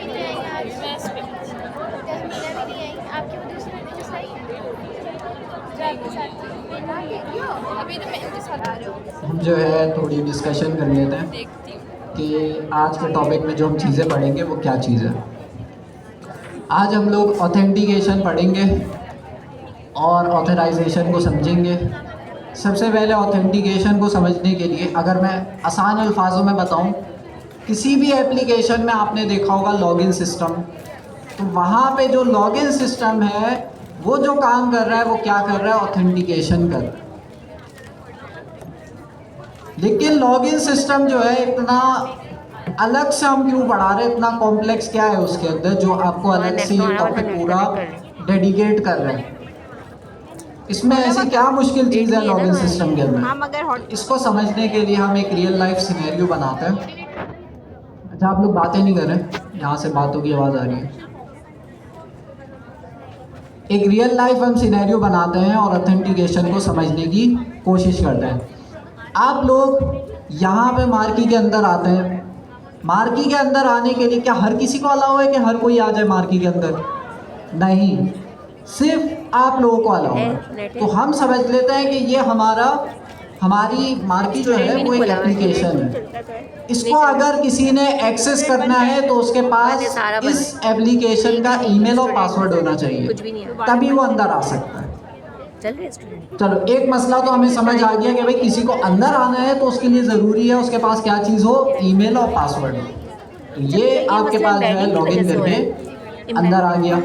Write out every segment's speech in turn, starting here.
भी नहीं आई आज। तहमीना भी नहीं आई। आपकी वो दूसरी जो सही है जो आपके साथ थी। अभी तो मैं इनके साथ आ रही हूँ। हम जो है थोड़ी डिस्कशन कर लेते हैं देखती हूँ। कि आज के टॉपिक में जो हम चीज़ें पढ़ेंगे वो क्या चीज़ है। आज हम लोग ऑथेंटिकेशन पढ़ेंगे और ऑथराइजेशन को समझेंगे। सबसे पहले ऑथेंटिकेशन को समझने के लिए अगर मैं आसान अल्फाजों में बताऊं, किसी भी एप्लीकेशन में आपने देखा होगा लॉगिन सिस्टम, तो वहाँ पे जो लॉगिन सिस्टम है वो जो काम कर रहा है वो क्या कर रहा है, ऑथेंटिकेशन कर रहा है। लेकिन लॉगिन सिस्टम जो है इतना अलग से हम क्यों पढ़ा रहे हैं, इतना कॉम्प्लेक्स क्या है उसके अंदर जो आपको अलग से ये टॉपिक पूरा डेडिकेट कर रहे हैं। इसमें ऐसी क्या मुश्किल चीज़ है लॉगिन सिस्टम के अंदर, इसको समझने के लिए हम एक रियल लाइफ सिनेरियो बनाते हैं। अच्छा आप लोग बातें नहीं कर रहे, यहाँ से बातों की आवाज़ आ रही है। एक रियल लाइफ हम सिनेरियो बनाते हैं और ऑथेंटिकेशन को समझने की कोशिश करते हैं। आप लोग यहाँ पे मार्की के अंदर आते हैं। मार्की के अंदर आने के लिए क्या हर किसी को अलाउ है कि हर कोई आ जाए मार्की के अंदर? नहीं, सिर्फ आप लोगों को अलाउ है। तो हम समझ लेते हैं कि ये हमारी मार्की जो है वो एक एप्लीकेशन है। इसको अगर किसी ने एक्सेस करना है तो उसके पास इस एप्लीकेशन का ईमेल और पासवर्ड होना चाहिए, तभी वो अंदर आ सकता है। चलो एक मसला तो हमें समझ आ गया कि भाई किसी को अंदर आना है तो उसके लिए ज़रूरी है उसके पास क्या चीज़ हो, ईमेल और पासवर्ड हो। तो ये आपके पास जो है लॉगिन करके अंदर आ गया।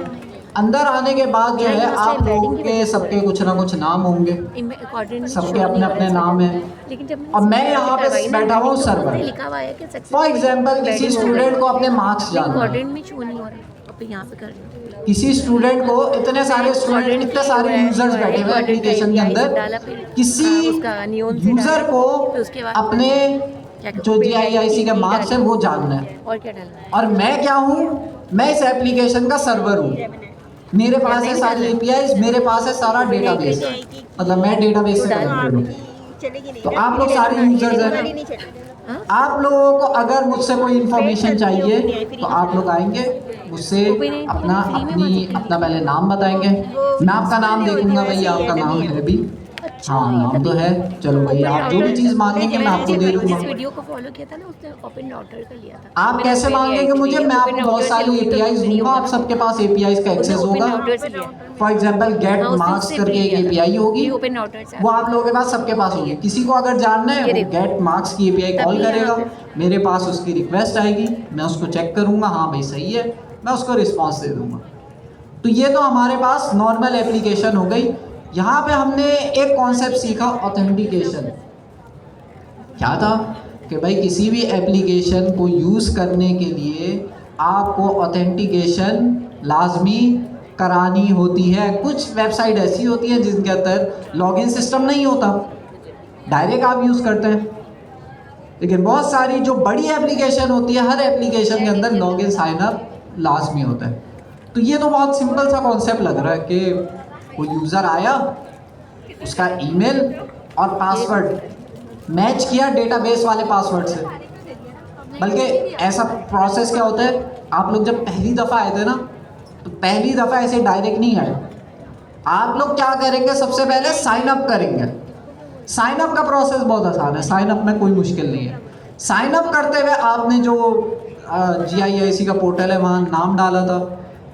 अंदर आने के बाद जो है आप लोगों के सबके कुछ ना कुछ नाम होंगे, सबके अपने अपने नाम हैं। और मैं यहाँ पे बैठा हुआ हूँ सर्वर। फॉर एग्जाम्पल किसी स्टूडेंट को अपने मार्क्स जानना है, किसी स्टूडेंट को इतने सारे यूजर्स बैठे हुए एप्लीकेशन के अंदर, किसी यूजर को अपने जो GIIC के मार्क्स हैं वो जानना है। और मैं क्या हूँ, मैं इस एप्लीकेशन का सर्वर हूँ। मेरे पास है सारी APIs, मेरे पास है सारा डेटाबेस, मतलब मैं डेटाबेस से कनेक्टेड हूँ। तो आप लोग सारे यूजर्स हैं। आप लोगों को अगर मुझसे कोई इंफॉर्मेशन चाहिए तो आप लोग आएंगे मुझसे अपना पहले नाम बताएंगे। मैं आपका नाम देखूंगा, भाई आपका नाम है भी, हाँ नाम तो है, चलो भाई आप जो भी चीज़ मांगेंगे मैं आपको दे दूंगा। वीडियो को फॉलो किया था ना, उसने ओपन डॉटर का लिया था। आप कैसे मांगेंगे मुझे, मैं आपको बहुत सारी APIs दूंगा, आप सबके पास APIs का एक्सेस होगा। फॉर एग्जाम्पल गेट मार्क्स करके एक API होगी, वो आप लोगों के पास सबके पास होगी। किसी को अगर जानना है वो गेट मार्क्स की API कॉल करेगा, मेरे पास उसकी रिक्वेस्ट आएगी, मैं उसको चेक करूंगा, हाँ भाई सही है, मैं उसको रिस्पॉन्स दे दूंगा। तो ये तो हमारे पास नॉर्मल एप्लीकेशन हो गई। यहाँ पे हमने एक कॉन्सेप्ट सीखा, ऑथेंटिकेशन। क्या था कि भाई किसी भी एप्लीकेशन को यूज़ करने के लिए आपको ऑथेंटिकेशन लाजमी करानी होती है। कुछ वेबसाइट ऐसी होती है जिनके अंदर लॉगिन सिस्टम नहीं होता, डायरेक्ट आप यूज़ करते हैं। लेकिन बहुत सारी जो बड़ी एप्लीकेशन होती है, हर एप्लीकेशन के अंदर लॉगिन साइन अप लाजमी होता है। तो ये तो बहुत सिंपल सा कॉन्सेप्ट लग रहा है कि वो यूज़र आया, उसका ईमेल और पासवर्ड मैच किया डेटाबेस वाले पासवर्ड से। बल्कि ऐसा प्रोसेस क्या होता है, आप लोग जब पहली दफ़ा आए थे ना, तो पहली दफ़ा ऐसे डायरेक्ट नहीं आए। आप लोग क्या करेंगे, सबसे पहले साइन अप करेंगे। साइन अप का प्रोसेस बहुत आसान है, साइन अप में कोई मुश्किल नहीं है। साइन अप करते हुए आपने जो GIIC का पोर्टल है वहाँ नाम डाला था,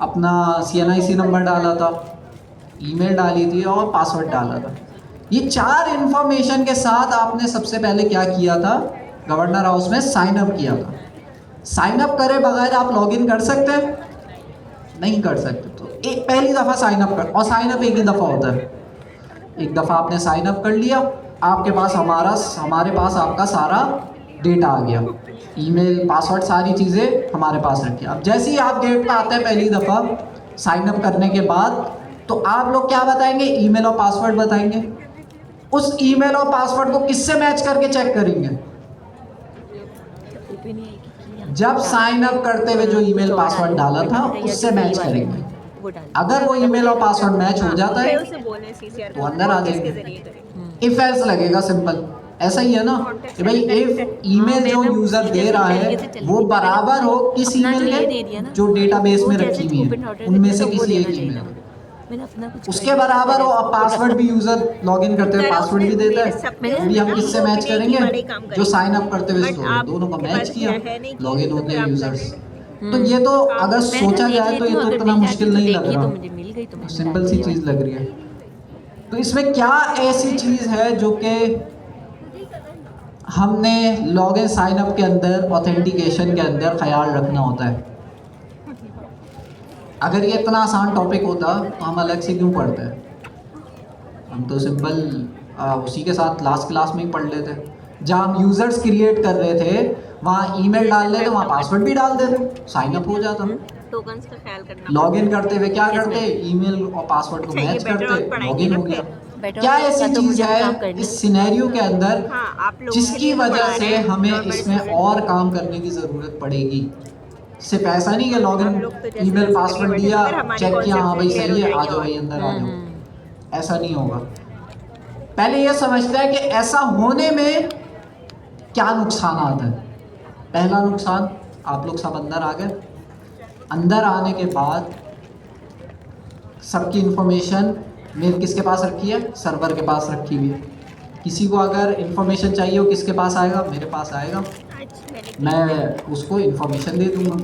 अपना CNIC नंबर डाला था, ईमेल डाली थी और पासवर्ड डाला था। ये 4 इन्फॉर्मेशन के साथ आपने सबसे पहले क्या किया था, गवर्नर हाउस में साइन अप किया था। साइन अप करे बगैर आप लॉगिन कर सकते हैं? नहीं कर सकते। तो एक पहली दफ़ा साइन अप कर, और साइन अप एक ही दफ़ा होता है। एक दफ़ा आपने साइन अप कर लिया, आपके पास हमारे पास आपका सारा डेटा आ गया, ईमेल पासवर्ड सारी चीज़ें हमारे पास रखी। अब जैसे ही आप गेट पे आते हैं पहली दफ़ा साइन अप करने के बाद, तो आप लोग क्या बताएंगे, ईमेल और पासवर्ड बताएंगे। उस ईमेल और पासवर्ड को किससे मैच करके चेक करेंगे? जब साइन अप करते हुए जो ईमेल पासवर्ड डाला था उससे मैच करेंगे। अगर वो ईमेल और पासवर्ड मैच हो जाता है तो अंदर आ जाएंगे। इफ एल्स लगेगा सिंपल, ऐसा ही है ना कि भाई एक ईमेल जो यूजर दे रहा है वो बराबर हो किस ईमेल के जो डेटाबेस में रखी हुई है उनमें से किसी एक ईमेल उसके बराबर हो। अब पासवर्ड भी यूजर लॉगिन करते हुए पासवर्ड भी देता है, वो भी हम किससे मैच करेंगे, जो साइन अप करते हुए स्टोर, दोनों को मैच किया, लॉगिन हो गया यूजर्स। तो ये तो अगर सोचा जाए तो ये तो इतना मुश्किल नहीं लग रहा, सिंपल सी चीज लग रही है। तो इसमें क्या ऐसी चीज है जो कि हमने लॉगिन साइन अप के अंदर ऑथेंटिकेशन के अंदर ख्याल रखना होता है। अगर ये इतना आसान टॉपिक होता तो हम अलग से क्यों पढ़ते हैं, हम तो सिंपल उसी के साथ लास्ट क्लास में ही पढ़ लेते। जहाँ हम यूजर्स क्रिएट कर रहे थे वहाँ ईमेल डाल लेते, वहाँ पासवर्ड भी डाल देते, साइन अप हो जाता। टोकन्स का ख्याल करना, लॉगिन करते हुए क्या करते, ईमेल और पासवर्ड को मैच करते, लॉगिन हो गया। क्या ऐसी चीज है इस सिनेरियो के अंदर जिसकी वजह से हमें इसमें और काम करने की जरूरत पड़ेगी। सिर्फ ऐसा नहीं कि लॉगिन ईमेल पासवर्ड दिया, चेक किया, हाँ भाई सही है, आ जाओ भाई अंदर आ जाओ, ऐसा नहीं होगा। पहले ये समझते हैं कि ऐसा होने में क्या नुकसान आता है। पहला नुकसान, आप लोग सब अंदर आ गए, अंदर आने के बाद सबकी इंफॉर्मेशन मेल किसके पास रखी है, सर्वर के पास रखी हुई है। किसी को अगर इंफॉर्मेशन चाहिए हो किसके पास आएगा, मेरे पास आएगा, मैं उसको इंफॉर्मेशन दे दूंगा।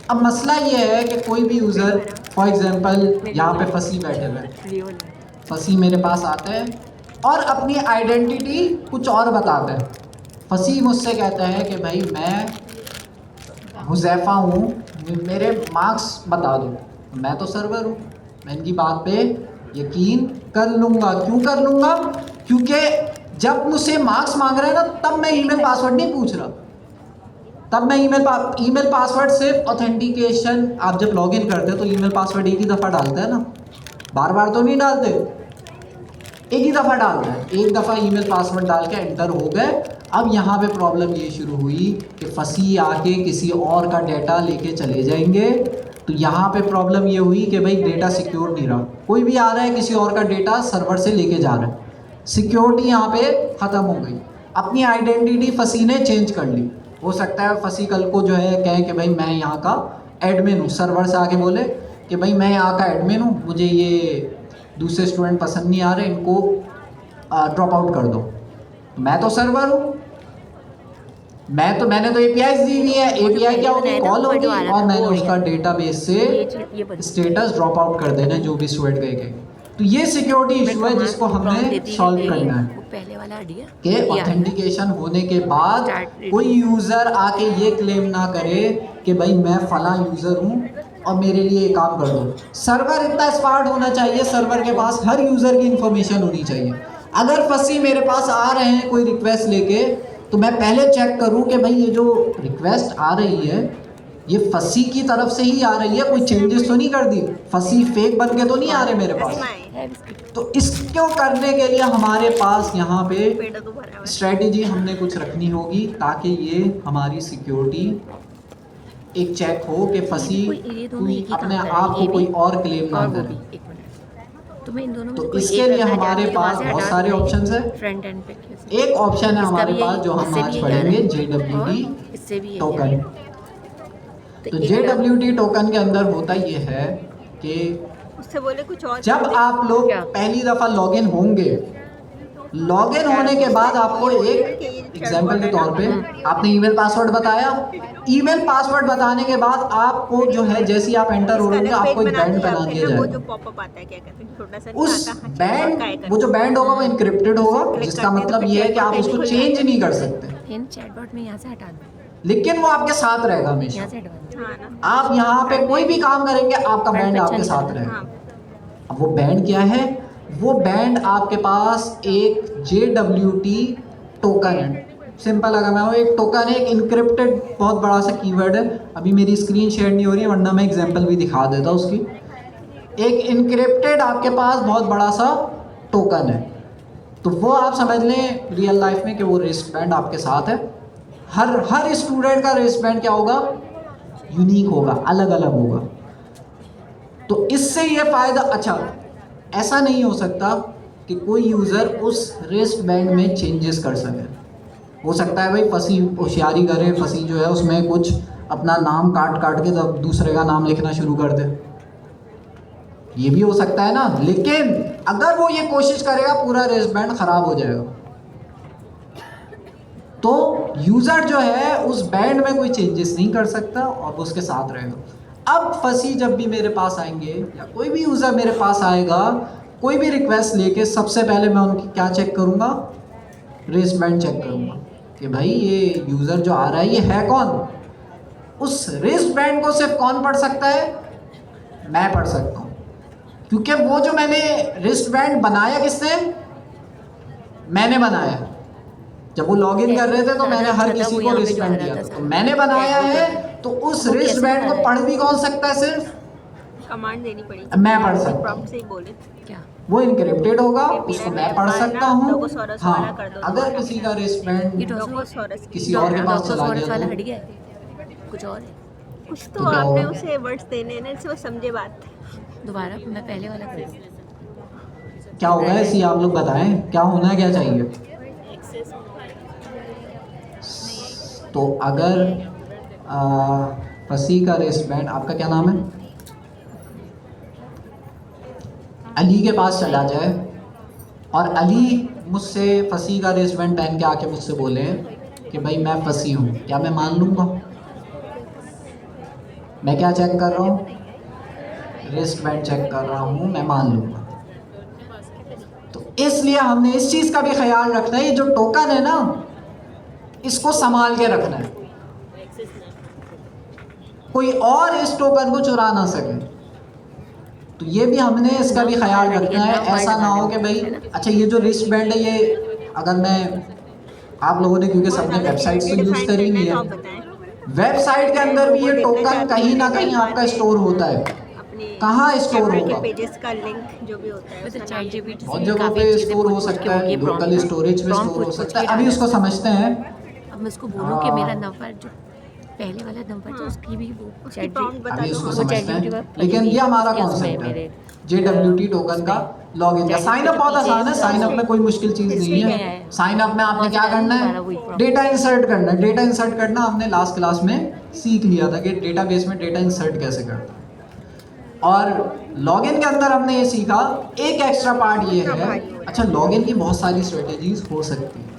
अब मसला ये है कि कोई भी यूज़र फॉर एग्जांपल यहाँ पे फंसी बैठे हुए, फंसी मेरे पास आते हैं और अपनी आइडेंटिटी कुछ और बताते हैं। फंसी मुझसे कहता है कि भाई मैं हुज़ैफ़ा हूँ, मेरे मार्क्स बता दो। मैं तो सर्वर हूँ, मैं इनकी बात पे यकीन कर लूँगा। क्यों कर लूँगा? क्योंकि जब मुझसे मार्क्स मांग रहा है ना तब मैं ईमेल पासवर्ड नहीं पूछ रहा, तब मैं ईमेल पासवर्ड सिर्फ ऑथेंटिकेशन, आप जब लॉगिन करते हो तो ईमेल पासवर्ड एक ही दफ़ा डालते हैं ना, बार बार तो नहीं डालते, एक ही दफ़ा डालते हैं। एक दफ़ा ईमेल पासवर्ड डाल के एंटर हो गए। अब यहाँ पे प्रॉब्लम ये शुरू हुई कि फंसी आके किसी और का डेटा लेके चले जाएंगे। तो यहाँ पे प्रॉब्लम ये हुई कि भाई डेटा सिक्योर नहीं रहा, कोई भी आ रहा है किसी और का डेटा सर्वर से लेके जा रहा है, सिक्योरिटी यहाँ पे ख़त्म हो गई। अपनी आइडेंटिटी फंसी ने चेंज कर ली। हो सकता है फंसी कल को जो है कहे कि भाई मैं यहाँ का एडमिन हूँ, सर्वर से आके बोले कि भाई मैं यहाँ का एडमिन हूँ, मुझे ये दूसरे स्टूडेंट पसंद नहीं आ रहे, इनको ड्रॉप आउट कर दो। मैं तो सर्वर हूँ, मैंने तो एपीआई दी हुई है। एपीआई क्या होगी, कॉल होगी और मैंने उसका डेटाबेस से स्टेटस ड्रॉप आउट कर देना जो भी स्टूडेंट गए। तो ये सिक्योरिटी इशू है जिसको हमने सॉल्व करना है कि ऑथेंटिकेशन होने के बाद कोई यूज़र आके ये क्लेम ना करे कि भाई मैं फला यूज़र हूँ और मेरे लिए काम कर दो। सर्वर इतना स्मार्ट होना चाहिए, सर्वर के पास हर यूज़र की इंफॉर्मेशन होनी चाहिए। अगर फंसी मेरे पास आ रहे हैं कोई रिक्वेस्ट लेके तो मैं पहले चेक करूं कि भाई ये जो रिक्वेस्ट आ रही है ये फंसी की तरफ से ही आ रही है, कोई चेंजेस तो नहीं कर दी, फंसी फेक बन के तो नहीं आ रहे मेरे पास। तो इसको करने के लिए हमारे पास यहाँ पे स्ट्रेटेजी हमने कुछ रखनी होगी ताकि ये हमारी सिक्योरिटी एक चेक हो कि फंसी अपने आप को कोई और क्लेम ना करे। तो इसके लिए हमारे पास बहुत सारे ऑप्शंस है। एक ऑप्शन है हमारे पास जो हम आज पढ़ेंगे, JWT टोकन। तो JWT टोकन के अंदर होता ये है कि उससे बोले कुछ और, जब आप लोग पहली दफ़ा लॉगिन होंगे, लॉगिन होने के बाद आपको एक एग्जाम्पल के तौर पे आपने ईमेल पासवर्ड बताया। ईमेल पासवर्ड बताने के बाद आपको जो है जैसे ही आप एंटर हो रहे हैं आपको एक बैंड बना दिया जाएगा। उस बैंड, वो जो बैंड होगा वो इनक्रिप्टेड होगा, जिसका मतलब ये है कि आप उसको चेंज नहीं कर सकते, चैटबॉट में यहाँ से हटा दो, लेकिन वो आपके साथ रहेगा हमेशा। आप यहाँ पे कोई भी काम करेंगे आपका बैंड आपके साथ रहेगा। अब वो बैंड क्या है, वो बैंड आपके पास एक JWT टोकन है। सिंपल अगर मैं एक टोकन है, एक इनक्रिप्टेड बहुत बड़ा सा कीवर्ड है। अभी मेरी स्क्रीन शेयर नहीं हो रही है वरना मैं एग्जांपल भी दिखा देता उसकी। एक इनक्रिप्टेड आपके पास बहुत बड़ा सा टोकन है, तो वो आप समझ लें रियल लाइफ में कि वो रिस्ट बैंड आपके साथ है। हर स्टूडेंट का रिस्ट बैंड क्या होगा, यूनिक होगा, अलग अलग होगा। तो इससे ये फ़ायदा, अच्छा ऐसा नहीं हो सकता कि कोई यूज़र उस रिस्ट बैंड में चेंजेस कर सके। हो सकता है भाई फंसी होशियारी करे, फंसी जो है उसमें कुछ अपना नाम काट काट के तब दूसरे का नाम लिखना शुरू कर दे, ये भी हो सकता है ना। लेकिन अगर वो ये कोशिश करेगा पूरा रिस्ट बैंड खराब हो जाएगा। तो यूजर जो है उस बैंड में कोई चेंजेस नहीं कर सकता और वो उसके साथ रहेगा। अब फंसी जब भी मेरे पास आएंगे या कोई भी यूजर मेरे पास आएगा कोई भी रिक्वेस्ट लेके, सबसे पहले मैं उनकी क्या चेक करूंगा, रिस्ट बैंड चेक करूंगा कि भाई ये यूजर जो आ रहा है ये है कौन। उस रिस्ट बैंड को सिर्फ कौन पढ़ सकता है, मैं पढ़ सकता हूँ, क्योंकि वो जो मैंने रिस्ट बैंड बनाया किसने, मैंने बनाया। जब वो लॉगिन कर रहे थे तो मैंने हर किसी को रिस्ट बैंड दिया था, तो मैंने बनाया है, तो उस रिस्ट बैंड को पढ़ भी कौन सकता है, सिर्फ कमांड देनी पड़ेगी, मैं पढ़ सकता प्रॉम्प्ट हूँ। से ही बोले क्या वो इनक्रिप्टेड होगा, उसको मैं पढ़ सकता हूँ। लोगोसॉरस वाला हाँ, कर दो, अगर किसी का रिस्ट बैंड लोगोसॉरस किसी और के पास चला वाला गया हट गया है, कुछ और है। कुछ तो तो क्या आपने होगा? उसे वर्ड्स देने हैं ना, वो समझे बात। दोबारा मैं पहले वाला कर क्या होगा ऐसी, आप लोग बताएं क्या होना है, क्या चाहिए। तो अगर फंसी का रिस्ट बैंड, आपका क्या नाम है, अली के पास चला जाए और अली मुझसे फंसी का रिस्ट बैंड पहन के आके मुझसे बोले कि भाई मैं फंसी हूँ, क्या मैं मान लूँगा? मैं क्या चेक कर रहा हूँ, रिस्ट बैंड चेक कर रहा हूँ, मैं मान लूँगा। तो इसलिए हमने इस चीज़ का भी ख्याल रखना है, ये जो टोकन है ना इसको संभाल के रखना है, कोई और इस टोकन को चुरा ना सके। तो ये भी हमने इसका भी ख्याल रखना है, ऐसा ना हो कि भाई अच्छा ये जो रिस्ट बैंड है ये अगर मैं, आप लोगों ने क्योंकि सबने वेबसाइट से यूज़ करी हुई है, वेबसाइट के अंदर भी ये टोकन कहीं ना कहीं आपका स्टोर होता है। कहाँ स्टोर होगा, पेजेस का लिंक जो भी होता है उसका चैट जीपीटी बहुत जगह पे स्टोर हो सकता है, लोकल स्टोरेज में स्टोर हो सकता है। अभी उसको समझते हैं। अब मैं उसको बोलूँ कि मेरा नंबर जो पहले वाला नंबर था उसकी भी वो उसकी prompt बता अभी दो। उसको वो समझते ChatGPT हैं, पर लेकिन ये हमारा उसके उसमें कॉन्सेप्ट है मेरे JWT टोकन का लॉगिन का। साइन अप बहुत आसान है, साइन अप में कोई मुश्किल चीज़ नहीं है। साइन अप में आपने क्या करना है, डेटा इंसर्ट करना है। डेटा इंसर्ट करना हमने लास्ट क्लास में सीख लिया था कि डेटाबेस में डेटा इंसर्ट कैसे करता है। और लॉगिन के अंदर हमने ये सीखा, एक एक्स्ट्रा पार्ट ये है, अच्छा लॉगिन की बहुत सारी स्ट्रेटेजीज हो सकती है,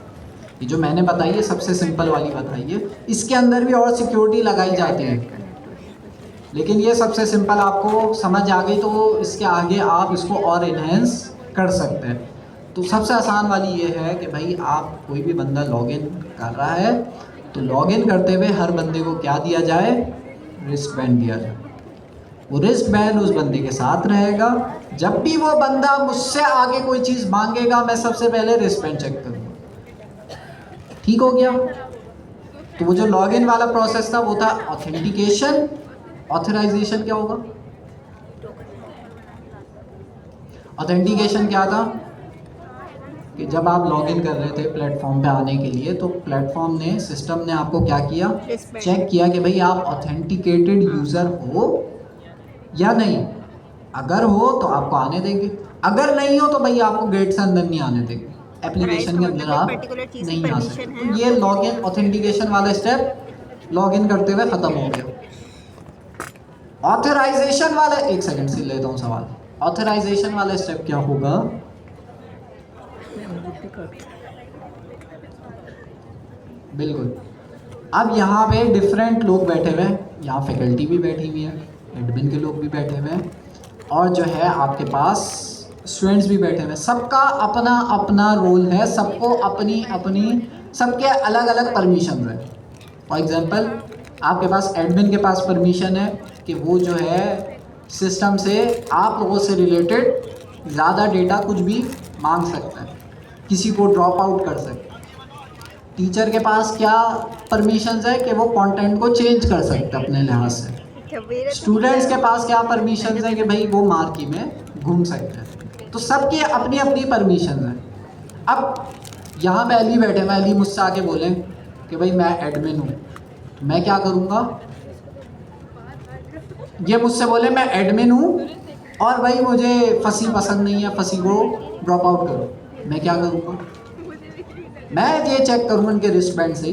ये जो मैंने बताई है सबसे सिंपल वाली बताई है, इसके अंदर भी और सिक्योरिटी लगाई जाती है, लेकिन ये सबसे सिंपल आपको समझ आ गई तो इसके आगे आप इसको और इन्हेंस कर सकते हैं। तो सबसे आसान वाली ये है कि भाई आप कोई भी बंदा लॉगिन कर रहा है तो लॉगिन करते हुए हर बंदे को क्या दिया जाए, रिस्ट बैंड दिया जाए। वो रिस्ट बैंड उस बंदे के साथ रहेगा, जब भी वो बंदा मुझसे आगे कोई चीज़ मांगेगा मैं सबसे पहले रिस्ट बैंड चेक करूँगा। ठीक हो गया। तो वो जो लॉगिन वाला प्रोसेस था वो था ऑथेंटिकेशन। ऑथराइजेशन क्या होगा, ऑथेंटिकेशन क्या था कि जब आप लॉगिन कर रहे थे प्लेटफॉर्म पे आने के लिए तो प्लेटफॉर्म ने, सिस्टम ने आपको क्या किया, चेक किया कि भाई आप ऑथेंटिकेटेड यूज़र हो या नहीं। अगर हो तो आपको आने देंगे, अगर नहीं हो तो भाई आपको गेट से अंदर नहीं आने देंगे, एप्लीकेशन के अंदर आप नहीं आ सकते। तो ये लॉगिन ऑथेंटिकेशन वाला स्टेप लॉगिन करते हुए ख़त्म हो गया। ऑथराइजेशन वाला, एक सेकंड से लेता हूँ सवाल, ऑथराइजेशन वाला स्टेप क्या होगा, बिल्कुल। अब यहाँ पे डिफरेंट लोग बैठे हुए हैं, यहाँ फैकल्टी भी बैठी हुई है, एडमिन के लोग भी बैठे हुए हैं, और जो है आपके पास स्टूडेंट्स भी बैठे हुए हैं। सबका अपना अपना रोल है, सबको अपनी अपनी, सबके अलग अलग परमिशन है। फॉर एग्जांपल आपके पास एडमिन के पास परमिशन है कि वो जो है सिस्टम से आप लोगों से रिलेटेड ज़्यादा डेटा कुछ भी मांग सकता है, किसी को ड्रॉप आउट कर सकता है। टीचर के पास क्या परमिशंस है कि वो कंटेंट को चेंज कर सकते हैं अपने लिहाज से। स्टूडेंट्स के पास क्या परमिशंस है कि भाई वो मार्की में घूम सकते हैं। तो सबकी अपनी अपनी परमिशन है। अब यहाँ पे अली बैठे, मैं अली मुझसे आके बोले कि भाई मैं एडमिन हूँ, तो मैं क्या करूँगा, ये मुझसे बोले मैं एडमिन हूँ और भाई मुझे फंसी पसंद नहीं है, फंसी को ड्रॉप आउट करो, मैं क्या करूँगा, मैं ये चेक करूँ इनके रिस्टबैंड से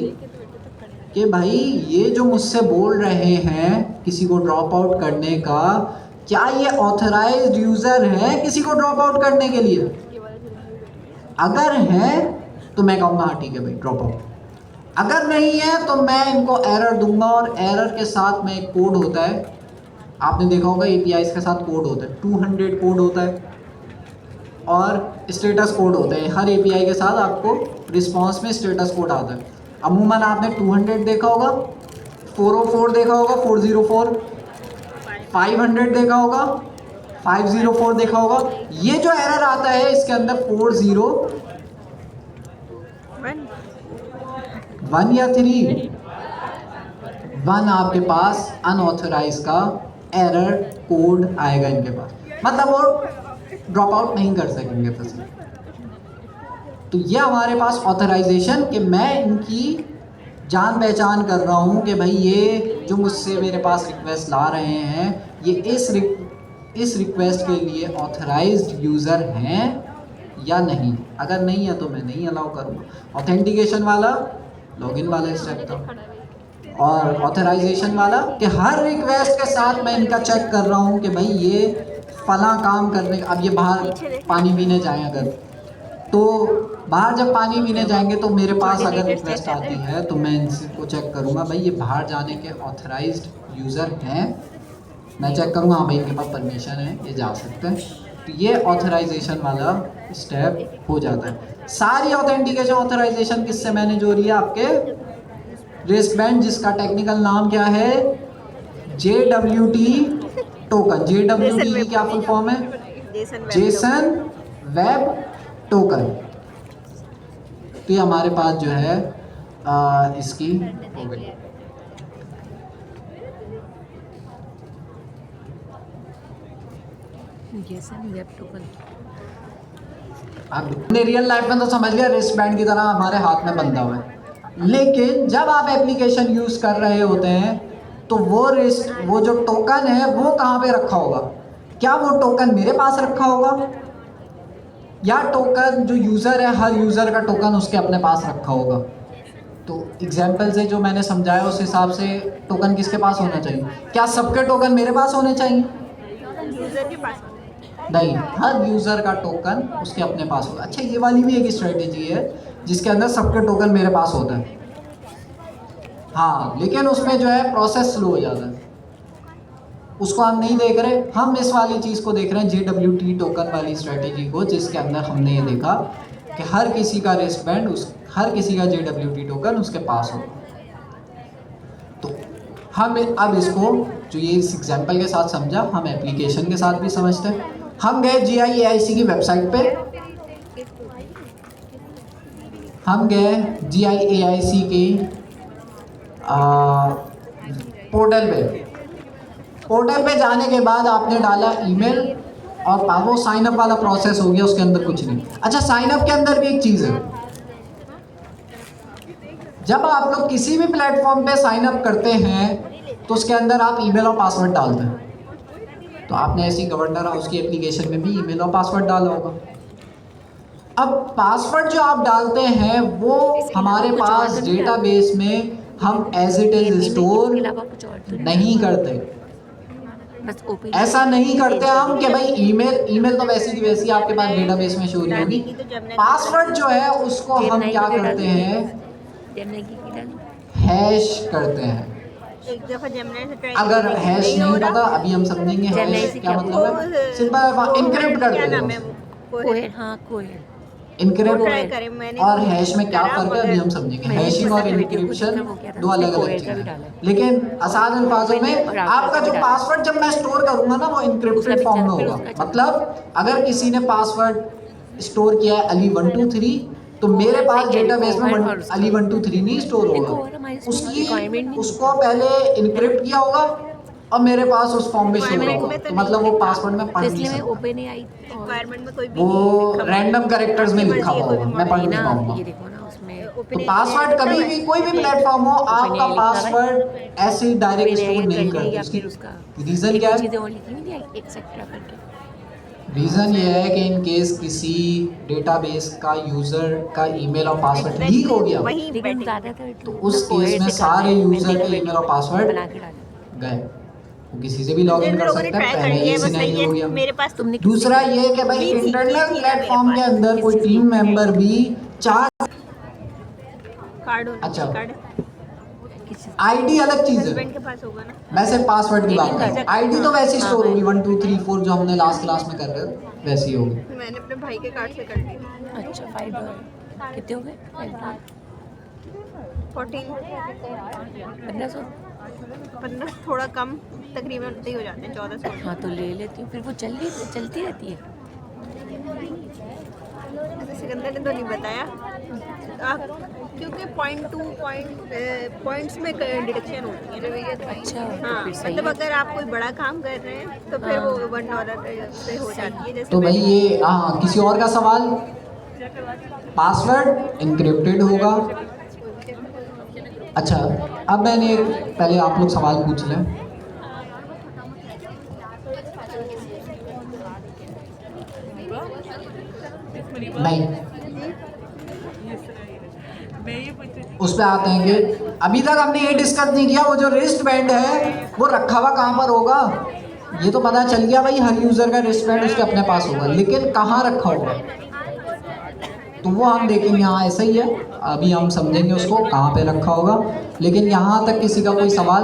कि भाई ये जो मुझसे बोल रहे हैं किसी को ड्रॉप आउट करने का, क्या ये ऑथराइज्ड यूज़र है किसी को ड्रॉप आउट करने के लिए? अगर है तो मैं कहूँगा हाँ ठीक है भाई ड्रॉप आउट। अगर नहीं है तो मैं इनको एरर दूंगा, और एरर के साथ में एक कोड होता है, आपने देखा होगा APIs के साथ कोड होता है, 200 कोड होता है और स्टेटस कोड होते हैं। हर API के साथ आपको रिस्पॉन्स में स्टेटस कोड आता है। अमूमन आपने 200 देखा होगा, 404 देखा होगा, 404, 500 देखा होगा, 504 देखा होगा। ये जो एरर आता है इसके अंदर 401 या 3 1 आपके पास अनऑथराइज का एरर कोड आएगा इनके पास, मतलब वो ड्रॉप आउट नहीं कर सकेंगे फैसिलिटी। तो ये हमारे पास ऑथराइजेशन कि मैं इनकी जान पहचान कर रहा हूँ कि भाई ये जो मुझसे मेरे पास रिक्वेस्ट ला रहे हैं ये इस रिक्वेस्ट के लिए ऑथराइज्ड यूज़र हैं या नहीं। अगर नहीं है तो मैं नहीं अलाउ करूँगा। ऑथेंटिकेशन वाला लॉगिन वाला स्टेप था, और ऑथराइजेशन वाला कि हर रिक्वेस्ट के साथ मैं इनका चेक कर रहा हूँ कि भाई ये फला काम करने का। अब ये बाहर पानी पीने जाएं अगर, तो बाहर जब पानी पीने जाएंगे तो मेरे पास अगर रिक्वेस्ट आती है तो मैं इनसे को चेक करूँगा भाई ये बाहर जाने के ऑथराइज्ड यूज़र हैं। मैं चेक करूँगा हाँ भाई इनके पास परमिशन है, ये जा सकते हैं। तो ये ऑथराइजेशन वाला स्टेप हो जाता है। सारी ऑथेंटिकेशन ऑथराइजेशन किससे मैनेज हो रही है? आपके रिस्टबैंड, जिसका टेक्निकल नाम क्या है? JWT token. JWT की क्या फुल फॉर्म है? Jason web token. तो ये हमारे पास जो है इसकी हो गई। वेब टोकन आपने रियल लाइफ में तो समझ लिया रिस्ट बैंड की तरह हमारे हाथ में बंधा हुआ है, लेकिन जब आप एप्लीकेशन यूज़ कर रहे होते हैं तो वो जो टोकन है वो कहाँ पे रखा होगा? क्या वो टोकन मेरे पास रखा होगा, या टोकन जो यूज़र है हर यूज़र का टोकन उसके अपने पास रखा होगा? तो एग्जाम्पल से जो मैंने समझाया उस हिसाब से टोकन किसके पास होना चाहिए? क्या सबके टोकन मेरे पास होने चाहिए? यूजर के पास नहीं, हर यूज़र का टोकन उसके अपने पास होगा। अच्छा, ये वाली भी एक स्ट्रेटेजी है जिसके अंदर सबके टोकन मेरे पास होता है, हाँ, लेकिन उसमें जो है प्रोसेस स्लो हो जाता है। उसको हम नहीं देख रहे, हम इस वाली चीज़ को देख रहे हैं JWT टोकन वाली स्ट्रेटेजी को, जिसके अंदर हमने ये देखा कि हर किसी का रिस्टबैंड हर किसी का JWT टोकन उसके पास होगा। तो हम अब इसको जो ये इस एग्जाम्पल के साथ समझा, हम एप्लीकेशन के साथ भी समझते हैं। हम गए GIAIC की वेबसाइट पे, हम गए GIAIC के पोर्टल पे जाने के बाद आपने डाला ईमेल और वो साइन अप वाला प्रोसेस हो गया, उसके अंदर कुछ नहीं। अच्छा, साइन अप के अंदर भी एक चीज़ है, जब आप लोग किसी भी प्लेटफॉर्म पे साइन अप करते हैं तो उसके अंदर आप ईमेल और पासवर्ड डालते हैं। तो आपने ऐसी गवर्नर हाउस की एप्लीकेशन में भी ईमेल और पासवर्ड डाला होगा। अब पासवर्ड जो आप डालते हैं वो हमारे पास डेटाबेस में हम एज इट इज स्टोर नहीं करते। ऐसा नहीं करते हम कि भाई ईमेल तो वैसी की वैसी आपके पास डेटाबेस में शो नहीं होगी। पासवर्ड जो है उसको हम क्या करते हैं, हैश करते हैं। एक दफा जेमिनी से ट्राई अगर हैश नहीं पता, अभी हम समझेंगे हैश क्या मतलब है। सिंपल इनक्रिप्ट कर देते हैं, इनक्रिप्ट और हैश में क्या फर्क है अभी हम समझेंगे। हैशिंग और इनक्रिप्शन दो अलग अलग चीज़ें हैं, लेकिन आसान अल्फाजों में आपका जो पासवर्ड जब मैं स्टोर करूंगा ना वो इनक्रिप्टेड फॉर्म में होगा। मतलब अगर किसी ने पासवर्ड स्टोर किया है अली 123, तो मेरे पास डेटाबेस में अली 123 नहीं स्टोर होगा, उसको पहले इनक्रिप्ट किया होगा और मेरे पास उस फॉर्म में शो होगा। तो मतलब वो पासवर्ड में पढ़ नहीं सकता, रिक्वायरमेंट में कोई भी वो रैंडम कैरेक्टर्स में लिखा हुआ होगा, मैं पढ़ नहीं पाऊंगा। तो पासवर्ड कभी भी कोई भी प्लेटफॉर्म हो, आपका पासवर्ड ऐसे डायरेक्ट स्टोर नहीं करते। उसकी रीजन क्या है? रीज़न ये है कि इन केस किसी डेटाबेस का यूज़र का ईमेल और पासवर्ड लीक हो गया वहीं लेकिन बैठे ज़्यादातर तो उस केस में सारे यूज़र के ईमेल और पासवर्ड बना के डाला। गए। वो किसी से भी लॉग इन जिन कर लोगों ने सकता है, ट्राई कर पहले लिया ये है वो सही सिनेरियो हो गया। है। मेरे पास तुमने दूसरा ये कि भाई की थी इंटरनल ना मेरे प्लेटफॉर्म के पास। अंदर कोई टीम मेंबर भी चार कार्ड होना अच्छा। कार्ड आईडी अलग चीज़ है, हस्बैंड के पास होगा ना। मैं सिर्फ पासवर्ड की बात कर रहा हूँ। आईडी तो वैसी हाँ, स्टोर हाँ। होगी 1 2 3 4 जो हमने लास्ट क्लास में कर रहे थे वैसी होगी। मैंने अपने भाई के कार्ड से कर ली। अच्छा $5 कितने हो गए? $5 14 1500। 15 थोड़ा कम, तकरीबन उतने ही हो जाते हैं 1400। हाँ तो ले लेती हूँ, फिर वो चलती रहती है। ऐसे सिकंदर ने तो नहीं बताया क्योंकि पॉइंट्स में डिडक्शन होती है ना। अच्छा हाँ, तो फिर सही मतलब है। अगर आप कोई बड़ा काम कर रहे हैं तो फिर वो $1 से हो जाती है। जैसे तो भाई मैंने- ये हाँ, किसी और का सवाल? पासवर्ड इनक्रिप्टेड होगा। अच्छा, अब मैंने पहले आप लोग सवाल पूछ लें। नहीं, उस पे आते हैं कि अभी तक हमने ये डिस्कस नहीं किया वो जो रिस्ट बैंड है वो रखा हुआ कहाँ पर होगा। ये तो पता चल गया भाई हर यूज़र का रिस्ट बैंड उसके अपने पास होगा, लेकिन कहाँ रखा होगा तो वो हम देखेंगे। हाँ ऐसा ही है, अभी हम समझेंगे उसको कहाँ पे रखा होगा। लेकिन यहाँ तक किसी का कोई सवाल?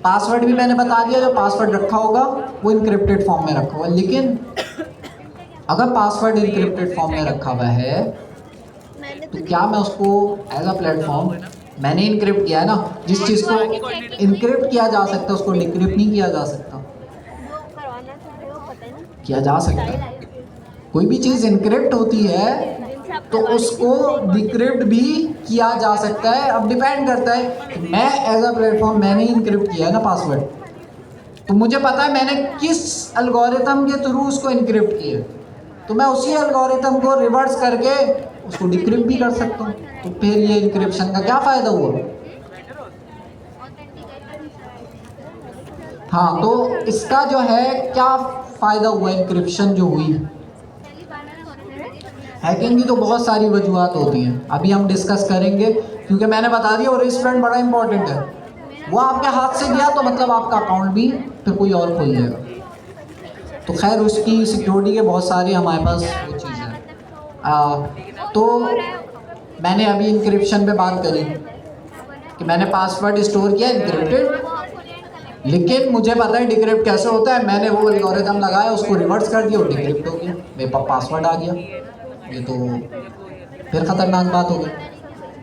पासवर्ड भी मैंने बता दिया, जो पासवर्ड रखा होगा वो इनक्रिप्टेड फॉर्म में रखा होगा। लेकिन अगर पासवर्ड इनक्रिप्टेड फॉर्म में रखा हुआ है तो क्या मैं उसको एज अ प्लेटफॉर्म मैंने इनक्रिप्ट किया है ना, जिस चीज़ को इनक्रिप्ट किया जा सकता है उसको डिक्रिप्ट नहीं किया जा सकता। किया जा सकता है, कोई भी चीज़ इनक्रिप्ट होती है तो उसको डिक्रिप्ट भी किया जा सकता है। अब डिपेंड करता है कि मैं एज अ प्लेटफॉर्म मैंने इनक्रिप्ट किया है ना पासवर्ड, तो मुझे पता है मैंने किस एल्गोरिथम के थ्रू उसको इनक्रिप्ट किया है, तो मैं उसी एल्गोरिथम को रिवर्स करके उसको डिक्रिप्ट भी कर सकता हूँ। तो फिर ये इनक्रिप्शन का क्या फ़ायदा हुआ? हाँ, तो इसका जो है क्या फ़ायदा हुआ इनक्रिप्शन जो हुई? हैकिंग की तो बहुत सारी वजूहत होती हैं, अभी हम डिस्कस करेंगे, क्योंकि मैंने बता दिया और रिस्ट बैंड बड़ा इंपॉर्टेंट है। वो आपके हाथ से गया तो मतलब आपका अकाउंट भी फिर कोई और खोल लेगा। तो खैर उसकी सिक्योरिटी के बहुत सारे हमारे पास वो चीज़ है। तो मैंने अभी इंक्रिप्शन पे बात करी कि मैंने पासवर्ड स्टोर किया इनक्रिप्टेड, लेकिन मुझे पता है डिक्रिप्ट कैसे होता है। मैंने वो एल्गोरिथम लगाया, उसको रिवर्स कर दिया और डिक्रिप्ट हो गया, मेरे पास पासवर्ड आ गया। ये तो फिर ख़तरनाक बात हो गई।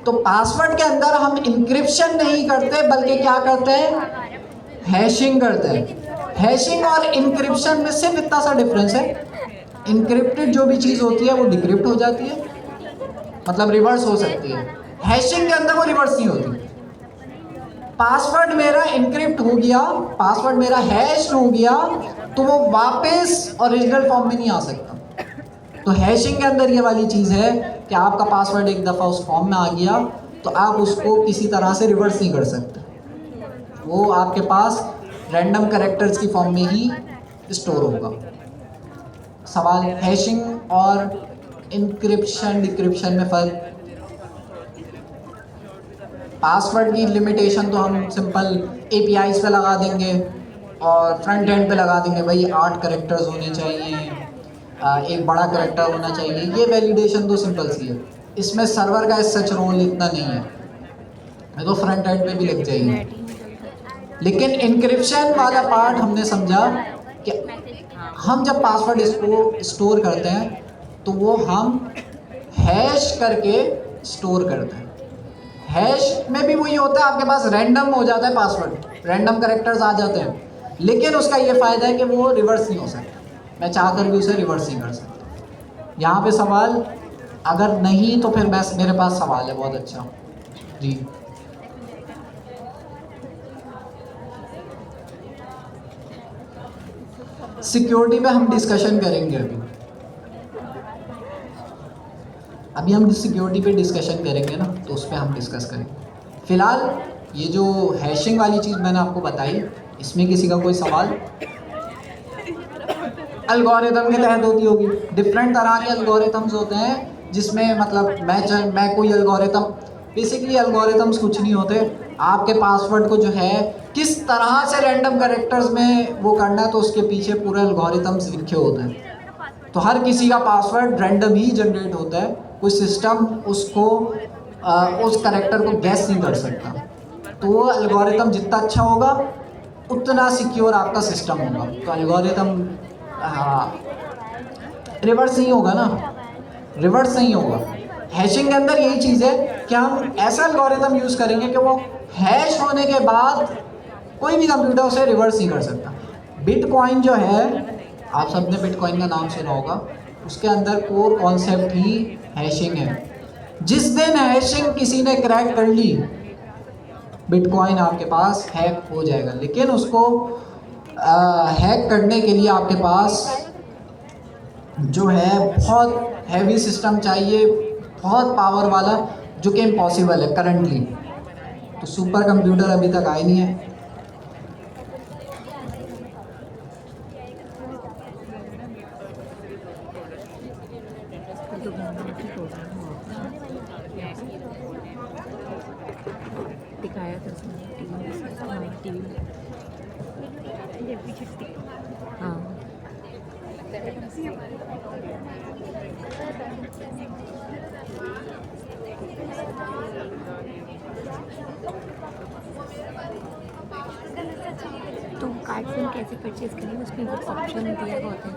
तो पासवर्ड के अंदर हम इंक्रिप्शन नहीं करते बल्कि क्या करते हैं? हैशिंग करते हैं। हैशिंग और इंक्रिप्शन में सिर्फ इतना सा डिफरेंस है, इंक्रिप्टेड जो भी चीज़ होती है वो डिक्रिप्ट हो जाती है, मतलब रिवर्स हो सकती है। हैशिंग के अंदर वो रिवर्स नहीं होती। पासवर्ड मेरा इनक्रिप्ट हो गया, पासवर्ड मेरा हैश हो गया, तो वो वापस ओरिजिनल फॉर्म में नहीं आ सकता। तो हैशिंग के अंदर ये वाली चीज़ है कि आपका पासवर्ड एक दफ़ा उस फॉर्म में आ गया तो आप उसको किसी तरह से रिवर्स नहीं कर सकते, वो आपके पास रैंडम कैरेक्टर्स की फॉर्म में ही स्टोर होगा। सवाल हैशिंग और इंक्रिप्शन डिक्रिप्शन में फ़र्क? पासवर्ड की लिमिटेशन तो हम सिंपल APIs पे लगा देंगे और फ्रंट एंड पे लगा देंगे, भाई 8 कैरेक्टर्स होने चाहिए, एक बड़ा कैरेक्टर होना चाहिए। ये वैलिडेशन तो सिंपल सी है, इसमें सर्वर का सच रोल इतना नहीं है, तो फ्रंट एंड पे भी लग जाएगी। लेकिन इंक्रिप्शन वाला पार्ट हमने समझा कि हम जब पासवर्ड इसको स्टोर करते हैं तो वो हम हैश करके स्टोर करते हैं। हैश में भी वही होता है, आपके पास रैंडम हो जाता है पासवर्ड, रैंडम कैरेक्टर्स आ जाते हैं, लेकिन उसका ये फ़ायदा है कि वो रिवर्स नहीं हो सकता, मैं चाह कर भी उसे रिवर्स नहीं कर सकता। यहाँ पे सवाल अगर नहीं तो फिर बस मेरे पास सवाल है बहुत अच्छा जी। सिक्योरिटी पे हम डिस्कशन करेंगे अभी हम सिक्योरिटी पे डिस्कशन करेंगे ना, तो उस पर हम डिस्कस करेंगे। फ़िलहाल ये जो हैशिंग वाली चीज़ मैंने आपको बताई, इसमें किसी का कोई सवाल? एल्गोरिथम के तहत होती होगी। डिफरेंट तरह के एल्गोरिथम्स होते हैं जिसमें मतलब मैं कोई एल्गोरिथम, बेसिकली एल्गोरिथम्स कुछ नहीं होते, आपके पासवर्ड को जो है किस तरह से रैंडम कैरेक्टर्स में वो करना है तो उसके पीछे पूरे एल्गोरिथम्स लिखे होते हैं। तो हर किसी का पासवर्ड रैंडम ही जनरेट होता है, कोई सिस्टम उसको उस कैरेक्टर को गैस नहीं कर सकता। तो वो एल्गोरिथम जितना अच्छा होगा उतना सिक्योर आपका सिस्टम होगा। तो एल्गोरिथम रिवर्स नहीं होगा ना, रिवर्स नहीं होगा। हैशिंग के अंदर यही चीज़ है कि हम ऐसा एल्गोरिथम यूज़ करेंगे कि वो हैश होने के बाद कोई भी कंप्यूटर उसे रिवर्स नहीं कर सकता। बिटकॉइन जो है, आप सबने बिटकॉइन का नाम सुना होगा, उसके अंदर कोर कॉन्सेप्ट ही हैशिंग है। जिस दिन हैशिंग किसी ने क्रैक कर ली, बिटकॉइन आपके पास हैक हो जाएगा। लेकिन उसको हैक करने के लिए आपके पास जो है बहुत हैवी सिस्टम चाहिए, बहुत पावर वाला, जो कि इम्पॉसिबल है करंटली। तो सुपर कंप्यूटर अभी तक आए नहीं है। दिखाया था उसने टीवी में। हाँ तो कार्ड फोन कैसे परचेज करेंगे, उसमें कुछ ऑप्शन दिया हुआ होता है।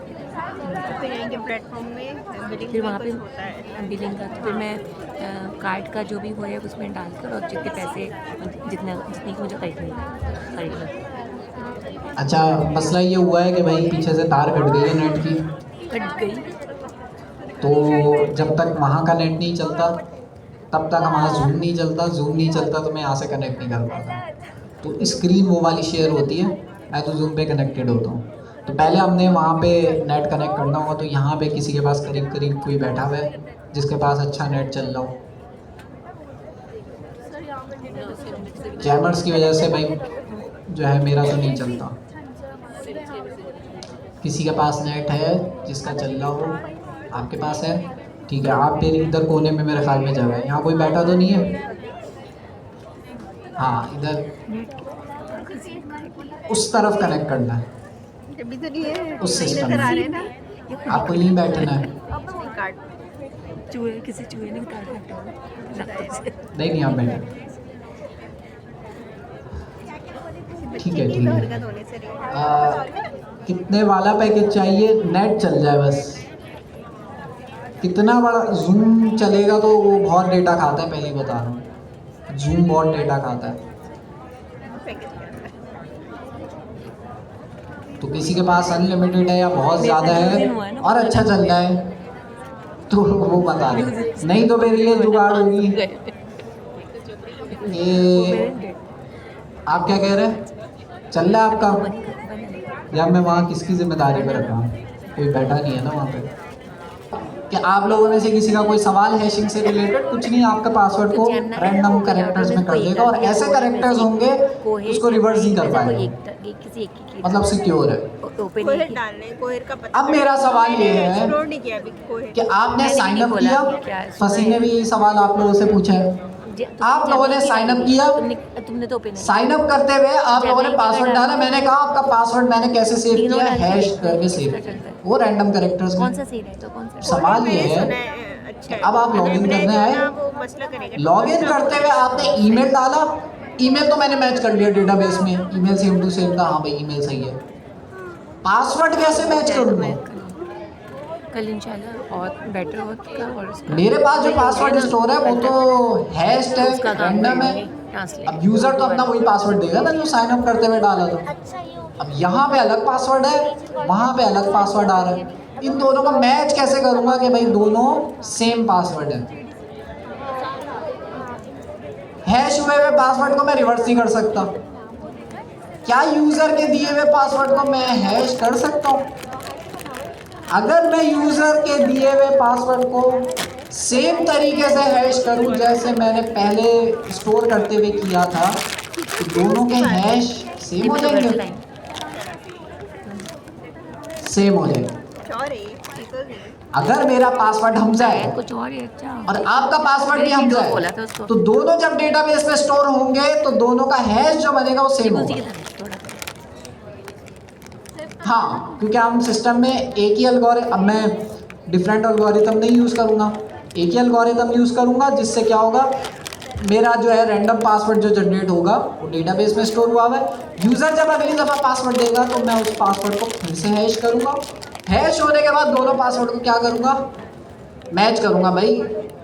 फिर यहीं के प्लेटफॉर्म में बिलिंग फिर वहाँ पे होता है। बिलिंग का, तो फिर मैं कार्ड का जो भी हो है उसमें डालकर और जितने पैसे जितनी की मुझे खरीदना। अच्छा, मसला ये हुआ है कि भाई पीछे से तार कट गई है नेट की, कट गई। तो जब तक वहाँ का नेट नहीं चलता तब तक हमारा जूम नहीं चलता, जूम नहीं चलता तो मैं यहाँ से कनेक्ट नहीं कर पाता। तो स्क्रीन वो वाली शेयर होती है, मैं तो जूम पे कनेक्टेड होता हूँ। तो पहले हमने वहाँ पे नेट कनेक्ट करना होगा, तो यहाँ पे किसी के पास करीब करीब कोई बैठा हुआ है जिसके पास अच्छा नेट चल रहा हो। जैमर्स की वजह से भाई जो है मेरा तो नहीं चलता। किसी के पास नेट है जिसका चल रहा हो, आपके पास है, ठीक है। आप फिर इधर कोने में मेरे ख्याल में जगह है, यहाँ कोई बैठा तो नहीं है? हाँ, इधर उस तरफ कनेक्ट करना है, अभी तो नहीं है, उस नहीं सिस्टम नजर आ में। रहे हैं ना आपको यहीं बैठना है। कार्ड। किसी चूहे ने उतार काटा। नहीं आप बैठे, ठीक है ठीक तो है। हरकत होने से नहीं। कितने वाला पैकेज चाहिए? नेट चल जाए बस। कितना बड़ा जूम चलेगा तो वो बहुत डेटा खाता है, पहले ही बता रहा हूँ, जूम बहुत डेटा खाता है। तो किसी के पास अनलिमिटेड है या बहुत ज़्यादा है और अच्छा चल रहा है तो वो बता दे, नहीं तो फिर ये जुगाड़ होगी। ये आप क्या कह रहे हैं, चल रहा है आपका? या मैं वहाँ किसकी जिम्मेदारी पे रखा हूँ? कोई बैठा नहीं है ना वहाँ पे। क्या आप लोगों में से किसी का कोई सवाल हैशिंग से रिलेटेड? कुछ नहीं, आपका पासवर्ड को रैंडम कैरेक्टर्स में कर देगा और ऐसे कैरेक्टर्स होंगे उसको रिवर्स नहीं कर पाएगा, मतलब सिक्योर है। कोहेर डालने, कोहेर का पता। अब मेरा सवाल ये है एक्सप्लोर नहीं किया अभी कोहेर। कि आपने साइन अप किया, फसी ने भी यही सवाल आप लोगों से पूछा है, आप लोगों ने साइन अप किया, तुमने तो ओपन साइन अप करते हुए आप लोगों ने पासवर्ड डाला, मैंने कहा आपका पासवर्ड मैंने कैसे सेव किया? हैश करके सेव किया, वो रैंडम कैरेक्टर्स कौन में। सा सही रहेगा, कौन सा? सवाल ये है अच्छा अब आप लॉगिन करने आए, लॉगिन करते हुए आपने ईमेल डाला, ईमेल तो मैंने मैच कर लिया डेटाबेस में, ईमेल सेम टू सेम था, हाँ भाई ईमेल सही है। पासवर्ड कैसे मैच करूँगा? कल इंशाल्लाह और बेटर होगा। और मेरे पास जो पासवर्ड स्टोर है वो तो हैश्ड है, रैंडम है। अब यूज़र तो अपना वही पासवर्ड देगा ना जो साइन अप करते हुए डाला था। अब यहाँ पे अलग पासवर्ड है, वहाँ पे अलग पासवर्ड आ रहा है, इन दोनों का मैच कैसे करूँगा कि भाई दोनों सेम पासवर्ड है? हैश हुए हुए पासवर्ड को मैं रिवर्स नहीं कर सकता। क्या यूज़र के दिए हुए पासवर्ड को मैं हैश कर सकता हूँ? अगर मैं यूज़र के दिए हुए पासवर्ड को सेम तरीके से हैश करूँ जैसे मैंने पहले स्टोर करते हुए किया था, तो दोनों के हैश सेम हो जाएंगे, सेम हो जाएंगे। कुछ और है ये तो नहीं। अगर मेरा पासवर्ड हमजा है कुछ और है। अच्छा, और आपका पासवर्ड भी हमजा बोला है था उसको। तो दोनों जब डेटाबेस में स्टोर होंगे तो दोनों का हैश जो बनेगा वो सेम उसी की होगा। तरह थोड़ा हाँ, क्योंकि हम सिस्टम में एक ही एल्गोरिथम, अब मैं डिफरेंट एल्गोरिथम नहीं यूज़ करूँगा, एक ही एल्गोरिथम यूज़ करूँगा, जिससे क्या होगा, मेरा जो है रैंडम पासवर्ड जो जनरेट होगा वो डेटाबेस में स्टोर हुआ है। यूज़र जब अगली दफ़ा पासवर्ड देगा तो मैं उस पासवर्ड को फिर से हैश करूँगा। हैश होने के बाद दोनों पासवर्ड को क्या करूँगा, मैच करूँगा भाई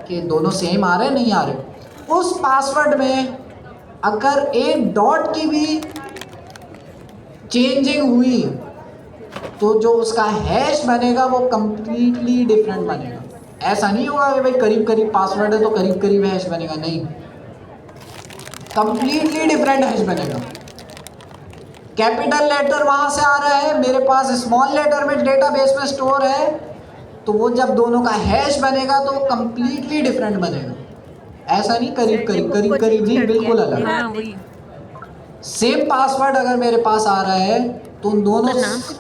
कि दोनों सेम आ रहे हैं नहीं आ रहे। उस पासवर्ड में अगर एक डॉट की भी चेंजिंग हुई तो जो उसका हैश बनेगा वो कंप्लीटली डिफरेंट बनेगा। ऐसा नहीं होगा कि भाई करीब करीब पासवर्ड है तो करीब करीब हैश बनेगा, नहीं, कंप्लीटली डिफरेंट हैश बनेगा। कैपिटल लेटर वहां से आ रहा है, मेरे पास स्मॉल लेटर में डेटाबेस में स्टोर है, तो वो जब दोनों का हैश बनेगा तो कंप्लीटली डिफरेंट बनेगा। ऐसा नहीं करीब करीब, करीब करीब नहीं, बिल्कुल अलग। हाँ वही। सेम पासवर्ड अगर मेरे पास आ रहा है तो उन दोनों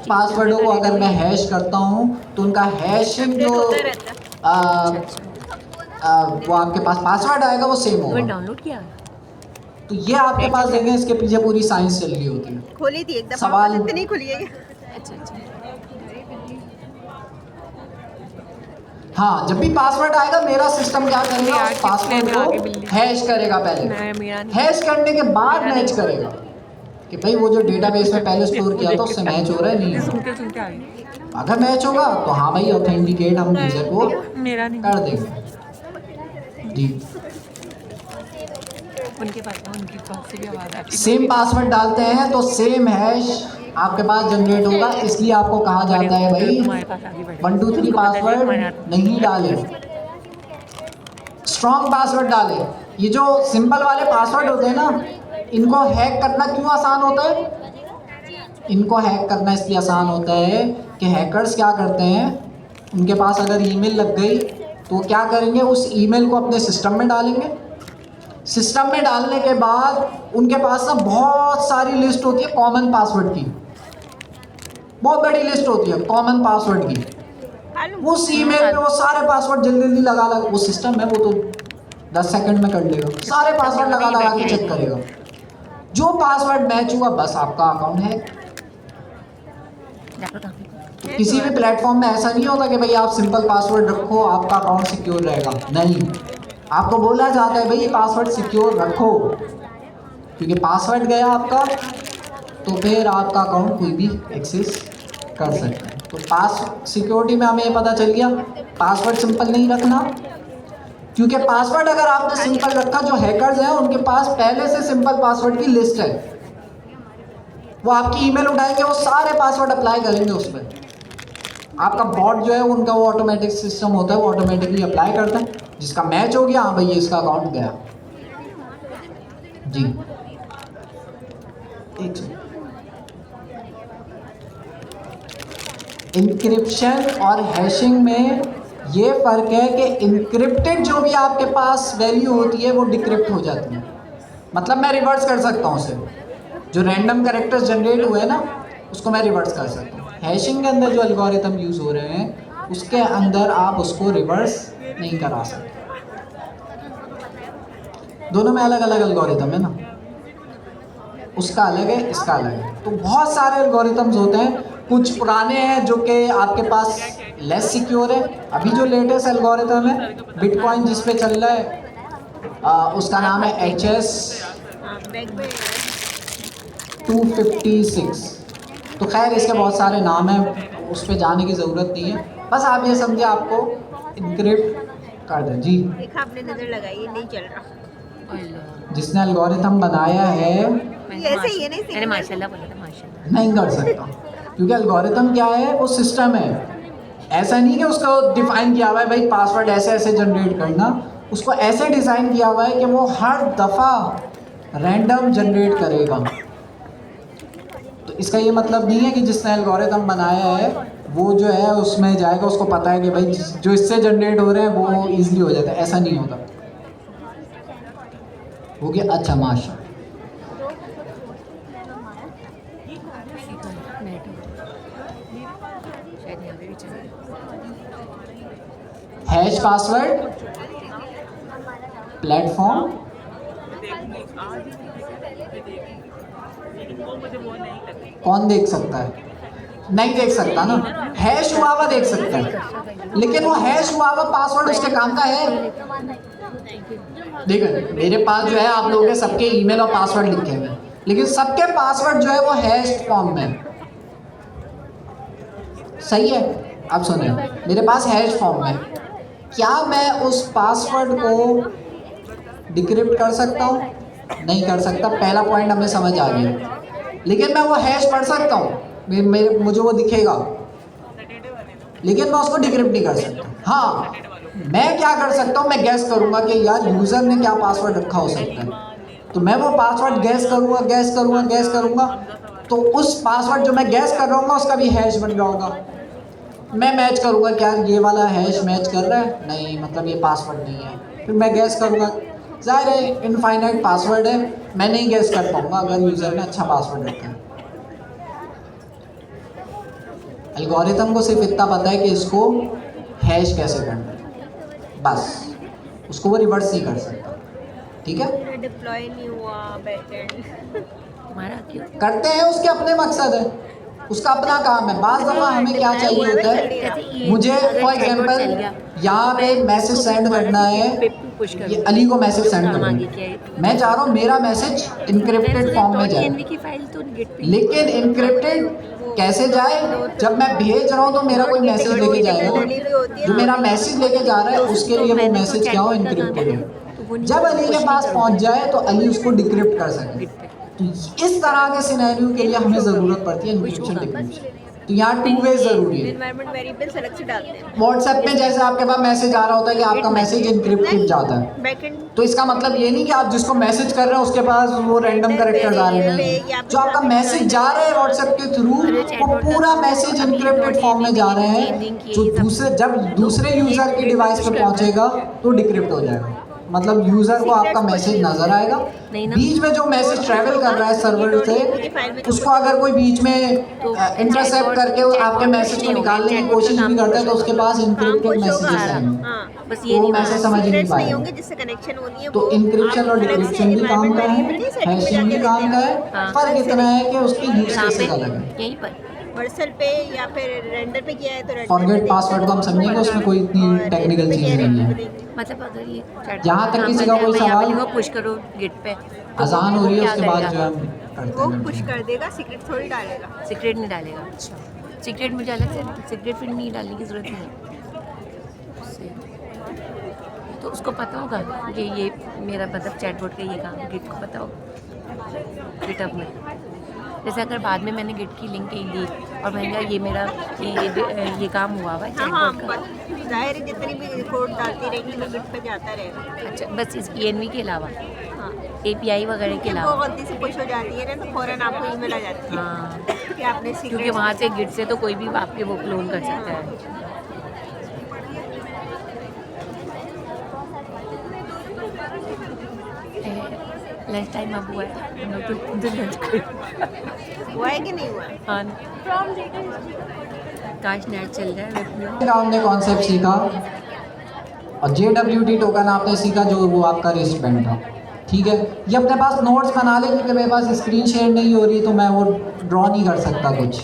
पासवर्डों को अगर मैं हैश करता हूँ तो उनका हैशिंग जो वो आपके पास पासवर्ड आएगा वो सेम होगा। डाउनलोड किया तो ये आपके पास देंगे, इसके पीछे पूरी साइंस चल रही होती है। खोली थी एक दफा, सवाल नहीं खुली है। अच्छा हाँ, जब भी पासवर्ड आएगा मेरा सिस्टम क्या करेगा, उस पासवर्ड को हैश करेगा। पहले हैश करने के बाद मैच करेगा कि भाई वो जो डेटाबेस में पहले स्टोर किया था उससे मैच हो रहा है नहीं। सुनते आ गई। अगर मैच होगा तो हाँ भाई ऑथेंटिकेट हम यूजर को मेरा नहीं कर देंगे जी। उनके पास से भी आवाज आती है। सेम पासवर्ड डालते हैं तो सेम हैश आपके पास जनरेट होगा, इसलिए आपको कहा जाता है भाई 1 2 3 पासवर्ड नहीं डाले, स्ट्रॉन्ग पासवर्ड डाले। ये जो सिंपल वाले पासवर्ड होते हैं ना, इनको हैक करना क्यों आसान होता है? इनको हैक करना इसलिए आसान होता है कि हैकर्स क्या करते हैं, उनके पास अगर ईमेल लग गई तो क्या करेंगे, उस ईमेल को अपने सिस्टम में डालेंगे। सिस्टम में डालने के बाद उनके पास ना बहुत सारी लिस्ट होती है कॉमन पासवर्ड की, बहुत बड़ी लिस्ट होती है कॉमन पासवर्ड की। उस ईमेल में वो सारे पासवर्ड जल्दी जल्दी लगा, वो सिस्टम है वो तो 10 सेकंड में कर लेगा, सारे पासवर्ड लगा के चेक करेगा। जो पासवर्ड मैच हुआ बस आपका अकाउंट है। तो किसी भी प्लेटफॉर्म में ऐसा नहीं होता कि भाई आप सिंपल पासवर्ड रखो आपका अकाउंट सिक्योर रहेगा, नहीं, आपको बोला जाता है भाई पासवर्ड सिक्योर रखो, क्योंकि पासवर्ड गया आपका तो फिर आपका अकाउंट कोई भी एक्सेस कर सकता है। तो पास सिक्योरिटी में हमें ये पता चल गया पासवर्ड सिंपल नहीं रखना, क्योंकि पासवर्ड अगर आपने सिंपल रखा, जो हैकर्स हैं उनके पास पहले से सिंपल पासवर्ड की लिस्ट है, वो आपकी ईमेल उठाएंगे, वो सारे पासवर्ड अप्लाई करेंगे उस पर। आपका बॉट जो है उनका वो ऑटोमेटिक सिस्टम होता है, वो ऑटोमेटिकली अप्लाई करता है, जिसका मैच हो गया हाँ भाई इसका अकाउंट गया जी। एक इंक्रिप्शन और हैशिंग में ये फ़र्क है कि इंक्रिप्टेड जो भी आपके पास वैल्यू होती है वो डिक्रिप्ट हो जाती है, मतलब मैं रिवर्स कर सकता हूँ उसे, जो रैंडम कैरेक्टर्स जनरेट हुए हैं ना उसको मैं रिवर्स कर सकता हूँ। हैशिंग के अंदर जो एल्गोरिथम यूज़ हो रहे हैं उसके अंदर आप उसको रिवर्स नहीं करा सकते, दोनों में अलग अलग एल्गोरिथम है ना, उसका अलग है इसका अलग है। तो बहुत सारे एल्गोरिथम्स होते हैं, कुछ पुराने हैं जो कि आपके पास लेस सिक्योर है। अभी जो लेटेस्ट एल्गोरिथम है बिटकॉइन जिस पे चल रहा है उसका नाम है HS 256। तो खैर इसके बहुत सारे नाम हैं, उस पर जाने की ज़रूरत नहीं है, बस आप ये समझे आपको इनक्रिप्ट कर दें जी। देखा आपने नजर लगाई, नहीं चल रहा, जिसने एल्गोरिथम बनाया है ऐसे ही है, मैंने माशाल्लाह बोला था, माशाल्लाह नहीं कर सकता, क्योंकि एल्गोरिथम क्या है, वो सिस्टम है, ऐसा नहीं कि उसको डिफाइन किया हुआ है भाई पासवर्ड ऐसे ऐसे जनरेट करना, उसको ऐसे डिज़ाइन किया हुआ है कि वो हर दफ़ा रैंडम जनरेट करेगा। तो इसका ये मतलब नहीं है कि जिसने एल्गोरिथम बनाया है वो जो है उसमें जाएगा, उसको पता है कि भाई जो इससे जनरेट हो रहे हैं वो ईजिली हो जाता है, ऐसा नहीं होता। हो गया, अच्छा माशा नेट शायद यहाँ पे भी चले। हैश पासवर्ड, प्लेटफॉर्म, कौन देख सकता है? नहीं देख सकता ना। हैश हुआ हुआ देख सकता है, लेकिन वो हैश हुआ हुआ पासवर्ड उसके काम का है। देखो मेरे पास जो है आप लोगों के सबके ईमेल और पासवर्ड लिखे हुए हैं, लेकिन सबके पासवर्ड जो है वो हैश फॉर्म में है। सही है? अब सुनिए, मेरे पास हैश फॉर्म में, क्या मैं उस पासवर्ड को डिक्रिप्ट कर सकता हूँ? नहीं कर सकता। पहला पॉइंट हमें समझ आ गया। लेकिन मैं वो हैश पढ़ सकता हूँ, मुझे वो दिखेगा, लेकिन मैं उसको डिक्रिप्ट नहीं कर सकता। हाँ, मैं क्या कर सकता हूँ, मैं गैस करूँगा कि यार यूज़र ने क्या पासवर्ड रखा हो सकता है, तो मैं वो पासवर्ड गैस करूँगा, तो उस पासवर्ड जो मैं गैस कर रहा हूँ उसका भी हैश बन रहा होगा। मैं मैच करूँगा, क्या ये वाला हैश मैच कर रहा है? नहीं, मतलब ये पासवर्ड नहीं है। फिर मैं गैस करूँगा, ज़ाहिर है इनफाइनाइट पासवर्ड है, मैं नहीं गैस कर पाऊँगा अगर यूज़र ने अच्छा पासवर्ड रखा है। एल्गोरिथम को सिर्फ इतना पता है कि इसको हैश कैसे करना है, बस उसको वो रिवर्स नहीं कर सकता। ठीक है? डिप्लॉय नहीं हुआ बैकएंड हमारा क्यों करते हैं, उसके अपने मकसद है, उसका अपना काम है। बाज़ दफ़ा हमें क्या चाहिए होता है, मुझे फॉर एग्जांपल यहाँ पे मैसेज सेंड करना है, ये अली को मैसेज सेंड करना है, मैं चाह रहा हूँ मेरा मैसेज इनक्रिप्टेड फॉर्म में जाए, की फाइल तो लेकिन इनक्रिप्टेड कैसे जाए? जब मैं भेज रहा हूँ तो मेरा कोई मैसेज लेके जाएगा, जो मेरा मैसेज लेके जा रहा है उसके लिए वो मैसेज क्या हो, इनक्रिप्टेड है। जब अली के पास पहुँच जाए तो अली उसको डिक्रिप्ट कर सके। तो इस तरह के सिनेरियो के लिए हमें ज़रूरत पड़ती है इनक्रिप्शन डिक्रिप्शन। तो यहाँ टू वे ज़रूरी है। एनवायरनमेंट वेरिएबल्स अलग से डालते हैं। व्हाट्सएप में जैसे आपके पास मैसेज आ रहा होता है कि आपका मैसेज इनक्रिप्टेड जाता है, बैकएंड तो इसका मतलब ये नहीं कि आप जिसको मैसेज कर रहे हैं उसके पास वो रैंडम कैरेक्टर्स आ रहे हैं। जो आपका मैसेज जा रहा है व्हाट्सएप के थ्रू, वो पूरा मैसेज इनक्रिप्टेड फॉर्म में जा रहे हैं, जो जब दूसरे यूज़र की डिवाइस पे पहुंचेगा तो डिक्रिप्ट हो जाएगा। मतलब यूज़र को आपका मैसेज नज़र आएगा, बीच में जो मैसेज ट्रैवल कर रहा है सर्वर से, उसको अगर कोई बीच में इंटरसेप्ट करके आपके मैसेज को निकालने की कोशिश भी करता है तो उसके पास इनक्रिप्टेड मैसेजेस आएंगे, बस ये वो मैसेज समझ ही नहीं पाएगा। जिससे कनेक्शन होती है तो इनक्रिप्शन और डिक्रिप्शन भी काम का है, हैशिंग भी काम का है। फर्क इतना है कि उसकी यूज केसेस अलग है। यहीं पर वर्सल पे या फिर रेंडर पे किया है तो रेंडर फॉरगेट पासवर्ड को हम समझेंगे, उसमें कोई इतनी टेक्निकल चीज़ नहीं है। मतलब अगर ये जहाँ तक किसी का कोई सवाल, पुश करो गिट पे, अजान हो रही है उसके बाद जो हम करते वो हैं। पुश कर देगा, सीक्रेट थोड़ी डालेगा। सीक्रेट नहीं डालेगा। अच्छा, सीक्रेट मुझे अलग से सीक्रेट फिर नहीं डालने की ज़रूरत नहीं है उससे। तो उसको पता होगा कि ये मेरा मतलब चैटबॉट का ये काम गिट को पता होगा गिटहब में। जैसे अगर बाद में मैंने गिट की लिंक दी और मैंने कहा ये मेरा ये काम हुआ हुआ है चैटबॉट का, जाहिर है जितनी भी कोड डालती रहेगी वो गिट पे जाता रहेगा। अच्छा, बस इस ENV के अलावा हाँ, API वगैरह के वो अलावा। गलती से पुश हो जाती है ना तो फौरन आपको ईमेल आ जाती है हाँ, कि आपने क्योंकि सीक्रेट वहाँ से गिट से तो कोई भी आपके वो क्लोन कर सकता है। लंच टाइम अब हुआ है, हम लोग तो लंच कर हुआ है कि नहीं हुआ है? हाँ, काश नेट चल रहा है। हमने कॉन्सेप्ट सीखा और JWT टोकन आपने सीखा, जो वो आपका रिस्ट बैंड था। ठीक है, ये अपने पास नोट्स बना ले, क्योंकि मेरे पास स्क्रीन शेयर नहीं हो रही तो मैं वो ड्रॉ नहीं कर सकता कुछ,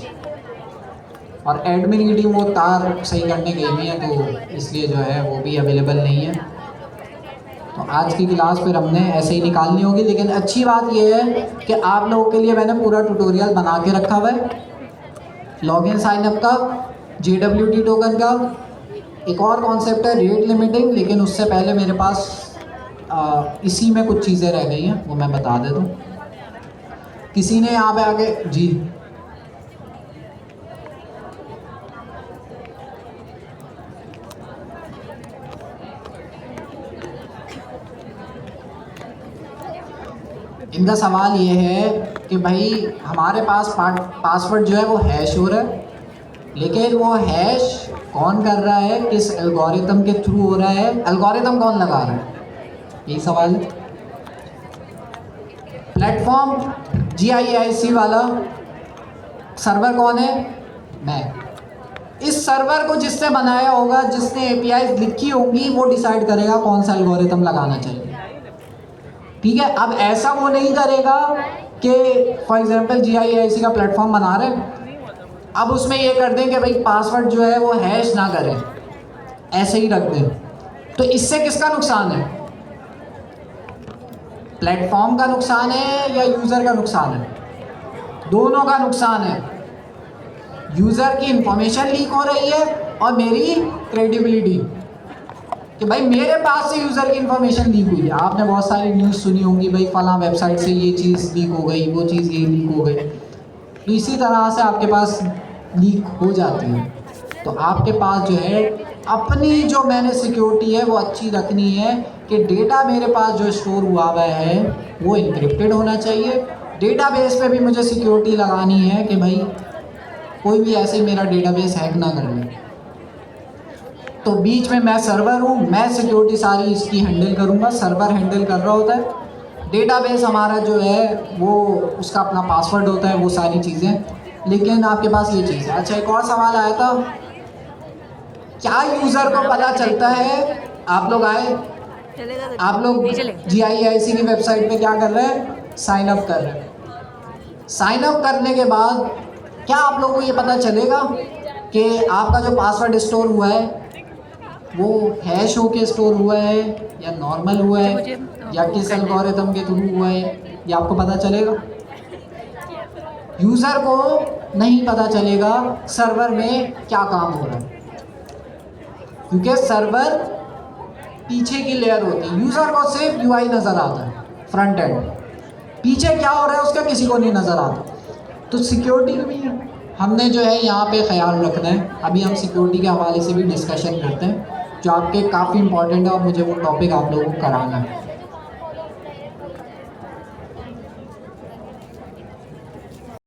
और एडमिन की टीम वो तार सही करने गई हुई है, तो इसलिए जो है वो भी अवेलेबल नहीं है। तो आज की क्लास फिर हमने ऐसे ही निकालनी होगी, लेकिन अच्छी बात यह है कि आप लोगों के लिए मैंने पूरा ट्यूटोरियल बना के रखा हुआ है, लॉगिन साइनअप का, JWT टोकन का। एक और कॉन्सेप्ट है रेट लिमिटिंग, लेकिन उससे पहले मेरे पास इसी में कुछ चीज़ें रह गई हैं, वो मैं बता देता हूँ। किसी ने यहाँ पे आके जी इनका सवाल ये है कि भाई हमारे पास पासवर्ड जो है वो हैश हो रहा है, लेकिन वो हैश कौन कर रहा है, किस एल्गोरिथम के थ्रू हो रहा है, एल्गोरिथम कौन लगा रहा है, यही सवाल। प्लेटफॉर्म GIIC वाला सर्वर कौन है? मैं। इस सर्वर को जिसने बनाया होगा, जिसने APIs लिखी होंगी, वो डिसाइड करेगा कौन सा एल्गोरिथम लगाना चाहिए। ठीक है, अब ऐसा वो नहीं करेगा कि फॉर एग्जांपल GIIC का प्लेटफॉर्म बना रहे हैं, अब उसमें ये कर दें कि भाई पासवर्ड जो है वो हैश ना करें, ऐसे ही रख दें। तो इससे किसका नुकसान है? प्लेटफॉर्म का नुकसान है या यूज़र का नुकसान है? दोनों का नुकसान है। यूज़र की इंफॉर्मेशन लीक हो रही है और मेरी क्रेडिबिलिटी, कि भाई मेरे पास से यूज़र की इंफॉर्मेशन लीक हुई है। आपने बहुत सारी न्यूज़ सुनी होंगी, भाई फलां वेबसाइट से ये चीज़ लीक हो गई, वो चीज़ ये लीक हो गई। तो इसी तरह से आपके पास लीक हो जाती है। तो आपके पास जो है अपनी जो मैंने सिक्योरिटी है वो अच्छी रखनी है कि डेटा मेरे पास जो स्टोर हुआ हुआ है वो इनक्रिप्टेड होना चाहिए। डेटाबेस पे भी मुझे सिक्योरिटी लगानी है कि भाई कोई भी ऐसे ही मेरा डेटाबेस हैक ना कर ले। तो बीच में मैं सर्वर हूँ, मैं सिक्योरिटी सारी इसकी हैंडल करूँगा, सर्वर हैंडल कर रहा होता है। डेटाबेस हमारा जो है वो उसका अपना पासवर्ड होता है, वो सारी चीज़ें। लेकिन आपके पास ये चीज़ है। अच्छा, एक और सवाल आया था, क्या यूज़र को पता चलता है? आप लोग आए, आप लोग GIIC की वेबसाइट पे क्या कर रहे हैं? साइन अप कर रहे हैं। साइन अप करने के बाद क्या आप लोगों को ये पता चलेगा कि आपका जो पासवर्ड स्टोर हुआ है वो हैश होके स्टोर हुआ है या नॉर्मल हुआ है या किस एल्गोरिथम के थ्रू हुआ है? ये आपको पता चलेगा? यूज़र को नहीं पता चलेगा सर्वर में क्या काम हो रहा है, क्योंकि सर्वर पीछे की लेयर होती है। यूज़र को सिर्फ UI नज़र आता है, फ्रंट एंड, पीछे क्या हो रहा है उसका किसी को नहीं नज़र आता। तो सिक्योरिटी भी हमने जो है यहाँ पे ख्याल रखना है। अभी हम सिक्योरिटी के हवाले से भी डिस्कशन करते हैं, जो आपके काफ़ी इंपॉर्टेंट है और मुझे वो टॉपिक आप लोगों को कराना है।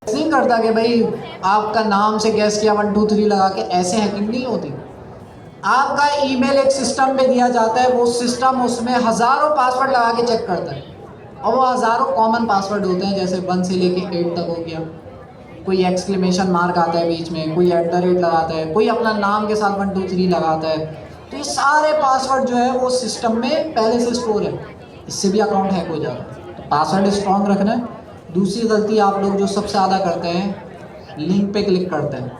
नहीं करता कि भाई आपका नाम से गैस किया 1 2 3 लगा के, ऐसे हैकिंग नहीं होती। आपका ईमेल एक सिस्टम पे दिया जाता है, वो सिस्टम उसमें हज़ारों पासवर्ड लगा के चेक करता है और वो हज़ारों कॉमन पासवर्ड होते हैं, जैसे 1 से लेके 8 तक हो गया। कोई एक्सक्लेमेशन मार्क आता है बीच में, कोई @ लगाता है, कोई अपना नाम के साथ 1 2 3 लगाता है। तो ये सारे पासवर्ड जो है वो सिस्टम में पहले से स्टोर है, इससे भी अकाउंट हैक हो जाता है। तो पासवर्ड स्ट्रॉन्ग रखना है। दूसरी गलती आप लोग जो सबसे ज़्यादा करते हैं, लिंक पे क्लिक करते हैं।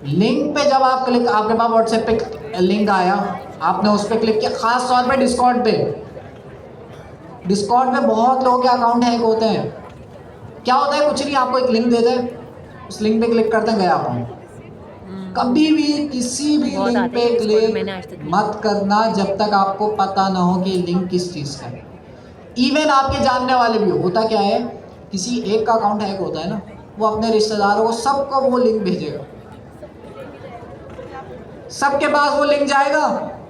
लिंक पे जब आप क्लिक, आपके पास व्हाट्सएप पे लिंक आया, आपने उस पर क्लिक किया, ख़ास तौर पे डिस्कॉर्ड पे बहुत लोगों के अकाउंट हैक होते हैं। क्या होता है? कुछ नहीं, आपको एक लिंक देते हैं, उस लिंक पे क्लिक करते हैं, गया अकाउंट। कभी भी किसी भी लिंक पे क्लिक मत करना जब तक आपको पता ना हो कि लिंक किस चीज़ का है। इवन आपके जानने वाले भी हो। होता क्या है, किसी एक का अकाउंट हैक होता है ना, वो अपने रिश्तेदारों को सबको वो लिंक भेजेगा, सबके पास वो लिंक जाएगा,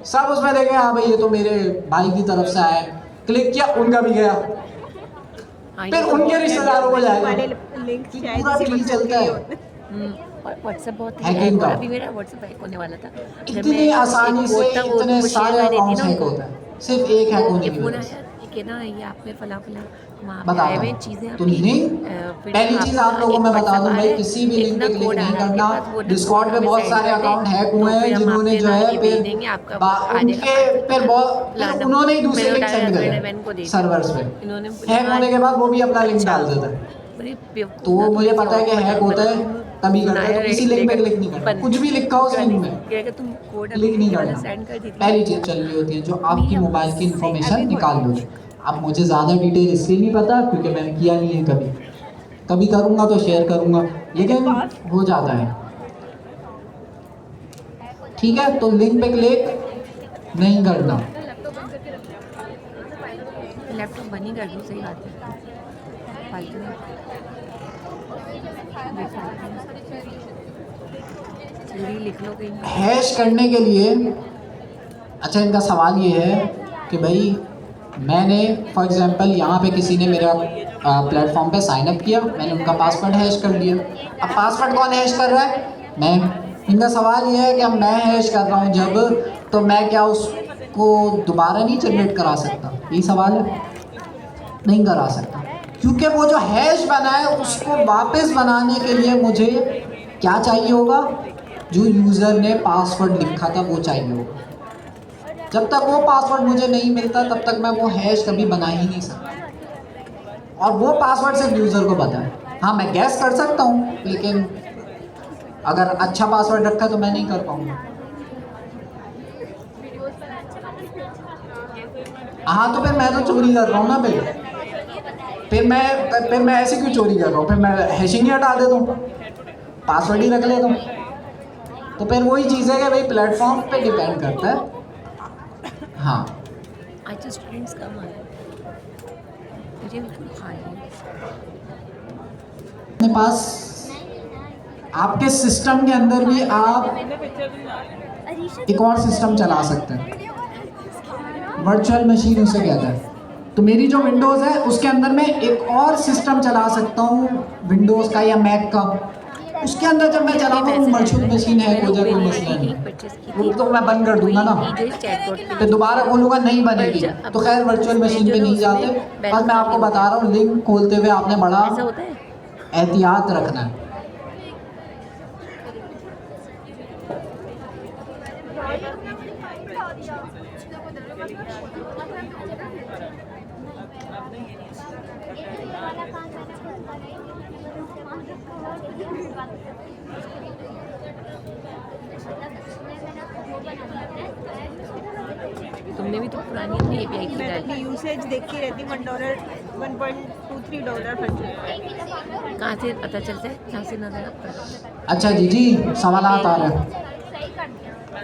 सब उसमें देखेंगे हाँ भाई ये तो मेरे भाई की तरफ से आया है, क्लिक किया, उनका भी गया, फिर उनके रिश्तेदारों को जाएगा। पूरा ट्री चलता है व्हाट्सएप बहुत हैकिंग का। अभी मेरा व्हाट्सएप हैक होने वाला था। इतनी आसानी से इतने सारे अकाउंट्स हैक होते हैं, सिर्फ एक हैक होने की वजह से। कि ना ये आपने फला वहाँ बता आए हुए चीज़ें तो लिंक, पहली चीज़ आप लोगों को मैं बता दूं भाई, किसी भी लिंक पे क्लिक नहीं करना। डिस्कॉर्ड पे बहुत सारे अकाउंट हैक हुए हैं जिन्होंने जो है फिर उनके फिर उन्होंने ही दूसरे लिंक सेंड करे सर्वर्स पे। हैक होने के बाद वो भी अपना लिंक डाल देता है। तो मुझे पता है कि हैक होता है तभी करता है। तो किसी लिंक पे क्लिक नहीं करना, कुछ भी लिखा हो उस लिंक में क्लिक नहीं करना। पहली चीज़ चल रही होती है जो आपकी मोबाइल की इन्फॉर्मेशन निकाल लो। अब मुझे ज़्यादा डिटेल इसलिए नहीं पता क्योंकि मैंने किया नहीं है, कभी करूँगा तो शेयर करूँगा, लेकिन हो जाता है। ठीक है, तो लिंक पे क्लिक नहीं करना। लैपटॉप बंद ही कर दूँ, सही बात है। लिख लो कहीं। हैश करने के लिए अच्छा, इनका सवाल ये है कि भाई मैंने फॉर एग्जांपल यहाँ पे किसी ने मेरा प्लेटफॉर्म पे साइन अप किया, मैंने उनका पासवर्ड हैश कर दिया। अब पासवर्ड कौन हैश कर रहा है? मैं। इनका सवाल ये है कि अब मैं हैश कर रहा हूँ जब, तो मैं क्या उसको दोबारा नहीं जनरेट करा सकता? यही सवाल है। नहीं करा सकता। क्योंकि वो जो हैश बना है उसको वापस बनाने के लिए मुझे क्या चाहिए होगा, जो यूज़र ने पासवर्ड लिखा था वो चाहिए होगा। जब तक वो पासवर्ड मुझे नहीं मिलता तब तक मैं वो हैश कभी बना ही नहीं सकता, और वो पासवर्ड सिर्फ यूज़र को पता है। हाँ, मैं गैस कर सकता हूँ, लेकिन अगर अच्छा पासवर्ड रखा तो मैं नहीं कर पाऊँगा। हाँ, तो फिर मैं तो चोरी कर रहा हूँ ना, फिर मैं ऐसे क्यों चोरी कर रहा हूँ? फिर मैं हैशिंग ही हटा देता हूँ, पासवर्ड ही रख लेता हूँ। तो फिर वही चीज़ है कि भाई प्लेटफॉर्म पे डिपेंड करता है। हाँ, आज तो स्टूडेंट्स कम आ रहे हैं, मुझे बिल्कुल खाली है। अपने पास आपके सिस्टम के अंदर भी आप एक और सिस्टम चला सकते हैं, वर्चुअल मशीन उसे कहते हैं। तो मेरी जो विंडोज़ है उसके अंदर मैं एक और सिस्टम चला सकता हूँ, विंडोज़ का या मैक का। उसके अंदर जब मैं चलाऊंगा वो वर्चुअल मशीन है, हो जाए कोई मसला नहीं, वो तो मैं बंद कर दूंगा ना, फिर दोबारा खोलूंगा नहीं बनेगी। तो खैर वर्चुअल मशीन पे नहीं जाते, बस मैं आपको बता रहा हूँ लिंक खोलते हुए आपने बड़ा एहतियात रखना है। तुमने भी तो पुरानी अपनी API की मैं डाली। अपनी यूसेज देखती रहती, $1, $1.23 खर्च हुआ है। कहाँ से पता चलता है, कहाँ से नजर आता है? अच्छा जी सवालात आ रहे हैं।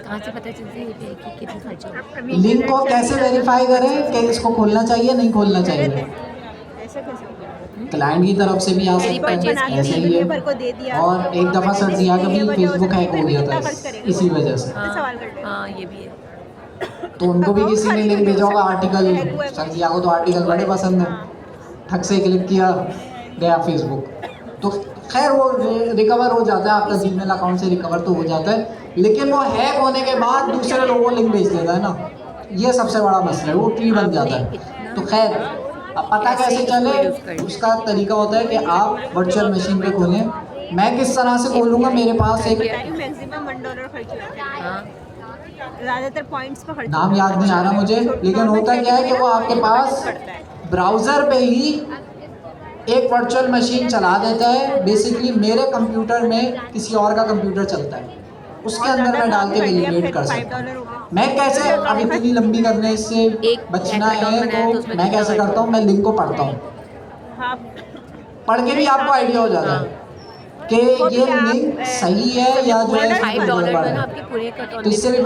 कहाँ से पता चलता है API की कितनी खर्च हो? लिंक को कैसे वेरीफाई करें कि इसको खोलना चाहिए नहीं खोलना चाहिए? ऐसे कैसे होगा? क्लाइंट की तरफ से भी आ सकता है, ऐसे ही है। भर को दे दिया और एक दफ़ा सर जिया का भी फेसबुक हैक हो गया था इसी वजह से। सवाल कर ले। हाँ ये भी है। तो उनको भी किसी ने लिंक भेजा होगा आर्टिकल, सर जिया को तो आर्टिकल बड़े पसंद है, ठग से क्लिक किया गया फेसबुक। तो खैर वो रिकवर हो जाता है, आपका जीमेल अकाउंट से रिकवर तो हो जाता है, लेकिन वो हैक होने के बाद दूसरे लोगों को लिंक भेज देता है ना, ये सबसे बड़ा मसला है, वो ट्री बन जाता है। तो खैर अब पता कैसे चले, उसका तरीका होता है कि आप वर्चुअल मशीन पे खोलें। मैं किस तरह से खोलूँगा, मेरे पास एक मैक्सिमम $1 खर्च हुआ है। हाँ ज़्यादातर पॉइंट्स पर खर्च नाम याद नहीं आ रहा मुझे, लेकिन होता क्या है कि वो आपके पास ब्राउज़र पे ही एक वर्चुअल मशीन चला देता है। बेसिकली मेरे कंप्यूटर में किसी और का कंप्यूटर चलता है, उसके अंदर मैं डाल के वेलिडेट कर सकता हूँ। मैं कैसे, अब इतनी लंबी करने से बचना है तो मैं कैसे करता हूँ, मैं लिंक को पढ़ता हूँ, हाँ, पढ़ के भी आपको आइडिया हो जाता है कि ये लिंक सही है या जो है $5 गड़बड़ में है। ना आपके पूरे तो इससे भी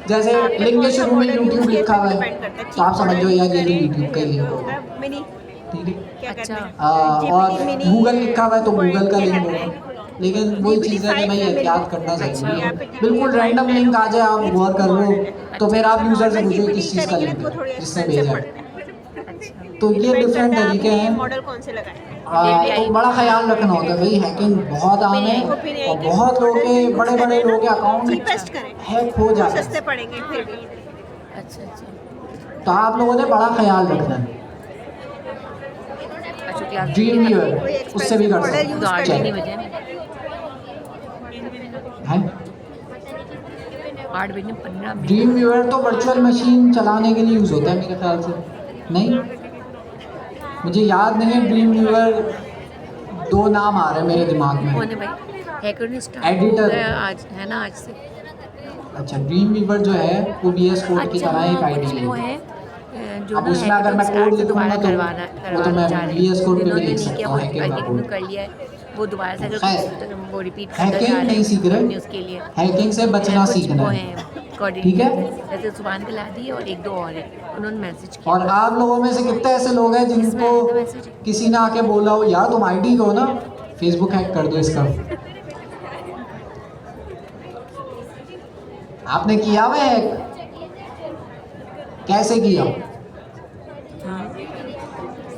जैसे लिंक के शुरू में YouTube लिखा हुआ है तो आप समझ जाओ यार ये तो YouTube का ही लिंक होगा, मिनी ठीक है। क्या कहते हैं? और गूगल लिखा हुआ है तो गूगल का लिंक होगा, लेकिन वही चीज़ है कि भाई एहतियात करना ज़रूरी है। बिल्कुल रैंडम लिंक आ जाए, आप गौर कर लो तो फिर आप यूज़र से पूछो किस चीज़ का लिंक है जिसने भेजा है। तो ये डिफरेंट तरीके हैं। मॉडल कौन से लगाए? तो बड़ा ख्याल रखना होता है भाई, हैकिंग बहुत आम है और बहुत लोगों के बड़े बड़े लोगों के अकाउंट चीपेस्ट करें, हैक हो जाते हैं। सस्ते पड़ेंगे फिर भी। अच्छा अच्छा तो आप लोगों ने बड़ा ख्याल रखना है। अच्छा क्लास ड्रीम व्यूअर उससे भी कर सकते तो 8 नहीं बजे हैं। 8 बजे 15 मिनट। ड्रीम व्यूअर तो वर्चुअल मशीन चलाने के लिए यूज़ होता है मेरे ख्याल से, नहीं मुझे याद नहीं है। ड्रीम व्यूअर दो नाम आ रहे हैं मेरे दिमाग में। कौन है भाई? हैकर ने स्टार्ट एडिटर आज है ना, आज से। अच्छा ड्रीम व्यूअर जो है वो VS कोड की तरह एक आईडी वो है। है जो अब ना उसमें अगर मैं हैकर कोड से दोबारा लिखूंगा तो करवाना वो तो मैं VS कोड पे भी जिन्होंने लिख नहीं सकता किया हूँ, हैकिंग का कोड। कर लिया है वो दोबारा से अगर खैर, वो रिपीट करना चाह हैकिंग रहे नहीं सीख हैं रहे, उसके लिए हैकिंग से बचना कुछ सीखना वो है, हैं कोऑर्डिनेटर, ठीक है। जैसे सुभान के लादी और 1-2 और है, उन्होंने मैसेज किया। और आप लोगों में से कितने ऐसे लोग हैं जिनको किसी ने आके बोला हो यार तुम आईडी दो ना, फेसबुक हैक कर दो इसका। आपने किया हुआ हैक? कैसे किया?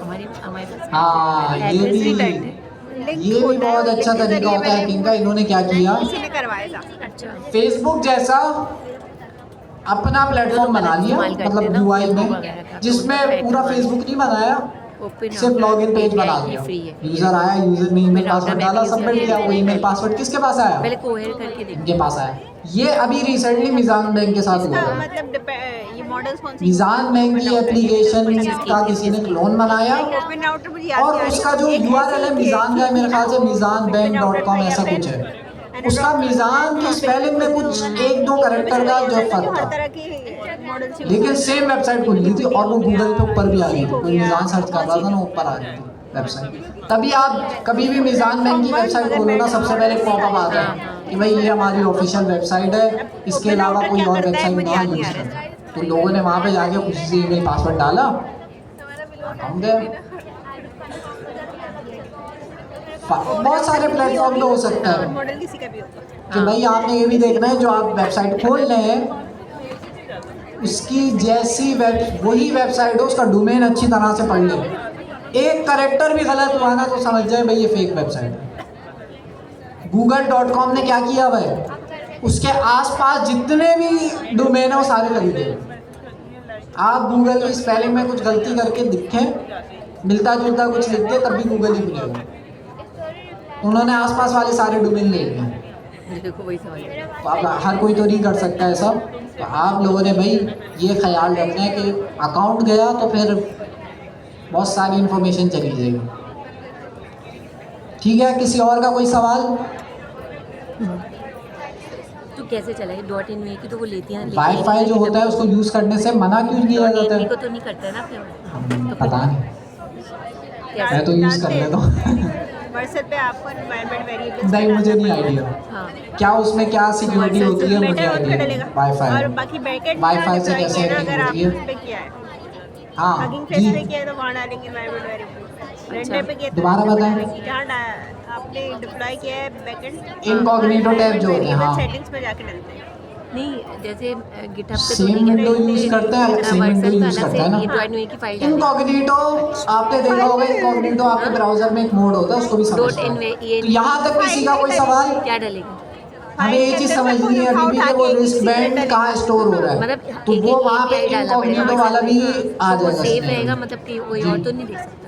हमारे पास हाँ ये भी बहुत अच्छा तरीका होता है हैकिंग का। इन्होंने क्या किया, किसी ने करवाया था। अच्छा फेसबुक जैसा अपना प्लेटफॉर्म बना लिया, मतलब UI में, जिसमें पूरा फेसबुक नहीं बनाया, Open सिर्फ router लॉगिन पेज बना API दिया, फ्री है। यूजर आया, यूजर ने ईमेल Open router पासवर्ड में डाला, भी सबमिट user किया, वो API ईमेल पासवर्ड किसके पास आया? पहले कोहेर करके देखो। इनके पास आया। ये अभी रिसेंटली मिजान बैंक के साथ हुआ इसका था। मतलब ये मॉडल्स कौन से मिजान बैंक की एप्लीकेशन का किसी ने क्लोन बनाया ओपन राउटर मुझे याद और नहीं आ रही। उसका जो एक URL है ऐसी मिजान का है, मेरे ख्याल से mizanbank.com ऐसा कुछ है। उसका मिजान की स्पेलिंग में कुछ एक दो करेक्टर का जो फर्क हर था, तरह की मॉडल्स लेकिन सेम वेबसाइट खुल रही थी और वो गूगल पे ऊपर भी आ रही थी। कोई मिजान सर्च कर रहा था ना, ऊपर आ रही थी वेबसाइट। तभी आप कभी भी मिजान बैंक की वेबसाइट खोलो ना, सबसे पहले पॉपअप आता है कि भाई ये हमारी ऑफिशियल वेबसाइट है, इसके अलावा कोई और वेबसाइट ना यूज करें। तो लोगों ने वहाँ पे जाके खुशी से ईमेल पासवर्ड डाला, हम गए। बहुत सारे प्लेटफॉर्म पे हो सकता है मॉडल किसी का भी होगा। कि भाई आपने ये भी देखना है, जो आप वेबसाइट खोल रहे हैं उसकी जैसी वही वेबसाइट हो, उसका डोमेन अच्छी तरह से पढ़ लें। एक करेक्टर भी गलत हुआ ना तो समझ जाए भाई ये फेक वेबसाइट है। google.com ने क्या किया भाई, उसके आसपास जितने भी डोमेन है वो सारे लगे हुए। आप गूगल की स्पेलिंग में कुछ गलती करके दिखें, मिलता जुलता कुछ लिख दे, तब भी गूगल ही खुलेगा। उन्होंने आसपास वाले सारे डोमेन ले लिए। देखो वही सवाल है। तो आप हर कोई तो नहीं कर सकता है सब, तो आप लोगों ने भाई ये ख्याल रखना है कि अकाउंट गया तो फिर बहुत सारी इन्फॉर्मेशन चली जाएगी। ठीक है, किसी और का कोई सवाल? तो कैसे चला है .in की तो वो लेती हैं, वाईफाई जो होता है उसको यूज़ करने से मना क्यों किया जाता .in है? को तो नहीं करता है ना अपने। पता नहीं, मैं तो यूज़ कर लेता हूँ। व्हाट्सएप पे आपको एनवायरनमेंट वेरिएबल्स नहीं, मुझे नहीं आइडिया हाँ क्या उसमें क्या सिक्योरिटी होती है, मुझे आइडिया। और वाईफाई बाकी बैकएंड वाईफाई से कैसे अगर हैकिंग आपने होती है? उस पे किया है, हाँ हगिंग फेस पे जी, किया है तो वहाँ डालेंगे एनवायरनमेंट वेरिएबल्स। रेंडर पे किया तो दोबारा रेंडर पे बताएं। डालेंगे। जहाँ आपने डिप्लॉय किया है बैकएंड, इनकॉग्निटो टैब जो होते हैं, हाँ सेटिंग्स में जाके डालते हैं। नहीं, जैसे गिटहब पे सेम विंडो यूज करते हैं, अलग सेम विंडो यूज करता है ना। .in की फाइल डालेंगे। इनकॉग्निटो आपने देखा होगा, इनकॉग्निटो आपके ब्राउजर में एक मोड होता है, उसको भी समझते .in हैं। ये तो यहाँ तक किसी का कोई सवाल? क्या डालेंगे? हमें ये चीज समझनी है अभी भी कि वो रिस्ट बैंड कहाँ स्टोर हो रहा है, मतलब तो वो वहाँ पे API डालना पड़ेगा। इनकॉग्निटो वाला भी आ तो वो जाएगा। सेफ इसमें। रहेगा, मतलब कि कोई और तो नहीं देख सकता।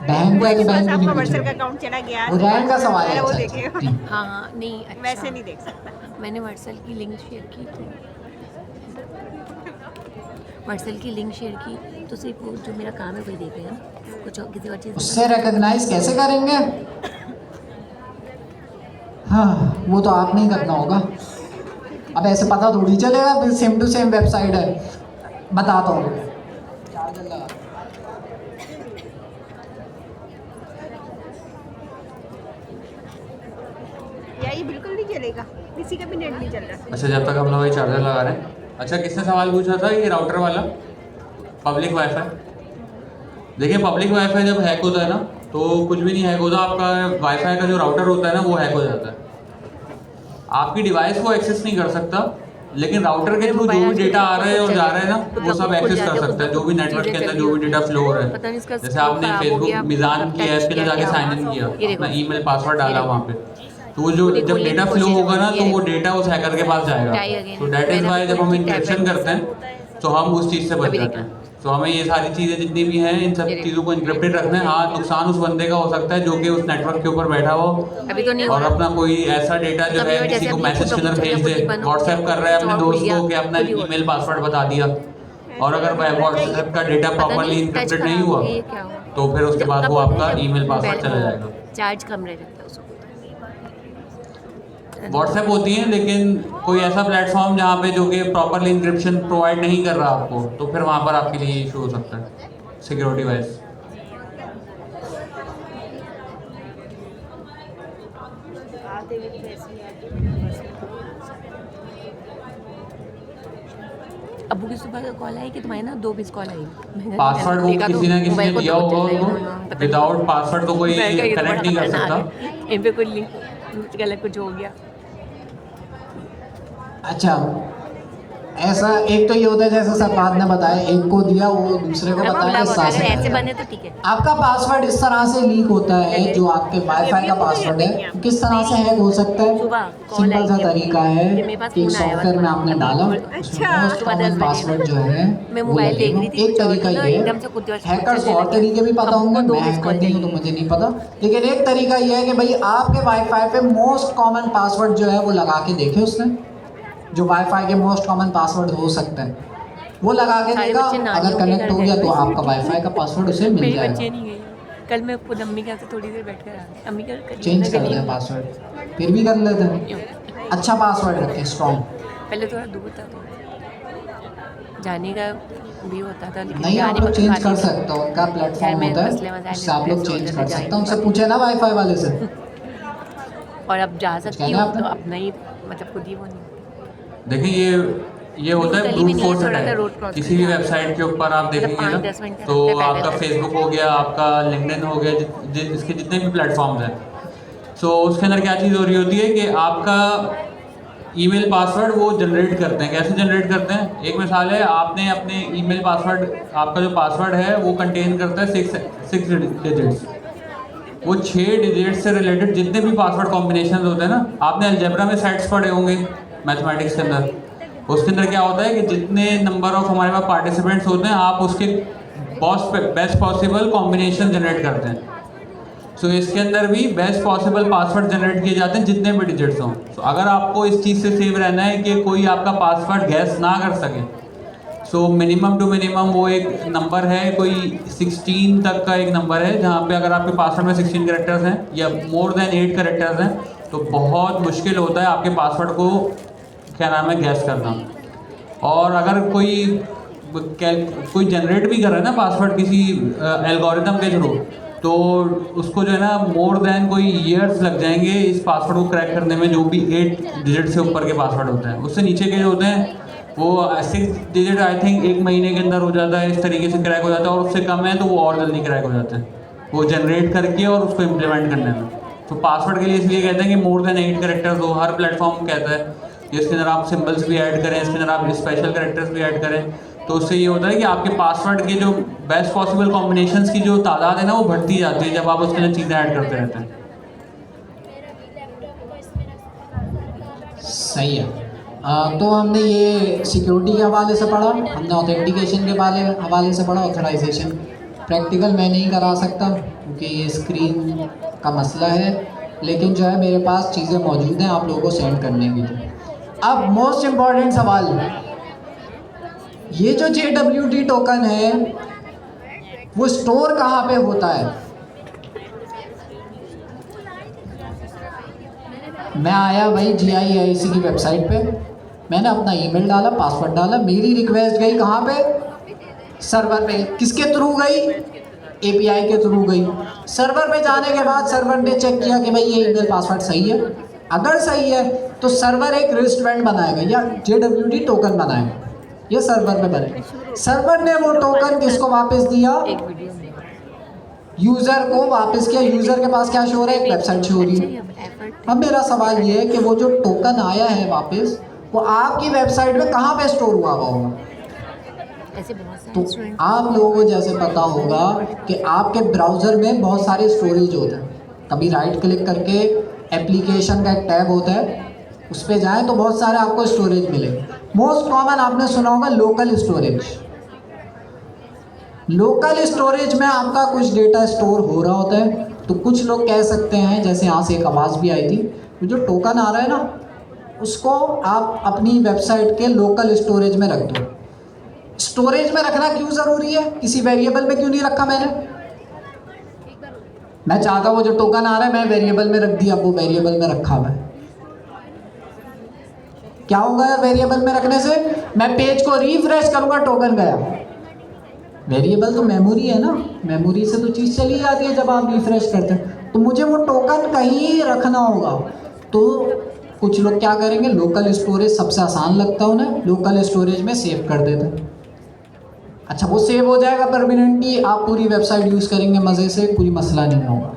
बैंक का तो बैंक भी आपका नहीं व्हाट्सएप का पूछेगा, अकाउंट चला गया वो रैम का सवाल है। वो अच्छा, देखेगा। अच्छा, ठीक। हाँ हाँ नहीं, अच्छा वैसे नहीं देख सकता। मैंने व्हाट्सएप की लिंक शेयर की तो व्हाट्सएप की लिंक शेयर की तो सिर्फ वो जो मेरा काम है वही देखेगा ना, कुछ और किसी और चीज़ उससे रिकॉग्नाइज कैसे करेंगे? हाँ वो तो आपने ही करना होगा। अब ऐसे पता थोड़ी चलेगा, फिर सेम टू सेम वेबसाइट है। बताता हूँ, या ये बिल्कुल नहीं चलेगा, किसी का भी नेट नहीं चल रहा। अच्छा, जब तक हम लोग ये चार्जर लगा रहे हैं। अच्छा, किसने सवाल पूछा था ये राउटर वाला, पब्लिक वाईफाई? देखिए, पब्लिक वाईफाई जब हैक होता है ना तो कुछ भी नहीं हैक होता, आपका वाईफाई का जो राउटर होता है ना वो हैक हो जाता है। आपकी डिवाइस को एक्सेस नहीं कर सकता, लेकिन राउटर के थ्रू जो भी डेटा आ रहा है और जा रहा है ना वो सब एक्सेस कर सकता है। जो भी नेटवर्क के अंदर जो भी डेटा फ्लो हो रहा है, जैसे आपने फेसबुक मिजान की ऐप के लिए जाके साइन इन किया, अपना ईमेल पासवर्ड डाला वहाँ पे, तो वो जो जब डेटा फ्लो होगा ना तो वो डेटा उस हैकर के पास जाएगा। तो दैट इज वाई जब हम इंक्रिप्शन करते हैं तो हम उस चीज़ से बच जाते हैं। तो हमें ये सारी चीज़ें जितनी भी हैं इन सब चीज़ों को इंक्रिप्टेड रखना है। हाँ, नुकसान उस बंदे का हो सकता है जो कि उस नेटवर्क के ऊपर बैठा हो अभी तो नहीं और हो अपना कोई ऐसा डेटा जो है किसी को मैसेज के अंदर भेज दे, व्हाट्सएप कर रहा है अपने दोस्त को कि अपना ईमेल पासवर्ड बता दिया, और अगर व्हाट्सएप का डेटा प्रॉपरली इंक्रिप्टेड नहीं हुआ तो फिर उसके बाद वो आपका ईमेल पासवर्ड चला जाएगा। चार्ज कम रह जाता है उसको। व्हाट्सएप होती है, लेकिन कोई ऐसा प्लेटफॉर्म जहाँ पे जो कि प्रॉपरली इंक्रिप्शन प्रोवाइड नहीं कर रहा आपको, तो फिर वहाँ पर आपके लिए इशू हो सकता है सिक्योरिटी वाइज। अबू की सुबह का कॉल आई कि तुम्हारे ना 2 मिस कॉल आई। पासवर्ड वो किसी ना किसी ने दिया होगा उनको, विदाउट पासवर्ड तो कोई कनेक्ट नहीं कर सकता। इन पे कोई लिंक गलत कुछ हो गया। अच्छा ऐसा एक तो ये होता है जैसे सरफराज ने बताया, एक को दिया वो दूसरे को अब बताया खुला इस होता तरह है, से अगर ऐसे करेगा। बने तो ठीक है। आपका पासवर्ड इस तरह से लीक होता है, जो आपके वाईफाई का पासवर्ड है किस तरह से हैक हो सकता है। सुबह कॉल सिंपल सा आई थी, तरीका है मेरे पास कि फोन आया हुआ सॉफ्टवेयर में आपने डाला, उसमें अच्छा। मोस्ट सुबह 10 कॉमन बजे पासवर्ड जो है मैं वो मोबाइल देख लगेगा। रही थी, एक कुछ और तरीका तो ना ये एकदम से है, कुछ और हैकर्स को चलने और लगे। तरीके भी पता अब होंगे, वो 2 मैं मिस हैकर कॉल नहीं हूँ तो जाएगी। मुझे नहीं पता, लेकिन एक तरीका ये है कि भाई आपके वाईफाई पे मोस्ट कॉमन पासवर्ड जो है वो लगा के देखे उसने, जो वाईफाई के मोस्ट कॉमन पासवर्ड हो सकते हैं वो लगा के सारे देगा। बच्चे अगर नानियों के कनेक्ट घर हो गए गया तो हुए। आपका वाईफाई का पासवर्ड उसे मिल मेरी जाएगा। बच्चे नहीं गई, कल मैं खुद अम्मी के यहाँ से थोड़ी देर बैठ कर आ गई, अम्मी का करीब चेंज ना कर गली दें में। पासवर्ड, फिर भी कर लेते हैं। अच्छा पासवर्ड रखें स्ट्रॉन्ग। पहले थोड़ा दूर था तो जाने का भी होता था, लेकिन नहीं आप जाने लोग में चेंज खाती कर थी। सकते हो, उनका घर प्लेटफॉर्म में होता मसले है मसाइल उससे आप लोग ऐसे चेंज होते कर थे, जा ही सकते हैं। नहीं उनसे पाते। पूछे ना वाईफाई वाले से। और अब जा सकती कहना हूँ आपने? तो अब नहीं, मतलब खुद ही वो नहीं। देखिए ये होता है गली में ब्रूट नहीं है, फोर्स थोड़ा सा रोड अटैक। क्रॉस किसी भी करना। वेबसाइट के ऊपर आप देखेंगे ना, 5-10 मिनट का तो रास्ता है आपका पैदल। फेसबुक हो गया, आपका लिंक्डइन हो गया, इसके जितने भी प्लेटफॉर्म्स हैं, सो उसके अंदर क्या चीज़ हो रही होती है कि आपका ईमेल पासवर्ड वो जनरेट करते हैं। कैसे जनरेट करते हैं? एक मिसाल है, आपने अपने ईमेल पासवर्ड, आपका जो पासवर्ड है वो कंटेन करता है 6 डिजिट्स। वो 6 डिजिट से रिलेटेड जितने भी पासवर्ड कॉम्बिनेशन होते हैं ना, आपने अलजेब्रा में सेट्स पढ़े होंगे मैथमेटिक्स के अंदर। उसके अंदर क्या होता है कि जितने नंबर ऑफ हमारे पास पार्टिसिपेंट्स होते हैं, आप उसके बेस्ट पॉसिबल कॉम्बिनेशन जनरेट करते हैं। सो इसके अंदर भी बेस्ट पॉसिबल पासवर्ड जनरेट किए जाते हैं जितने भी डिजिट्स हों। सो अगर आपको इस चीज़ से सेव रहना है कि कोई आपका पासवर्ड गैस ना कर सके, सो मिनिमम टू मिनिमम वो एक नंबर है, कोई 16 तक का एक नंबर है, जहाँ पे अगर आपके पासवर्ड में 16 कैरेक्टर्स हैं या मोर देन 8 कैरेक्टर्स हैं, तो बहुत मुश्किल होता है आपके पासवर्ड को क्या नाम है गैस करना। और अगर कोई जनरेट भी कर रहा है ना पासवर्ड किसी एल्गोरिथम के थ्रू, तो उसको जो है ना मोर देन कोई ईयर्स लग जाएंगे इस पासवर्ड को क्रैक करने में, जो भी 8 डिजिट से ऊपर के पासवर्ड होते हैं। उससे नीचे के जो होते हैं वो 6 डिजिट आई थिंक 1 महीने के अंदर हो जाता है, इस तरीके से क्रैक हो जाता है। और उससे कम है तो वो और जल्दी क्रैक हो जाते हैं, वो जनरेट करके और उसको इम्प्लीमेंट करने में। तो पासवर्ड के लिए इसलिए कहते हैं कि मोर देन 8 कैरेक्टर्स हो, हर प्लेटफॉर्म कहता है। इसके अंदर आप सिंबल्स भी ऐड करें, इसके अंदर आप स्पेशल कैरेक्टर्स भी ऐड करें, तो उससे ये होता है कि आपके पासवर्ड के जो बेस्ट पॉसिबल कॉम्बिनेशंस की जो तादाद है ना वो बढ़ती जाती है जब आप उसके अंदर चीज़ें ऐड करते रहते हैं। सही है। तो हमने ये सिक्योरिटी के हवाले से पढ़ा, हमने ऑथेंटिकेशन के हवाले से पढ़ा। ऑथराइजेशन प्रैक्टिकल मैं नहीं करा सकता क्योंकि ये स्क्रीन का मसला है, लेकिन जो है मेरे पास चीज़ें मौजूद हैं आप लोगों को सेंड करने के लिए। अब मोस्ट इम्पॉर्टेंट सवाल, ये जो JWT टोकन है वो स्टोर कहाँ पे होता है? मैं आया भाई GIIC की वेबसाइट पे, मैंने अपना ईमेल डाला, पासवर्ड डाला, मेरी रिक्वेस्ट गई कहाँ पे? सर्वर पे। किसके थ्रू गई? API के थ्रू गई। सर्वर पे जाने के बाद सर्वर ने चेक किया कि भाई ये ईमेल पासवर्ड सही है। अगर सही है तो सर्वर एक रिस्टबैंड बनाएगा या JWT टोकन बनाएगा, ये सर्वर पे बनेगा। सर्वर ने वो टोकन किसको वापस दिया? एक वीडियो में यूज़र को वापस किया। यूज़र के पास क्या शो हो रहा है? एक वेबसाइट शो हो रही है। अब मेरा सवाल ये है कि वो जो टोकन आया है वापस, वो आपकी वेबसाइट में कहाँ पे स्टोर हुआ होगा? ऐसे बहुत तो सारे स्टूडेंट आप लोगों को जैसे पता होगा कि आपके ब्राउज़र में बहुत सारे स्टोरेज होते हैं। कभी राइट क्लिक करके एप्लीकेशन का एक टैब होता है, उस पर जाएँ तो बहुत सारे आपको स्टोरेज मिलेंगे। मोस्ट कॉमन आपने सुना होगा लोकल स्टोरेज। लोकल स्टोरेज में आपका कुछ डेटा स्टोर हो रहा होता है। तो कुछ लोग कह सकते हैं, जैसे यहाँ से एक आवाज़ भी आई थी, तो जो टोकन आ रहा है ना उसको आप अपनी वेबसाइट के लोकल स्टोरेज में रख दो। स्टोरेज में रखना क्यों ज़रूरी है? किसी वेरिएबल में क्यों नहीं रखा मैंने? मैं चाहता वो जो टोकन आ रहा है मैं वेरिएबल में रख दिया, वो वेरिएबल में रखा हुआ है। क्या होगा वेरिएबल में रखने से? मैं पेज को रिफ्रेश करूंगा, टोकन गया। वेरिएबल तो मेमोरी है ना, मेमोरी से तो चीज़ चली जाती है जब आप रिफ्रेश करते हैं। तो मुझे वो टोकन कहीं रखना होगा। तो कुछ लोग क्या करेंगे, लोकल स्टोरेज सबसे आसान लगता है उन्हें, लोकल स्टोरेज में सेव कर देते हैं। अच्छा वो सेव हो जाएगा परमानेंटली, आप पूरी वेबसाइट यूज़ करेंगे मज़े से, कोई मसला नहीं होगा।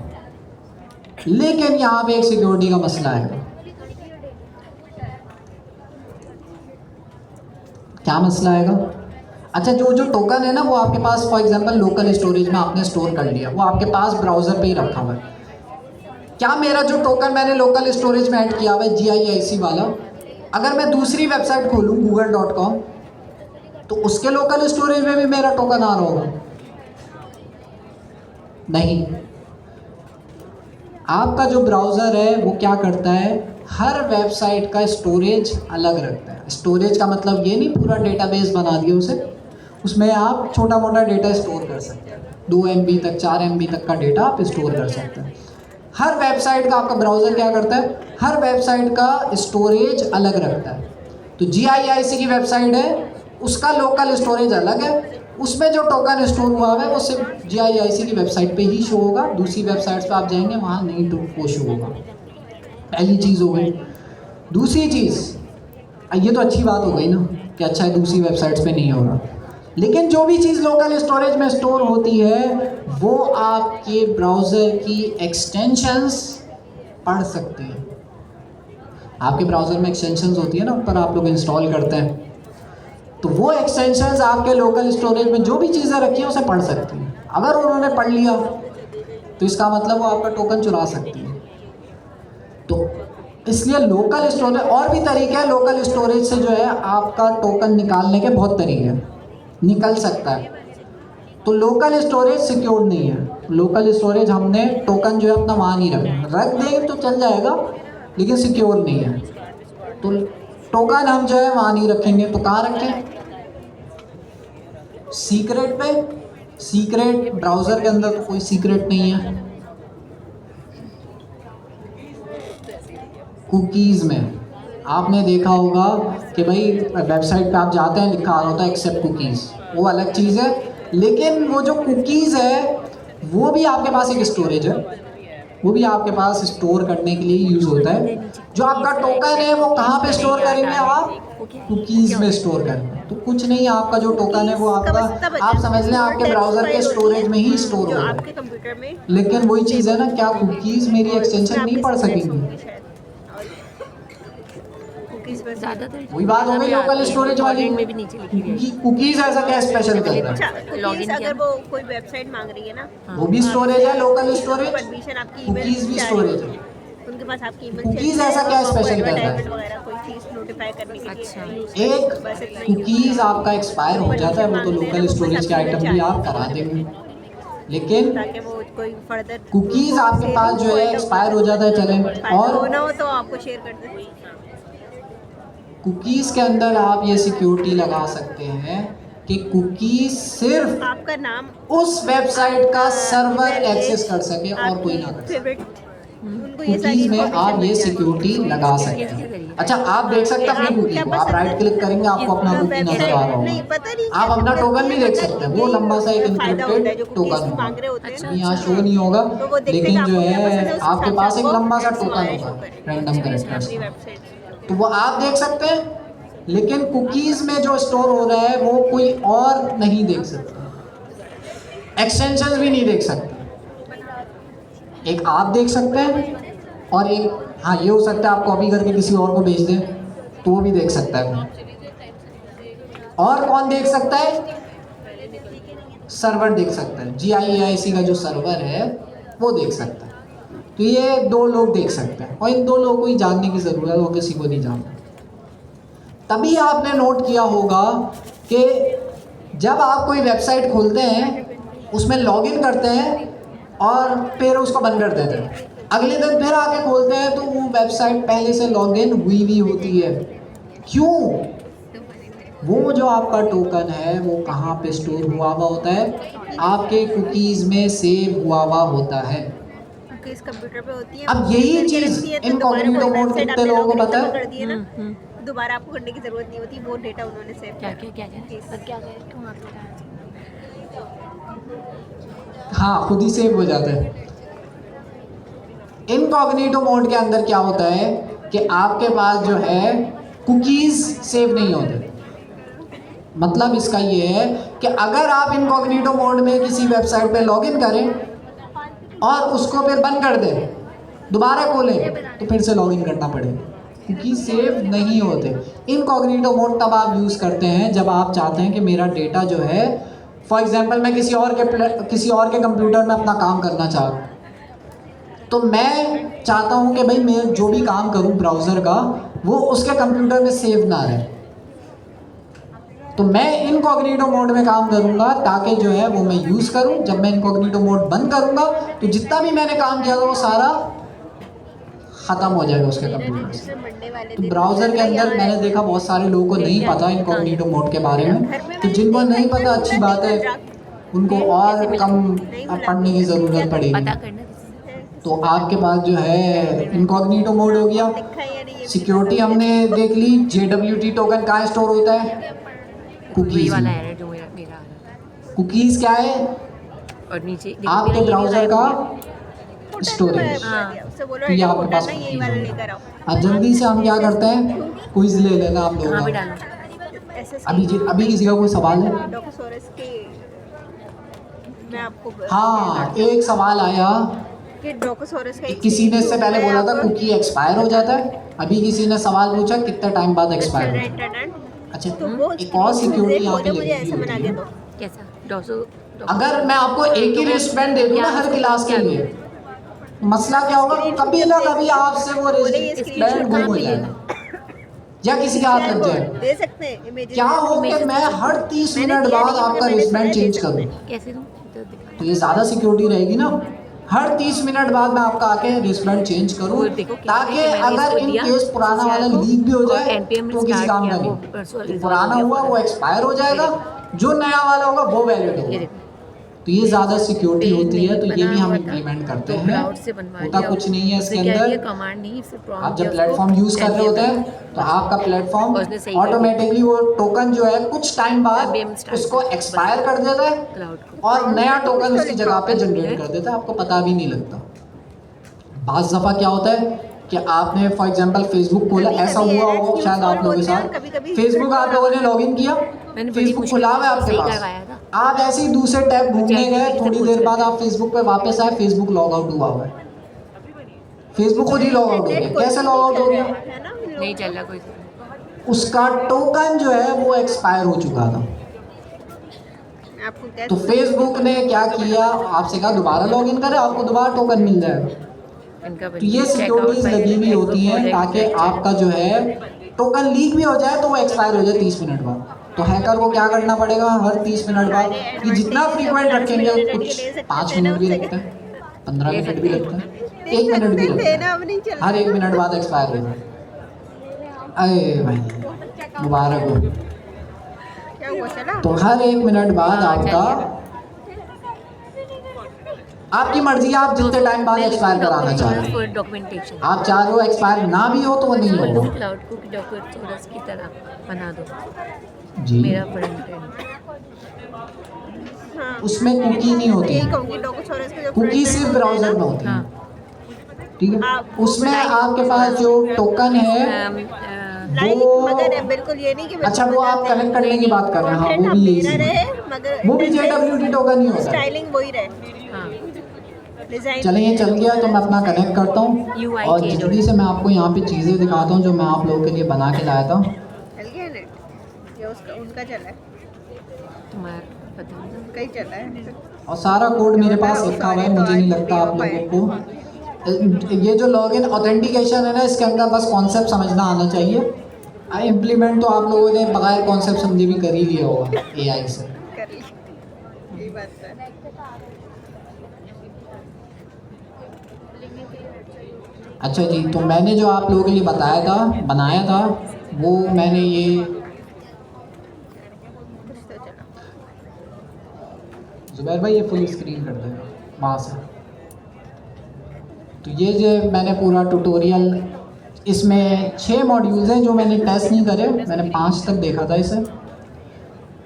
लेकिन यहाँ पे एक सिक्योरिटी का मसला है। क्या मसला आएगा? अच्छा, जो टोकन है ना वो आपके पास फॉर एग्जांपल लोकल स्टोरेज में आपने स्टोर कर लिया, वो आपके पास ब्राउज़र पे ही रखा हुआ है। क्या मेरा जो टोकन मैंने लोकल स्टोरेज में ऐड किया हुआ है GIIC वाला, अगर मैं दूसरी वेबसाइट खोलूँ google.com तो उसके लोकल स्टोरेज में भी मेरा टोकन आ रहा होगा? नहीं। आपका जो ब्राउज़र है वो क्या करता है, हर वेबसाइट का स्टोरेज अलग रखता है। स्टोरेज का मतलब ये नहीं पूरा डेटाबेस बना दिया उसे, उसमें आप छोटा मोटा डेटा स्टोर कर सकते हैं, 2 MB तक 4 MB तक का डेटा आप स्टोर कर सकते हैं। हर वेबसाइट का आपका ब्राउज़र क्या करता है, हर वेबसाइट का स्टोरेज अलग रखता है। तो GIIC की वेबसाइट है, उसका लोकल स्टोरेज अलग है, उसमें जो टोकन स्टोर हुआ है वो सिर्फ GIIC की वेबसाइट पे ही शो होगा, दूसरी वेबसाइट्स पे आप जाएंगे वहाँ नहीं तो वो शो होगा। पहली चीज़ हो गई। दूसरी चीज़, ये तो अच्छी बात हो गई ना कि अच्छा है दूसरी वेबसाइट्स पे नहीं होगा, लेकिन जो भी चीज़ लोकल स्टोरेज में स्टोर होती है वो आपके ब्राउज़र की एक्सटेंशंस पढ़ सकते हैं। आपके ब्राउज़र में एक्सटेंशंस होती है ना, ऊपर आप लोग इंस्टॉल करते हैं, तो वो एक्सटेंशंस आपके लोकल स्टोरेज में जो भी चीज़ें रखी हैं उसे पढ़ सकती हैं। अगर उन्होंने पढ़ लिया तो इसका मतलब वो आपका टोकन चुरा सकती है। तो इसलिए लोकल स्टोरेज, और भी तरीके हैं लोकल स्टोरेज से जो है आपका टोकन निकालने के, बहुत तरीके हैं, निकल सकता है। तो लोकल स्टोरेज सिक्योर नहीं है। लोकल स्टोरेज हमने टोकन जो है अपना वहाँ नहीं रख देंगे तो चल जाएगा, लेकिन सिक्योर नहीं है। तो टोकन हम जो है वहाँ नहीं रखेंगे, तो कहाँ रखें? सीक्रेट पे। सीक्रेट ब्राउज़र के अंदर तो कोई सीक्रेट नहीं है। कुकीज़ में आपने देखा होगा कि भाई वेबसाइट पे आप जाते हैं, लिखा आ रहा होता है एक्सेप्ट कुकीज़, वो अलग चीज़ है। लेकिन वो जो कुकीज़ है वो भी आपके पास एक स्टोरेज है, वो भी आपके पास स्टोर करने के लिए यूज़ होता है। जो आपका टोकन है वो कहाँ पे स्टोर करेंगे आप? कुकीज़ में स्टोर करेंगे। तो कुछ नहीं, आपका जो टोकन है वो आपका, आप समझ लें आपके ब्राउज़र के स्टोरेज में ही स्टोर होगा। आपके कंप्यूटर में, लेकिन वही चीज़ है ना, क्या कुकीज़ मेरी एक्सटेंशन नहीं पढ़ सकेंगी? ज़्यादातर वही बात हो गई लोकल स्टोरेज वाली में भी नीचे लिखी गई है। कुकीज़ ऐसा क्या स्पेशल कर रहा अच्छा, है? कुकीज़ अगर वो कोई वेबसाइट मांग रही है ना, वो भी स्टोरेज है, लोकल स्टोरेज, परमिशन आपकी ईमेल कुकीज़ भी स्टोरेज है। उनके पास आपकी ईमेल कुकीज़ ऐसा क्या स्पेशल कर रहा है? वगैरह कोई चीज़ नोटिफाई करने के लिए अच्छा। use करते हैं। एक बस इतना ही। कुकीज़ आपका एक्सपायर हो जाता है, वो तो लोकल स्टोरेज के आइटम भी आप करा देंगे, लेकिन ताकि वो कोई फर्दर कुकीज़ आपके पास जो है एक्सपायर हो जाता है, चलें। और होना हो तो आपको शेयर कर दें। कुकीज़ के अंदर आप ये सिक्योरिटी लगा सकते हैं कि कुकीज़ सिर्फ आपका नाम, उस वेबसाइट का सर्वर एक्सेस कर सके और कोई ना कर सके। फेवरेट, उनको ये सारी कुकीज़ में information आप ये मिल जाती है। सिक्योरिटी लगा सकते हैं। अच्छा, आप देख सकते हैं अपनी कुकी को, आप राइट क्लिक करेंगे आपको अपना कुकी नजर आ रहा नहीं, होगा। पता नहीं आप अपना टोकन भी देख सकते हैं, वो लंबा सा एक फायदा होता है जो इंक्रिप्टेड टोकन कुकीज़ मांग रहे होगा, होते हैं ना। यहाँ शो नहीं होगा, तो वो देखते लेकिन हैं जो आपको क्या पसंद है उस आपके हिसाब पास से एक आपको लंबा सा ads टोकन वगैरह show होगा करें। रैंडम कैरेक्टर्स अपनी का, वेबसाइट तो वो आप देख सकते हैं। लेकिन कुकीज़ में जो स्टोर हो रहा है वो कोई और नहीं देख सकता, एक्सटेंशन भी नहीं देख सकते। एक आप देख सकते हैं और एक, हाँ ये हो सकता है आप कॉपी करके किसी और को भेज दें तो वो भी देख सकता है। और कौन देख सकता है? सर्वर देख सकता है, GIIC का जो सर्वर है वो देख सकता है। तो ये 2 लोग देख सकते हैं, और इन 2 लोगों को ही जानने की ज़रूरत है, वो किसी को नहीं जानता। तभी आपने नोट किया होगा कि जब आप कोई वेबसाइट खोलते हैं उसमें लॉगिन करते हैं और फिर उसको बंद कर देते हैं, अगले दिन फिर आके खोलते हैं तो वो वेबसाइट पहले से लॉगिन हुई होती है। क्यों? वो जो आपका टोकन है वो कहाँ पे स्टोर हुआ होता है? आपके कुकीज़ में सेव हुआ होता है। कुकीज़ कंप्यूटर पे होती है। अब यही चीज़ इनकॉग्निटो मोड कितने लोगों को पता है? कर दिए ना, दोबारा आपको करने की जरूरत नहीं होती, वो डेटा उन्होंने सेव क्या किया। क्या क्या क्या पर क्या करें, क्यों आप लोग हाँ, खुद ही सेव हो जाता है। इनकॉग्निटो मोड के अंदर क्या होता है कि आपके पास जो है कुकीज़ सेव नहीं होते। मतलब इसका ये है कि अगर आप इनकॉग्निटो मोड में किसी वेबसाइट पे लॉगिन करें और उसको फिर बंद कर दें, दोबारा खोलें तो फिर से लॉगिन करना पड़ेगा। कुकी सेव नहीं होते। इनकॉग्निटो मोड तब आप यूज़ करते हैं जब आप चाहते हैं कि मेरा डेटा जो है, फॉर एग्जांपल मैं किसी और के कंप्यूटर में अपना काम करना चाहूँ, तो मैं चाहता हूँ कि भाई मैं जो भी काम करूँ ब्राउज़र का वो उसके कंप्यूटर में सेव ना रहे, तो मैं इनकॉग्निटो मोड में काम करूँगा ताकि जो है वो मैं यूज़ करूँ। जब मैं इनकॉग्निटो मोड बंद करूँगा तो जितना भी मैंने काम किया था वो सारा ख़त्म हो जाएगा उसके कंप्यूटर से। तो ब्राउज़र के अंदर मैंने देखा बहुत सारे लोगों को नहीं पता इनकॉग्निटो मोड के बारे में, तो जिनको नहीं पता अच्छी बात है, उनको और कम पढ़ने की ज़रूरत पता पड़ेगी। करना किसी तो आपके पास जो है इनकॉग्निटो मोड हो गया। सिक्योरिटी हमने देख ली। JWT टोकन कहाँ स्टोर होता है? से। कुकीज़ वही वाला में। एरर जो मेरा आ रहा था। कुकीज़ क्या है? और नीचे देखो, आपके मेरा ये ब्राउज़र वाला का स्टोरेज। हाँ। उससे बोलो तो ये आपके फोल्डर पास ना यही कुकीज़ वाला होगा। लेकर आओ। अब जल्दी से हम क्या करते हैं, क्विज ले लेना आप लोगों कहाँ पे का। डालो? अभी किसी का कोई सवाल है? डोकोसोरस के मैं आपको हाँ, एक सवाल आया कि डोकोसोरस का कि किसी ने इससे पहले बोला था कुकी एक्सपायर हो जाता है। अभी किसी ने सवाल पूछा कितने टाइम बाद एक्सपायर होता है। इंटरनेट अच्छा, तो वो एक और सिक्योरिटी यहाँ पे मुझे लिखी ऐसे हुई बना होती के है। दो। कैसा? डोसो अगर मैं आपको एक ही रिस्टबैंड दे दूँ ना हर क्लास के लिए, मसला क्या होगा, कभी ना कभी आपसे वो रिस्टबैंड गुम हो जाएगा या किसी के हाथ लग जाएगा। दे सकते हैं इमेजेस। क्या हो कि मैं हर 30 मिनट बाद आपका रिस्टबैंड चेंज करूँ, कैसे दूँ? इधर दिखा। तो ये ज़्यादा सिक्योरिटी रहेगी ना। हर 30 मिनट बाद मैं आपका आके रिस्टबैंड चेंज करूँ, वो देखो क्या ताकि है कि मैंने अगर इसको इन दिया, केस पुराना वाला CCR को, लीक भी हो और जाए NPM तो किसी start काम किया, का वो नहीं। परसों जो resolve पुराना हो गया हुआ वो पूरा। एक्सपायर हो ये जाएगा, देखो। जो नया वाला होगा वो वैलिड ये होगा। देखो। तो ये ज़्यादा सिक्योरिटी पेज होती है, नहीं तो ये बना भी हम हुआ था, इम्प्लीमेंट करते तो हैं। क्लाउड से बनवा होता लिया। कुछ नहीं है उसने इसके क्या अंदर। दिया, कमांड नहीं, सिर्फ prompt आप दिया जब उसको, प्लेटफॉर्म यूज़ कर रहे होते हैं तो आपका प्लेटफॉर्म और उसने सही कर दिया। ऑटोमेटिकली वो टोकन जो है कुछ टाइम बाद IBM start उसको कर, एक्सपायर बस। कर देता है क्लाउड को। और नया टोकन उसकी जगह पे है। जनरेट कर देता है, आपको पता भी नहीं लगता। बाज़ दफ़ा क्या होता है कि आपने फॉर एग्जांपल फेसबुक खोला, ऐसा हुआ हो शायद आप लोगों के साथ, फेसबुक आप लोगों ने लॉगिन किया, मैंने बड़ी फेसबुक मुश्किल खुला हुआ है से आपके सही पास, करवाया था। आप ऐसे ही दूसरे टैब घूमने ChatGPT गए, से थोड़ी पूछ देर कर। बाद आप फेसबुक पे वापस आए, फेसबुक लॉग आउट हुआ हुआ है। फेसबुक खुद ही लॉग आउट हो गया। कैसे लॉग आउट हो गया? है ना नहीं चल रहा कोई। उसका टोकन जो है वो एक्सपायर हो चुका था। आपको कैसे तो फेसबुक ने क्या किया, आपसे कहा दोबारा लॉगिन करें, आपको दोबारा टोकन मिल जाएगा। इनका तो ये सिक्योरिटीज लगी हुई होती हैं ताकि आपका जो है टोकन लीक भी हो जाए तो वो एक्सपायर हो जाए 30 मिनट बाद। तो हैकर को क्या करना पड़ेगा, हर 30 मिनट बाद, ये जितना फ्रीक्वेंट रखेंगे, कुछ 5 मिनट भी लगता है, 15 मिनट भी लगता है, 1 मिनट भी लगता है, हर 1 मिनट बाद एक्सपायर हो जाए। अरे भाई मुबारक हो। क्या हुआ चला? तो हर 1 मिनट बाद आपका, आपकी मर्जी है, आप जितने टाइम बाद एक्सपायर कराना चाह रहे हैं। डॉक्यूमेंटेशन आप चाह रहे हो एक्सपायर ना भी हो तो वो नहीं होगा। क्लाउड को डॉक्यूमेंट की तरह बना दो। जी, मेरा फ्रंट एंड हाँ उसमें कुकी नहीं होती, यही कहूँगी डोकोसोरस का जो कुकी front end सिर्फ होता है ब्राउजर ना, में होती है। हाँ। ठीक है, उसमें आपके पास जो टोकन है लाइक वो, मगर बिल्कुल ये नहीं कि अच्छा वो आप कनेक्ट करने की बात कर रहे हैं, हाँ वो भी मेरा यही रहे है, मगर वो भी JWT टोकन ही होता है। स्टाइलिंग वही रहे, हाँ। डिजाइन। चलें ये चल गया तो मैं अपना कनेक्ट करता हूँ UI और change जल्दी से मैं आपको यहाँ पे चीज़ें दिखाता हूँ जो मैं आप लोगों के लिए बना के लाया था। चल गया नेट, ये उसका उनका चला है, तुम्हारा पता नहीं। उनका ही चला है। और सारा कोड मेरे पास लिखा हुआ है, मुझे नहीं लगता आप लोगों को ये जो लॉगिन ऑथेंटिकेशन है ना, इसके अंदर बस कॉन्सेप्ट समझना आना चाहिए। इम्प्लीमेंट तो आप लोगों ने बगैर कॉन्सेप्ट समझे भी कर ही लिया होगा AI से। कर ली, यही बात है। अच्छा जी, तो मैंने जो आप लोगों के लिए बनाया था वो मैंने ये कुछ तो चला। जुबैर भाई ये फुल स्क्रीन कर दे वहाँ से। तो ये जो मैंने पूरा ट्यूटोरियल, इसमें 6 मॉड्यूल्स हैं जो मैंने टेस्ट नहीं करे, मैंने 5 तक देखा था इसे।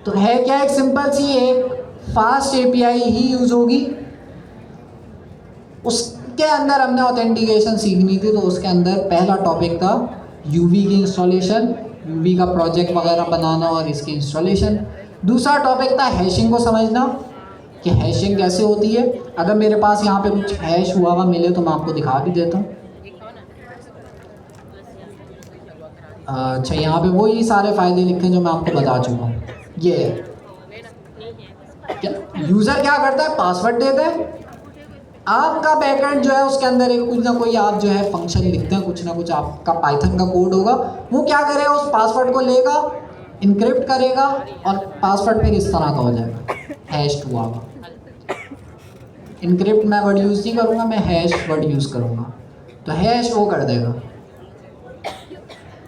तो है क्या, एक सिंपल सी एक फास्ट API ही यूज़ होगी, उसके अंदर हमने ऑथेंटिकेशन सीखनी थी। तो उसके अंदर पहला टॉपिक था UV की इंस्टॉलेशन, UV का प्रोजेक्ट वगैरह बनाना और इसकी इंस्टॉलेशन। दूसरा टॉपिक था हैशिंग को समझना कि हैशिंग कैसे होती है। अगर मेरे पास यहाँ पे कुछ हैश हुआ मिले तो मैं आपको दिखा भी देता हूँ। अच्छा यहाँ पे वही सारे फ़ायदे लिखे हैं जो मैं आपको बता चुका हूँ। ये है यूज़र क्या करता है, पासवर्ड देता है, आपका बैकएंड जो है उसके अंदर एक कुछ ना कोई आप जो है फंक्शन लिखते हैं, कुछ ना कुछ आपका पाइथन का कोड होगा, वो क्या करेगा, उस पासवर्ड को लेगा, इनक्रिप्ट करेगा और पासवर्ड फिर इस तरह का हो जाएगा, हैश हुआ हुआ। इनक्रिप्ट मैं वर्ड यूज़ नहीं करूँगा, मैं हैश वर्ड यूज़ करूँगा, तो हैश वो कर देगा।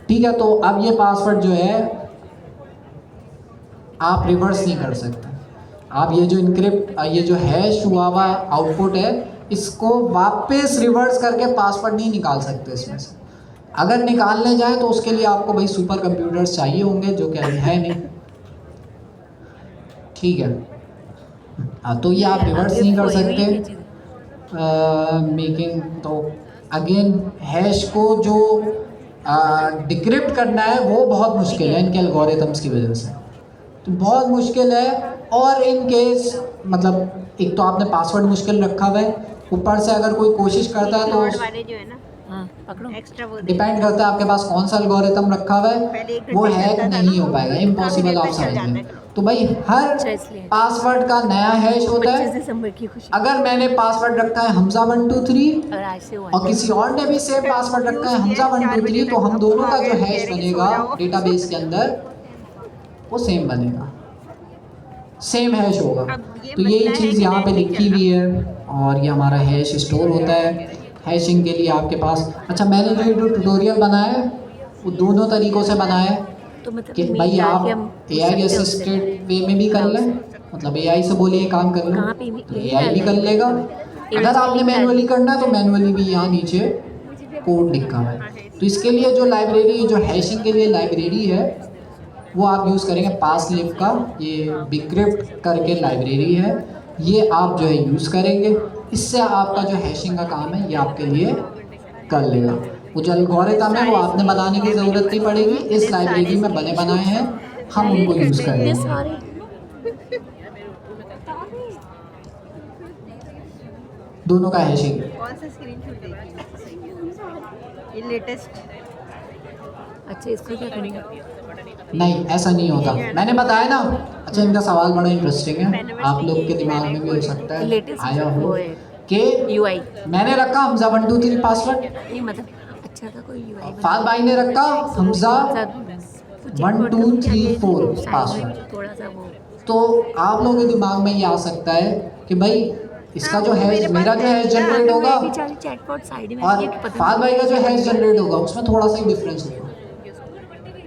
ठीक है, तो अब ये पासवर्ड जो है आप रिवर्स नहीं कर सकते। आप ये जो इनक्रिप्ट, ये जो हैश हुआ हुआ आउटपुट है, इसको वापस रिवर्स करके पासवर्ड नहीं निकाल सकते इसमें से। अगर निकालने जाए तो उसके लिए आपको भाई सुपर कंप्यूटर्स चाहिए होंगे, जो कि अभी है नहीं। ठीक है, तो ये आप रिवर्स नहीं कर सकते। मेकिंग तो अगेन हैश को जो डिक्रिप्ट करना है वो बहुत मुश्किल है इनके एल्गोरिथम्स की वजह से, तो बहुत मुश्किल है। और इन केस मतलब एक तो आपने पासवर्ड मुश्किल रखा हुआ है, ऊपर से अगर कोई कोशिश करता है तो वाले जो है ना, पकड़ो, एक्स्ट्रा वो डिपेंड करता है आपके पास कौन सा एल्गोरिथम रखा हुआ है, वो हैक नहीं हो पाएगा, इम्पॉसिबल आप समझ लें। तो भाई हर पासवर्ड का नया हैश होता 25 है। दिसंबर की खुशी। अगर मैंने पासवर्ड रखा है हमजा 123 और आज से और किसी और ने भी सेम पासवर्ड रखा है हमजा 123, तो हम दोनों का जो हैश बनेगा डेटाबेस के अंदर वो सेम बनेगा, सेम हैश होगा। तो यही चीज़ यहाँ पे लिखी हुई है और ये हमारा हैश स्टोर होता है। हैशिंग के लिए आपके पास, अच्छा मैंने जो ट्यूटोरियल बनाया है वो दोनों तरीक़ों से बनाया है तो मतलब कि भाई आप AI असिस्टेड वे में भी कर लें, मतलब AI से बोलिए काम कर लो तो AI भी कर लेगा। अगर आपने मैनुअली करना है तो मैनुअली भी यहाँ नीचे कोड लिखा है। तो इसके लिए जो लाइब्रेरी, जो हैशिंग के लिए लाइब्रेरी है वो आप यूज़ करेंगे पासलिब का, ये बिक्रिप्ट करके लाइब्रेरी है, ये आप जो है यूज़ करेंगे। इससे आपका जो हैशिंग का काम है ये आपके लिए कर लेगा। वो जो एल्गोरिथम है वो आपने बनाने की ज़रूरत नहीं पड़ेगी, इस लाइब्रेरी में बने बनाए हैं, हम उनको यूज़ करेंगे। दोनों का हैशिंग। कौन सा स्क्रीनशॉट देखिए, ये लेटेस्ट। अच्छा इसको क्या करेंगे? नहीं ऐसा नहीं होता, मैंने बताया ना। अच्छा इनका सवाल बड़ा इंटरेस्टिंग है, आप लोग के दिमाग में भी हो सकता है आया हो कि UI मैंने रखा हमजा 123 पासवर्ड, नहीं मतलब अच्छा था कोई UI फाद भाई ने रखा हमजा 1234 पासवर्ड। थोड़ा सा वो तो आप लोगों के दिमाग में ये आ सकता है कि भाई इसका जो हैश, मेरा जो हैश जनरेट होगा चैटबॉट साइड में और फाद भाई का जो हैश जनरेट होगा उसमें थोड़ा सा ही डिफरेंस होगा,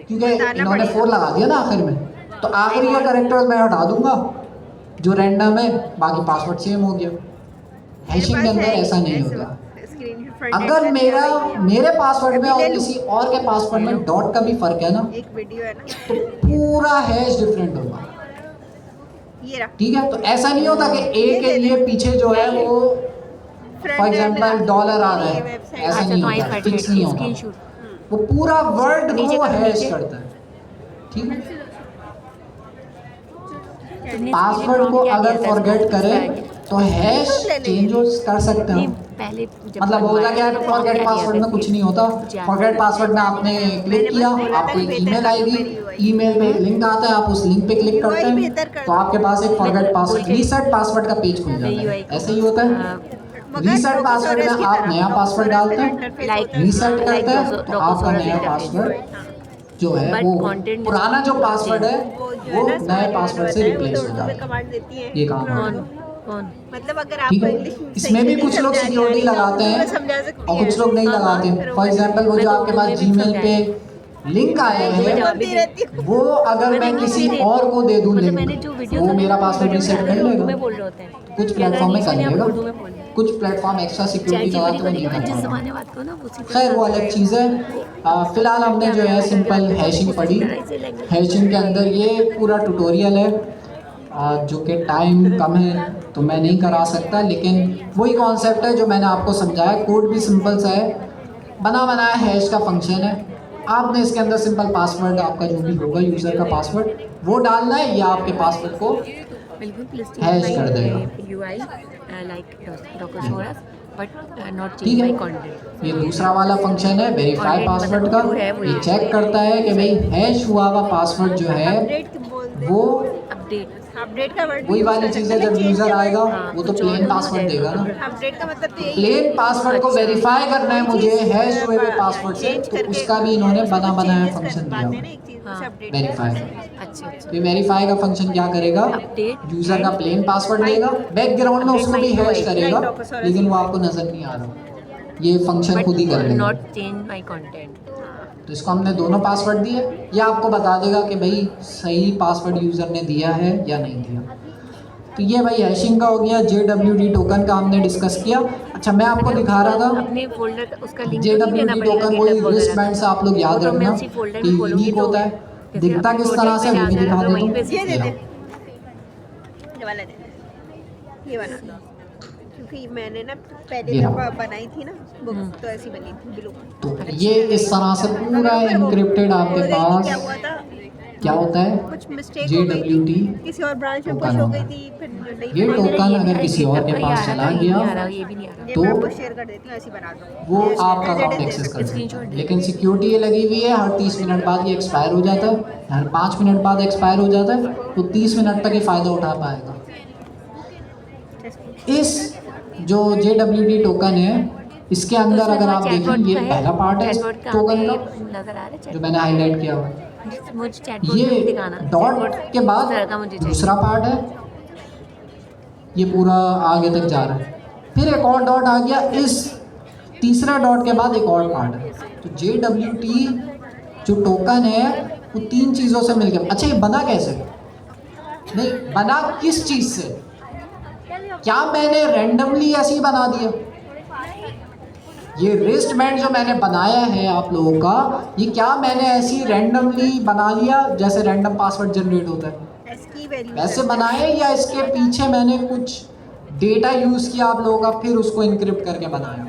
क्योंकि इन्होंने 4 लगा दिया ना आखिर में, तो आखिरी का करेक्टर मैं हटा दूंगा जो रैंडम है, बाकी पासवर्ड सेम हो गया। हैशिंग के अंदर ऐसा नहीं होता। अगर मेरे पासवर्ड में और किसी और के पासवर्ड में डॉट का भी फर्क है ना, एक वीडियो है ना, तो पूरा हैश डिफरेंट होगा। ये रहा। ठीक है, तो ऐसा नहीं होता कि ए के लिए पीछे जो है वो फॉर एग्जांपल डॉलर आ रहा है, ऐसा नहीं होता, फिक्स नहीं होता, वो पूरा वर्ड को हैश करता है। ठीक है, पासवर्ड को अगर फॉरगेट करें तो हैश चेंज कर सकते हैं। पहले मतलब होता क्या है, फॉरगेट पासवर्ड में कुछ नहीं होता। फॉरगेट पासवर्ड में आपने क्लिक किया, आपको एक ईमेल आएगी, ईमेल पे एक लिंक आता है, आप उस लिंक पे क्लिक करते हैं तो आपके पास एक फॉरगेट पासवर्ड, रीसेट पासवर्ड का पेज खुल जाता है। ऐसे ही होता है, रीसेट पासवर्ड में आप नया पासवर्ड डालते हैं, रीसेट करते हैं तो आपका नया पासवर्ड जो है वो पुराना जो पासवर्ड है वो नए पासवर्ड से रिप्लेस हो जाता है। कमांड देती है ये काम होता है। कौन मतलब अगर ठीक आपको है, इंग्लिश इसमें भी कुछ लोग सिक्योरिटी लगाते हैं और कुछ लोग नहीं लगाते हैं। फॉर एग्जांपल वो जो आपके पास जीमेल पे लिंक आए हैं, वो अगर मैं किसी और को दे दूं लिंक, वो मेरा पासवर्ड रीसेट कर लेगा। बोल रहे होते हैं कुछ प्लेटफॉर्म में कर लेगा, कुछ प्लेटफॉर्म एक्स्ट्रा सिक्योरिटी लगाते हुए नहीं कर जिस पाएगा। जमाने बात करो ना उसी खैर वो अलग चीज़ है। फिलहाल हमने जो है सिंपल हैशिंग पढ़ी। हैशिंग के अंदर ये पूरा ट्यूटोरियल है, जो कि टाइम कम है तो मैं नहीं करा सकता, लेकिन वही कॉन्सेप्ट है जो मैंने आपको समझाया। कोड भी सिंपल सा है, बना बनाया हैश का फंक्शन है। आपने इसके अंदर सिंपल पासवर्ड, आपका जो भी होगा यूज़र का पासवर्ड वो डालना है, या आपके पासवर्ड को हैश कर देगा। UI like Docker Source but not ठीक चेंज है। My content. ये दूसरा वाला फंक्शन है वेरीफाई Content पासवर्ड मतलब का। जो है वो ये ये चेक करता है कि भाई हैश हुआ हुआ पासवर्ड जो है अपडेट बोलते वो अपडेट अपडेट का वर्ड वही वाली चीज़ है। जब यूज़र आएगा हाँ, वो तो कुछ और प्लेन तो नहीं पासवर्ड हो देगा ना। जाएगा। अपडेट का मतलब तो यही प्लेन पासवर्ड को अच्छा। वेरीफाई करना है मुझे हैश हुए हुए पासवर्ड से, चेंज तो करके उसका भी इन्होंने बना बनाया changes फंक्शन दिया करवाते हैं हुआ ना है एक चीज हाँ। उसे अपडेट वेरीफाई। अच्छा अच्छा। तो वेरीफाई का फंक्शन क्या करेगा, Update यूजर का and प्लेन पासवर्ड देगा, बैकग्राउंड में update उसको my भी हैश UI, करेगा, right, Docosaurus लेकिन वो UI। आपको नजर नहीं आ रहा। ये फंक्शन खुद ही कर बट लेगा। Not change my content. तो इसको हमने दोनों पासवर्ड दिए, ये आपको बता देगा कि भाई सही पासवर्ड यूजर ने दिया है या नहीं दिया। तो ये भाई हैशिंग का हो गया। JWT टोकन का हमने डिस्कस किया। अच्छा मैं आपको दिखा रहा था अपने फोल्डर का उसका लिंक तो नहीं देना JWT पड़ेगा टोकन, GitHub वही रिस्ट वगैरह बैंड से का। आप लोग वो याद तो मैं रखना उसी फोल्डर कि में खोलूंगी यूनिक तो होता है। जैसे दिखता अपने किस तरह प्रोजेक्ट से में वो भी जाकर दिखा तो देता वहीं हूँ। पे ये दे ये दे रहा। ये वाला दे दे। ये वाला क्योंकि मैंने ना पहले ये जब रहा। बनाई थी ना बुक तो ऐसी बनी थी ब्लू। तो ये इस तरह से पूरा इनक्रिप्टेड आपके पास क्या हुआ था, क्या होता है कुछ मिस्टेक हो गई JWT थी, किसी और ब्रांच में टोकन पुश हो होता गई है। थी, फिर नहीं ये बनी। टोकन अगर किसी और के पास चला गया ये भी नहीं आ रहा। ये तो मैं आपको शेयर कर देती हूँ, ऐसी बना दो वो आपका अकाउंट दे एक्सेस कर Screenshot सकता है। दे। लेकिन सिक्योरिटी ये लगी हुई है, हर 30 मिनट बाद ये एक्सपायर हो जाता है, हर 5 मिनट बाद एक्सपायर हो जाता है, तो 30 मिनट तक ही फ़ायदा उठा पाएगा। इस जो JWT टोकन है इसके तो अंदर इसमें अगर थोड़ा आप चैटबॉट देखें, ये का है, पहला पार्ट है चैटबॉट का टोकन हमें का नजर आ रहा है जो चैटबॉट। मैंने हाईलाइट किया हुआ है। मुझे चैटबॉट ये भी दिखाना। डॉट चैटबॉट के बाद इस तरह का मुझे दूसरा चाहिए। पार्ट है, ये पूरा आगे तक जा रहा है, फिर एक और डॉट आ गया, इस तीसरा डॉट के बाद एक और पार्ट है। तो JWT जो टोकन है वो 3 चीज़ों से मिलकर। अच्छा ये बना कैसे, नहीं बना किस चीज़ से, क्या मैंने रैंडमली ऐसे ही बना दिया? ये रिस्ट बैंड जो मैंने बनाया है आप लोगों का, ये क्या मैंने ऐसे ही रैंडमली बना लिया जैसे रैंडम पासवर्ड जनरेट होता है इसकी वैल्यू वैसे बनाए, या इसके पीछे मैंने कुछ डेटा यूज किया आप लोगों का, फिर उसको इनक्रिप्ट करके बनाया?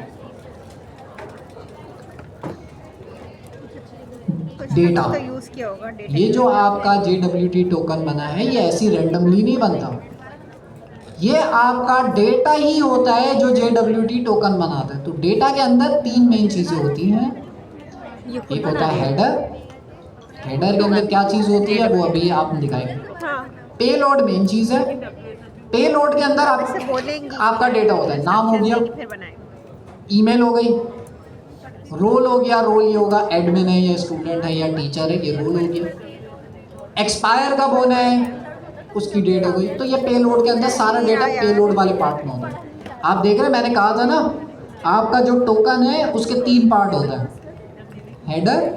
डेटा। तो यूज किया होगा डेटा। ये जो आपका JWT टोकन बना है ये ऐसी रैंडमली नहीं बनता, ये आपका डेटा ही होता है जो JWT टोकन बनाता है। तो डेटा के अंदर 3 मेन चीज़ें होती हैं। ये खुद एक बना होता है रहे हैं। हेडर, हेडर के अंदर क्या चीज़ होती है वो अभी आप दिखाएंगे। हाँ पेलोड मेन चीज़ है, पेलोड के अंदर आप इससे बोलेंगी आपका डेटा होता है, नाम हो गया, फिर बनाएंगे। ईमेल हो गई, रोल हो गया, रोल ये होगा एडमिन है या स्टूडेंट है या टीचर है, ये रोल हो गया। एक्सपायर कब होना है उसकी डेट हो गई। तो ये पेलोड के अंदर सारा डेटा पेलोड वाले पार्ट में होता है। आप देख रहे हैं मैंने कहा था ना आपका जो टोकन है उसके 3 पार्ट होता है, हेडर,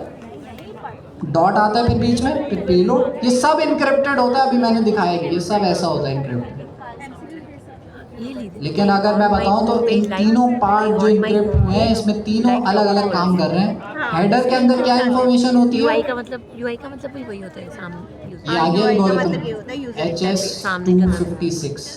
डॉट आता है फिर बीच में, फिर पेलोड, ये सब इनक्रिप्टेड होता है। अभी मैंने दिखाया कि ये सब ऐसा होता है इनक्रिप्टेड। ये लीजिए। लेकिन अगर मैं बताऊं तो इन तीनों पार्ट जो इनक्रिप्ट हुए हैं इसमें तीनों अलग अलग काम कर रहे हैं। हेडर के अंदर क्या इन्फॉर्मेशन होती है, UI का मतलब भी वही होता है सामने। ये आ गया UI का एल्गोरिथम मतलब ये होता है यूजर HS256,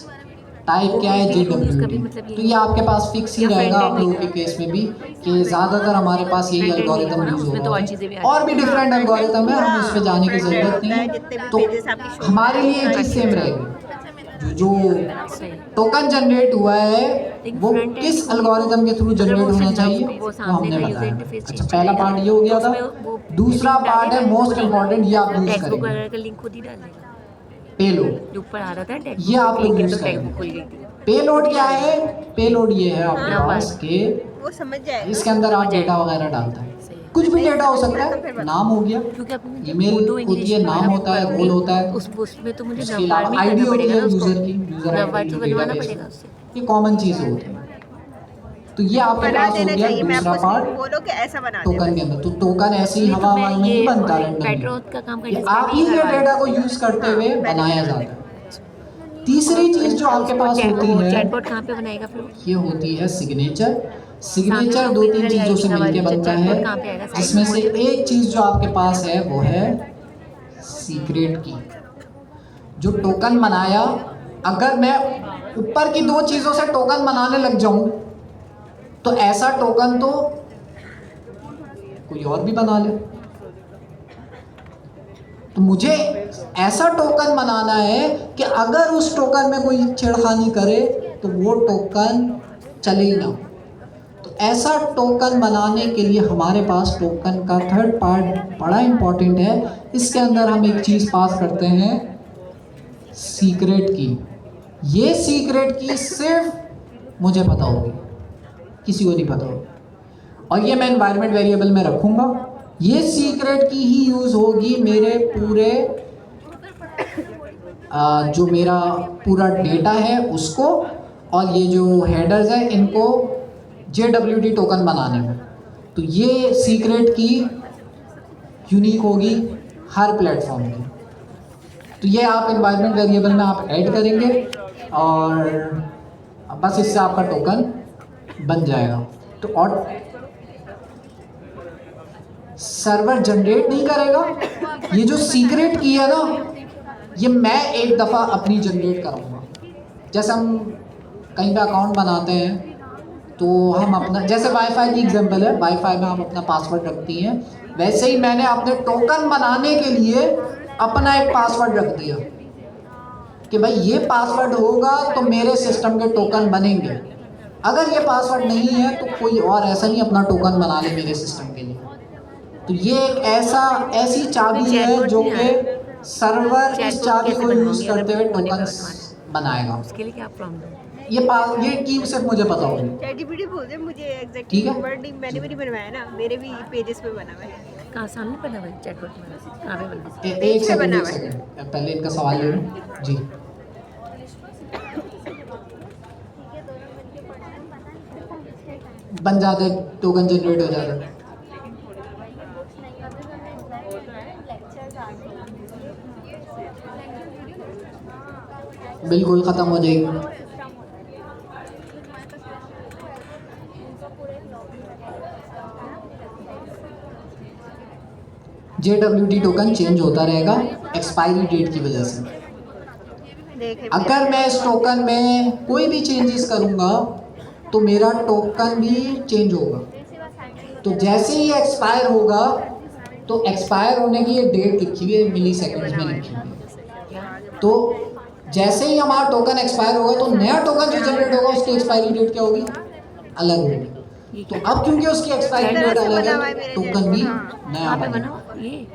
टाइप क्या है JWT। तो ये आपके पास फिक्स ही रहेगा आप लोगों के केस में भी कि ज़्यादातर हमारे पास यही एल्गोरिथम यूज हो रहा है। और भी डिफरेंट एल्गोरिथम है, हमें उस पर जाने की ज़रूरत नहीं है। तो हमारे लिए ये चीज़ सेम रहेगी, जो टोकन जनरेट हुआ है वो किस एल्गोरिथम के थ्रू जनरेट होना चाहिए वो हमने बताया। अच्छा पहला पार्ट ये हो गया था। दूसरा पार्ट है मोस्ट इम्पॉर्टेंट, ये आप यूज टेक्स्ट बुक करेंगे, वगैरह का लिंक खुद ही डाल देगा। पेलोड। जो ऊपर आ रहा था टेक्स्ट ये आप लोग यूज टेक्स्ट बुक करेंगे। खुल गई थी। पेलोड क्या है, पेलोड ये है आपके पास के वो समझ जाएगा। इसके अंदर आप डेटा वगैरह डालते हैं, कुछ भी डेटा हो सकता है, नाम हो गया, क्योंकि अपने ईमेल होती है, नाम होता है, रोल होता है, उसमें तो मुझे उसके अलावा आईडी होती है यूजर की, यूजर आईडी तो जो बनवाना डेटाबेस पड़ेगा में, उससे। ये कॉमन चीज होती है। तो ये आपके बना पास हो देना गया चाहिए। मैं दूसरा आपको पार्ट बोलो कि ऐसा बना दे। टोकन के अंदर। तो टोकन ऐसे ही हवा हवा में नहीं बनता रैंडमली, पेट्रोल का काम ये आप ही के डेटा को यूज करते हुए बनाया जाता है। तीसरी चीज जो आपके पास होती है चैटबॉट कहाँ पे बनाएगा फिर? ये होती है सिग्नेचर। सिग्नेचर 2-3 चीज़ों से मिलके बनता है, जिसमें से एक चीज़ जो आपके पास है वो है सीक्रेट की। जो टोकन बनाया, अगर मैं ऊपर की 2 चीज़ों से टोकन बनाने लग जाऊं तो ऐसा टोकन तो कोई और भी बना ले। तो मुझे ऐसा टोकन बनाना है कि अगर उस टोकन में कोई छेड़खानी करे तो वो टोकन चले ही ना, ऐसा टोकन बनाने के लिए हमारे पास टोकन का थर्ड पार्ट बड़ा इंपॉर्टेंट है। इसके अंदर हम एक चीज़ पास करते हैं, सीक्रेट की। ये सीक्रेट की सिर्फ मुझे पता होगी, किसी को नहीं पता होगी, और ये मैं एनवायरनमेंट वेरिएबल में रखूँगा। ये सीक्रेट की ही यूज़ होगी मेरे पूरे जो मेरा पूरा डेटा है उसको, और ये जो हेडर्स हैं इनको JWT टोकन बनाने में। तो ये सीक्रेट की यूनिक होगी हर प्लेटफॉर्म की। तो ये आप एनवायरनमेंट वेरिएबल में आप ऐड करेंगे और बस इससे आपका टोकन बन जाएगा। तो और सर्वर जनरेट नहीं करेगा। ये जो सीक्रेट की है ना, ये मैं एक दफ़ा अपनी जनरेट कराऊंगा। जैसे हम कहीं पे अकाउंट बनाते हैं तो हम अपना, जैसे वाईफाई की एग्जांपल है, वाईफाई में हम अपना पासवर्ड रखती हैं, वैसे ही मैंने अपने टोकन बनाने के लिए अपना एक पासवर्ड रख दिया कि भाई ये पासवर्ड होगा तो मेरे सिस्टम के टोकन बनेंगे। अगर ये पासवर्ड नहीं है तो कोई और ऐसा नहीं अपना टोकन बना ले मेरे सिस्टम के लिए। तो ये एक ऐसी चाबी है जो कि सर्वर इस चाबी को यूज़ करते हुए टोकन बनाएगा। उसके लिए क्या प्रॉब्लम? ये की सिर्फ मुझे पता होगी। ChatGPT बोलते हैं मुझे एग्जैक्टली ठीक है। वर्ड मैंने भी नहीं बनवाया ना, मेरे भी पेजेस पे बना हुआ है। कहाँ सामने बना हुआ है चैटबॉट में? कहाँ पे बना है? एक सेकंड, बना एक हुआ है। सेकंड, पहले इनका सवाल ले लूं। जी, बन जाते टोकन जनरेट हो जाते। बिल्कुल ख़त्म हो जाएगी। JWT टोकन चेंज होता रहेगा एक्सपायरी डेट की वजह से। देखे अगर मैं इस टोकन में कोई भी चेंजेस करूंगा तो मेरा टोकन भी चेंज होगा। तो जैसे ही एक्सपायर होगा, तो एक्सपायर होने की ये डेट लिखी हुई है, मिली सेकेंड्स में लिखी हुई है। तो जैसे ही हमारा टोकन एक्सपायर होगा तो नया टोकन जो जनरेट होगा उसकी एक्सपायरी डेट क्या होगी? अलग होगी। तो अब क्योंकि उसकी एक्सपायरी डेट अलग है, टोकन भी नया कहाँ पे बनेगा। बना हुआ ये?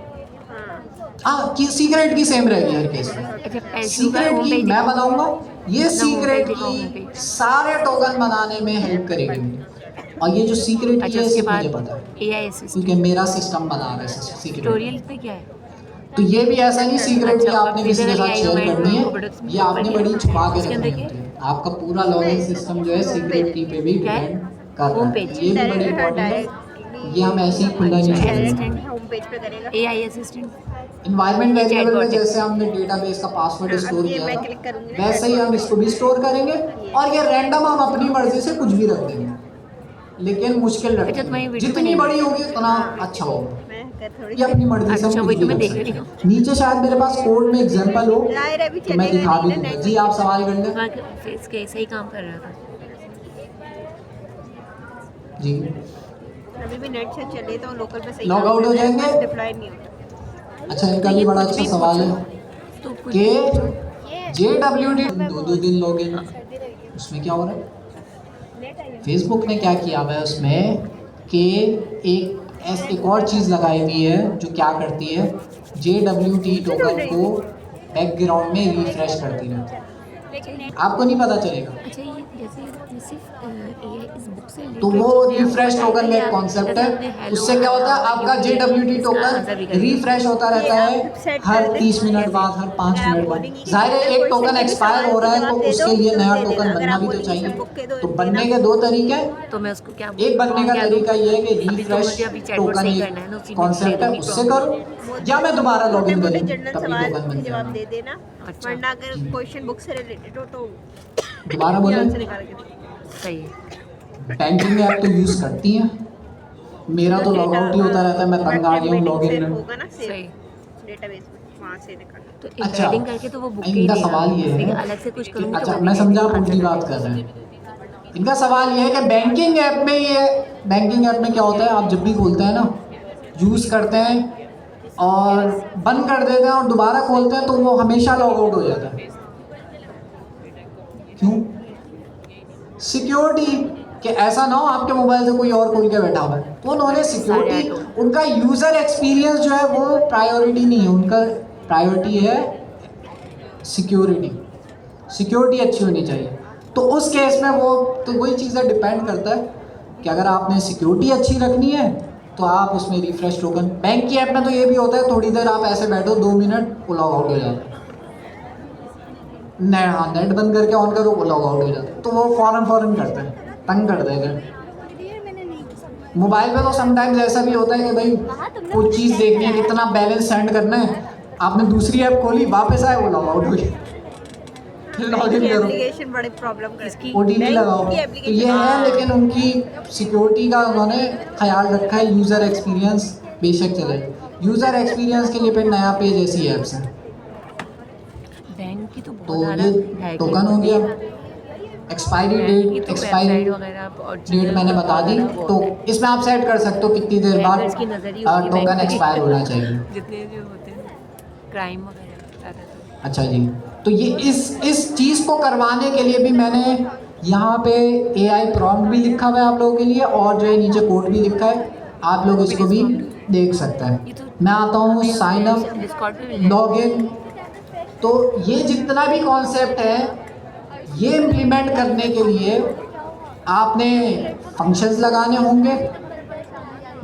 हाँ, की सीक्रेट की सेम रहेगी हर केस में। अच्छा, सीक्रेट की मैं बनाऊंगा, ये सीक्रेट होम की पेज। सारे टोकन बनाने में हेल्प करेगी मुझे। और ये जो सीक्रेट की अच्छा, है उसके सिर्फ बाद मुझे पता है AI असिस्टेंट क्योंकि मेरा सिस्टम बना रहा है सीक्रेट। ट्यूटोरियल पे क्या है? तो ये भी ऐसा नहीं सीक्रेट की अच्छा, आपने किसी के साथ फिर शेयर AI करनी है, प्रोडक्ट्स ये आपने बड़ी छुपा के उसके रखनी अंदर होती है। आपका पूरा लॉगिन सिस्टम जो है सीक्रेट की पे भी क्या है? डिपेंड कर रहा होम है। पेज। ये भी बड़ी इंपॉर्टेंट है, ये हम ऐसे ही खुला नहीं अच्छा, छोड़ेंगे। डायरेक्ट होम पेज पे करेगा। AI असिस्टेंट इन्वायरमेंट ये वेरिएबल में chatbot है। जैसे हमने डेटाबेस का पासवर्ड हाँ, स्टोर अब ये किया मैं था, क्लिक करूंगी ना वैसे ही हम इसको भी स्टोर करेंगे और ये रैंडम हम अपनी मर्जी से कुछ भी रख देंगे, लेकिन मुश्किल अच्छा, तुम्हारी रखेंगे। वीडियो जितनी बनी बड़ी होगी उतना अच्छा होगा। मैं थोड़ी ये अपनी मर्जी से अच्छा, हम वही कुछ तो भी मैं कर देख रही सकते हूँ। हैं। नीचे शायद मेरे पास कोड में एग्जांपल हो दायरा भी तो मैं दिखा भी चलेगा दूंगा। नहीं जी आप सवाल कर लें। हाँ, फेस के सही काम कर रहा था। जी, अभी भी नेट से चले तो लोकल पे सही लॉग आउट हो जाएंगे। डिप्लॉय नहीं होता। अच्छा, इनका तो भी ये बड़ा कुछ अच्छा भी सवाल है तो कुछ कि ये JWT 2-2 दिन लॉगिन, उसमें क्या हो रहा है? फेसबुक ने क्या किया हुआ है उसमें कि एक और चीज़ लगाई हुई है जो क्या करती है, JWT टोकन को बैकग्राउंड में रिफ्रेश करती रहती है। आपको नहीं पता चलेगा। अच्छा, ये जैसे सिर्फ AI इस बुक से तो वो रिफ्रेश टोकन का एक कॉन्सेप्ट है, उससे क्या होता है आपका JWT टोकन रिफ्रेश होता रहता है हर 30 मिनट बाद, हर 5 मिनट बाद। जाहिर है एक टोकन एक्सपायर हो रहा है तो उसके लिए नया टोकन बनना भी तो चाहिए। तो बनने के दो तरीके हैं। तो मैं उसको क्या एक बनने का क्या दूँ? तरीका ये है कि अभी तो रिफ्रेश मुझे अभी चैटबॉट टोकन सही करना है ना, उसी एक में कॉन्सेप्ट दे है, दूँगी उससे तो। करूँ या मैं दोबारा लॉगिन मोटे करूँ जनरल तभी सवाल टोकन के बन जवाब जाएगा। दे देना, अच्छा। वरना अगर क्वेश्चन बुक से रिलेटेड हो तो दोबारा बोले। ध्यान से निकाल के दे। सही है। बैंकिंग ऐप तो यूज़ करती हैं, मेरा तो लॉग आउट ही होता रहता है, मैं तंग आ गया हूँ लॉगिन में। होगा ना सेव सही। डेटाबेस में, वहां से निकाल। तो अच्छा, एम्बेडिंग करके तो वो बुक ही इनका देगा। सवाल ये है लेकिन अलग से कुछ कि करूँगी तो अच्छा वो मैं भी समझा आप देगा। उल्टी बात कर रहे हैं। इनका सवाल ये है कि बैंकिंग ऐप में क्या होता है, आप जब भी खोलते हैं ना, यूज़ करते हैं और बंद कर देते हैं और दोबारा खोलते हैं तो वो हमेशा लॉग आउट हो जाता है। क्यों? सिक्योरिटी। कि ऐसा ना हो आपके मोबाइल से कोई और खोल के बैठा हुआ है। तो उन्होंने सिक्योरिटी, उनका यूज़र एक्सपीरियंस जो है वो प्रायोरिटी नहीं है, उनका प्रायोरिटी है सिक्योरिटी। सिक्योरिटी अच्छी होनी चाहिए। तो उस केस में वो तो वही चीज़ें डिपेंड करता है कि अगर आपने सिक्योरिटी अच्छी रखनी है तो आप उसमें रिफ्रेश टोकन, बैंक की ऐप में तो ये भी होता है थोड़ी देर आप ऐसे बैठो 2 मिनट वो लॉग आउट हो जाता है, नेट बंद करके ऑन करो वो लॉग आउट हो जाता है। तो वो फ़ौरन करते हैं, तंग कर देते हैं। मोबाइल पे तो समटाइम्स ऐसा भी होता है कि भाई कुछ चीज़ देखनी है, कितना बैलेंस सेंड करना है, आपने दूसरी ऐप खोली वापस आए वो लॉग आउट हो गया, लॉग इन करो एप्लीकेशन बड़े प्रॉब्लम करती है। OTP लगाओ। तो ये है, लेकिन उनकी सिक्योरिटी का उन्होंने ख्याल रखा है। यूज़र एक्सपीरियंस बेशक चले, यूज़र एक्सपीरियंस के लिए फिर नया पेज ऐसी ऐप्स हैं। बैंक की तो तो बहुत ज़्यादा ये है टोकन हो गया, एक्सपायरी डेट, एक्सपायरी डेट मैंने बता दी। तो इसमें आप सेट कर सकते हो कितनी देर बाद टोकन एक्सपायर होना चाहिए। जितने जो होते हैं क्राइम वगैरह ज़्यादा। अच्छा जी, तो ये इस चीज़ को करवाने के लिए भी मैंने यहाँ पे AI प्रॉम्प्ट भी लिखा हुआ है आप लोगों के लिए, और जो है नीचे कोड भी लिखा है, आप लोग इसको भी देख सकते हैं। मैं आता हूँ साइन अप लॉगिन। तो ये जितना भी कॉन्सेप्ट है ये इम्प्लीमेंट करने के लिए आपने फंक्शंस लगाने होंगे,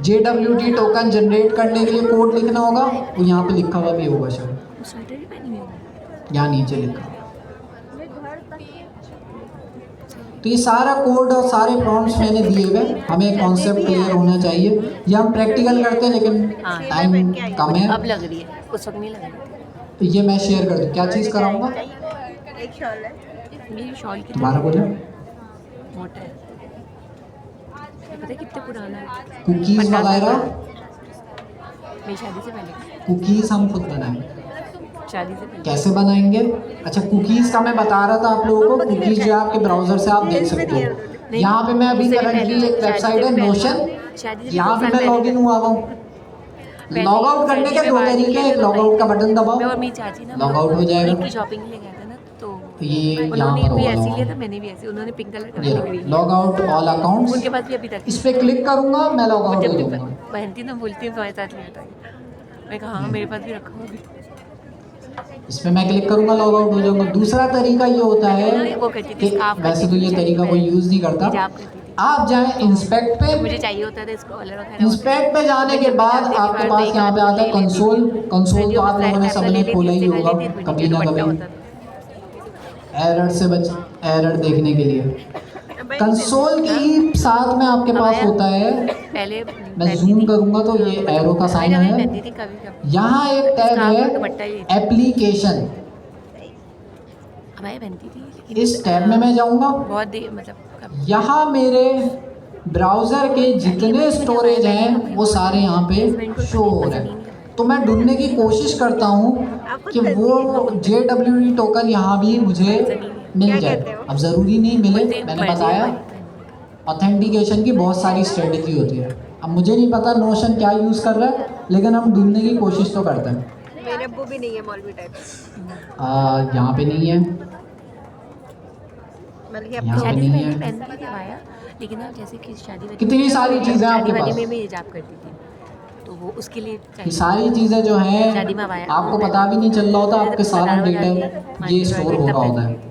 JWT टोकन जनरेट करने के लिए कोड लिखना होगा, वो यहाँ पे लिखा हुआ भी होगा शायद, यहाँ नीचे लिखा। तो ये सारा कोड और सारे प्रॉम्प्ट्स मैंने दिए हुए, हमें कॉन्सेप्ट क्लियर होना चाहिए। ये हम प्रैक्टिकल करते हैं लेकिन टाइम कम है। अब लग रही है, उस वक्त नहीं लग रही थी। तो ये मैं शेयर कर दूँ, क्या चीज़ कराऊंगा? एक शॉल है, मेरी शॉल की दोबारा बोलो। मोटा है, पता है कितने पुराना है। कुकीज़ वगैरह, मेरी शादी से पहले, कुकीज़ हम खुद बनाएंगे। शादी से पहले। कैसे बनाएंगे? अच्छा, कुकीज़ का मैं बता रहा था आप लोगों को। कुकीज़ जो है आपके ब्राउज़र से आप देख सकते हो। यहाँ पे मैं अभी करंटली एक वेबसाइट है नोशन, यहाँ पे मैं लॉगिन हुआ हूँ। लॉग आउट करने के 2 तरीके हैं, एक लॉग आउट का बटन दबाओ, मैं और मेरी चाची ना लॉग आउट हो जाएगा। उनकी शॉपिंग के लिए गए थे ना, तो ये यहाँ उन्होंने पर भी होगा ऐसे लॉग लिया था, आउट। मैंने भी ऐसे, उन्होंने पिंक कलर का, ये मैंने green. Log out all accounts, उनके पास भी अभी तक इस पे क्लिक करूंगा मैं लॉग आउट हो जब भी जाऊंगा। पहनती ना बोलती है तुम्हारे साथ नहीं होता। मैं कहा हाँ मेरे पास भी रखा होगा। इस पे मैं क्लिक करूंगा लॉग आउट हो जाऊंगा। दूसरा तरीका ये होता है वो करती थी, कि स्कार्फ वैसे तो ये तरीका कोई यूज़ नहीं करता। हिजाब करती थी। आप जाएं इंस्पेक्ट पे, मुझे चाहिए होता था इसको कलर वगैरह। इंस्पेक्ट पे जाने के बाद आपके पास यहाँ पे आता है कंसोल। कंसोल तो आप लोगों ने सबने खोला ही होगा कभी ना कभी, एरर से बच, एरर देखने के लिए। कंसोल के ही साथ में आपके पास होता है, पहले मैं जूम करूंगा तो ये एरो का साइन है। पहनती थी कभी कभी। यहाँ एक टैब है एप्लीकेशन, हमारे पहनती थी, लेकिन इस टैब में मैं जाऊंगा। बहुत देर मतलब यहाँ मेरे ब्राउज़र के जितने स्टोरेज हैं वो सारे यहाँ पे शो हो रहे हैं। तो मैं ढूंढने की कोशिश करता हूँ कि वो JWT टोकन यहाँ भी मुझे मिल जाए। अब ज़रूरी नहीं मिले, मैंने बताया ऑथेंटिकेशन की बहुत सारी स्ट्रेटजी होती है। अब मुझे नहीं पता नोशन क्या यूज़ कर रहा है, लेकिन हम ढूंढने की कोशिश तो करते हैं। मेरे अब्बू भी नहीं है मौलवी टाइप, यहाँ पे नहीं है, बल्कि यहाँ अब पे शादी नहीं में है। पहनती थी आया, लेकिन अब जैसे कि शादी कितनी सारी चीज़ें आपके शादी पास। में मैं हिजाब करती थी, तो वो उसके लिए ये सारी चीज़ें जो हैं शादी में आया आपको पता भी नहीं चल रहा होता, आपके सारा डेटा ये स्टोर हो रहा होता है।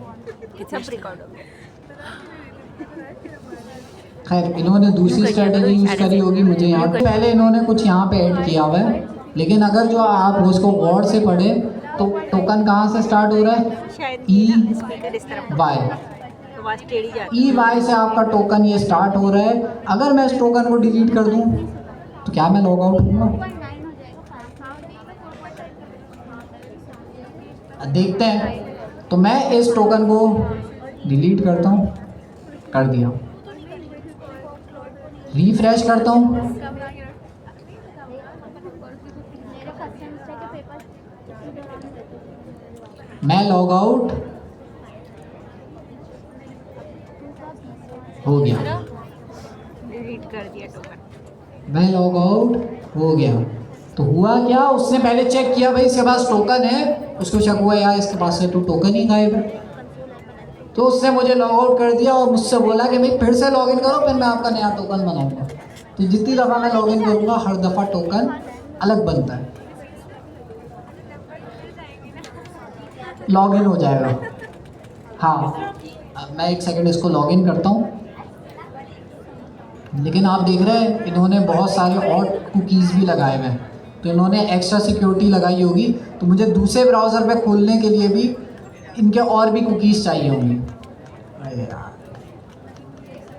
सब रिकॉर्ड हो गया। खैर इन्होंने दूसरी स्ट्रेटजी यूज़ करी होगी, मुझे यहाँ पहले इन्होंने कुछ यहाँ पे ऐड किया हुआ है, लेकिन अगर जो आप उसको गौर से पढ़े तो टोकन कहाँ से स्टार्ट हो रहा है? शायद ई स्पीकर इस तरफ वाई, तो आवाज टेढ़ी जाती ई वाई से आपका टोकन ये स्टार्ट हो रहा है। अगर मैं इस टोकन को डिलीट कर दूँ तो क्या मैं लॉग आउट होऊंगा? देखते हैं। तो मैं इस टोकन को डिलीट करता हूँ, कर दिया, रिफ्रेश करता हूँ, मैं लॉग आउट हो गया, डिलीट कर दिया टोकन। मैं लॉग आउट हो गया। तो हुआ क्या, उसने पहले चेक किया भाई इसके पास टोकन है, उसको शक हुआ यार इसके पास से तो टोकन ही गायब है। तो उसने मुझे लॉग आउट कर दिया और मुझसे बोला कि भाई फिर से लॉगिन करो, फिर मैं आपका नया टोकन बनाऊंगा। तो जितनी दफ़ा मैं लॉगिन करूँगा हर दफ़ा टोकन अलग बनता है, लॉगिन हो जाएगा। हाँ, अब मैं एक सेकंड इसको लॉगिन करता हूँ। लेकिन आप देख रहे हैं इन्होंने बहुत सारे और कुकीज़ भी लगाए हुए हैं, तो इन्होंने एक्स्ट्रा सिक्योरिटी लगाई होगी। तो मुझे दूसरे ब्राउज़र पे खोलने के लिए भी इनके और भी कुकीज़ चाहिए होंगी। अरे यार,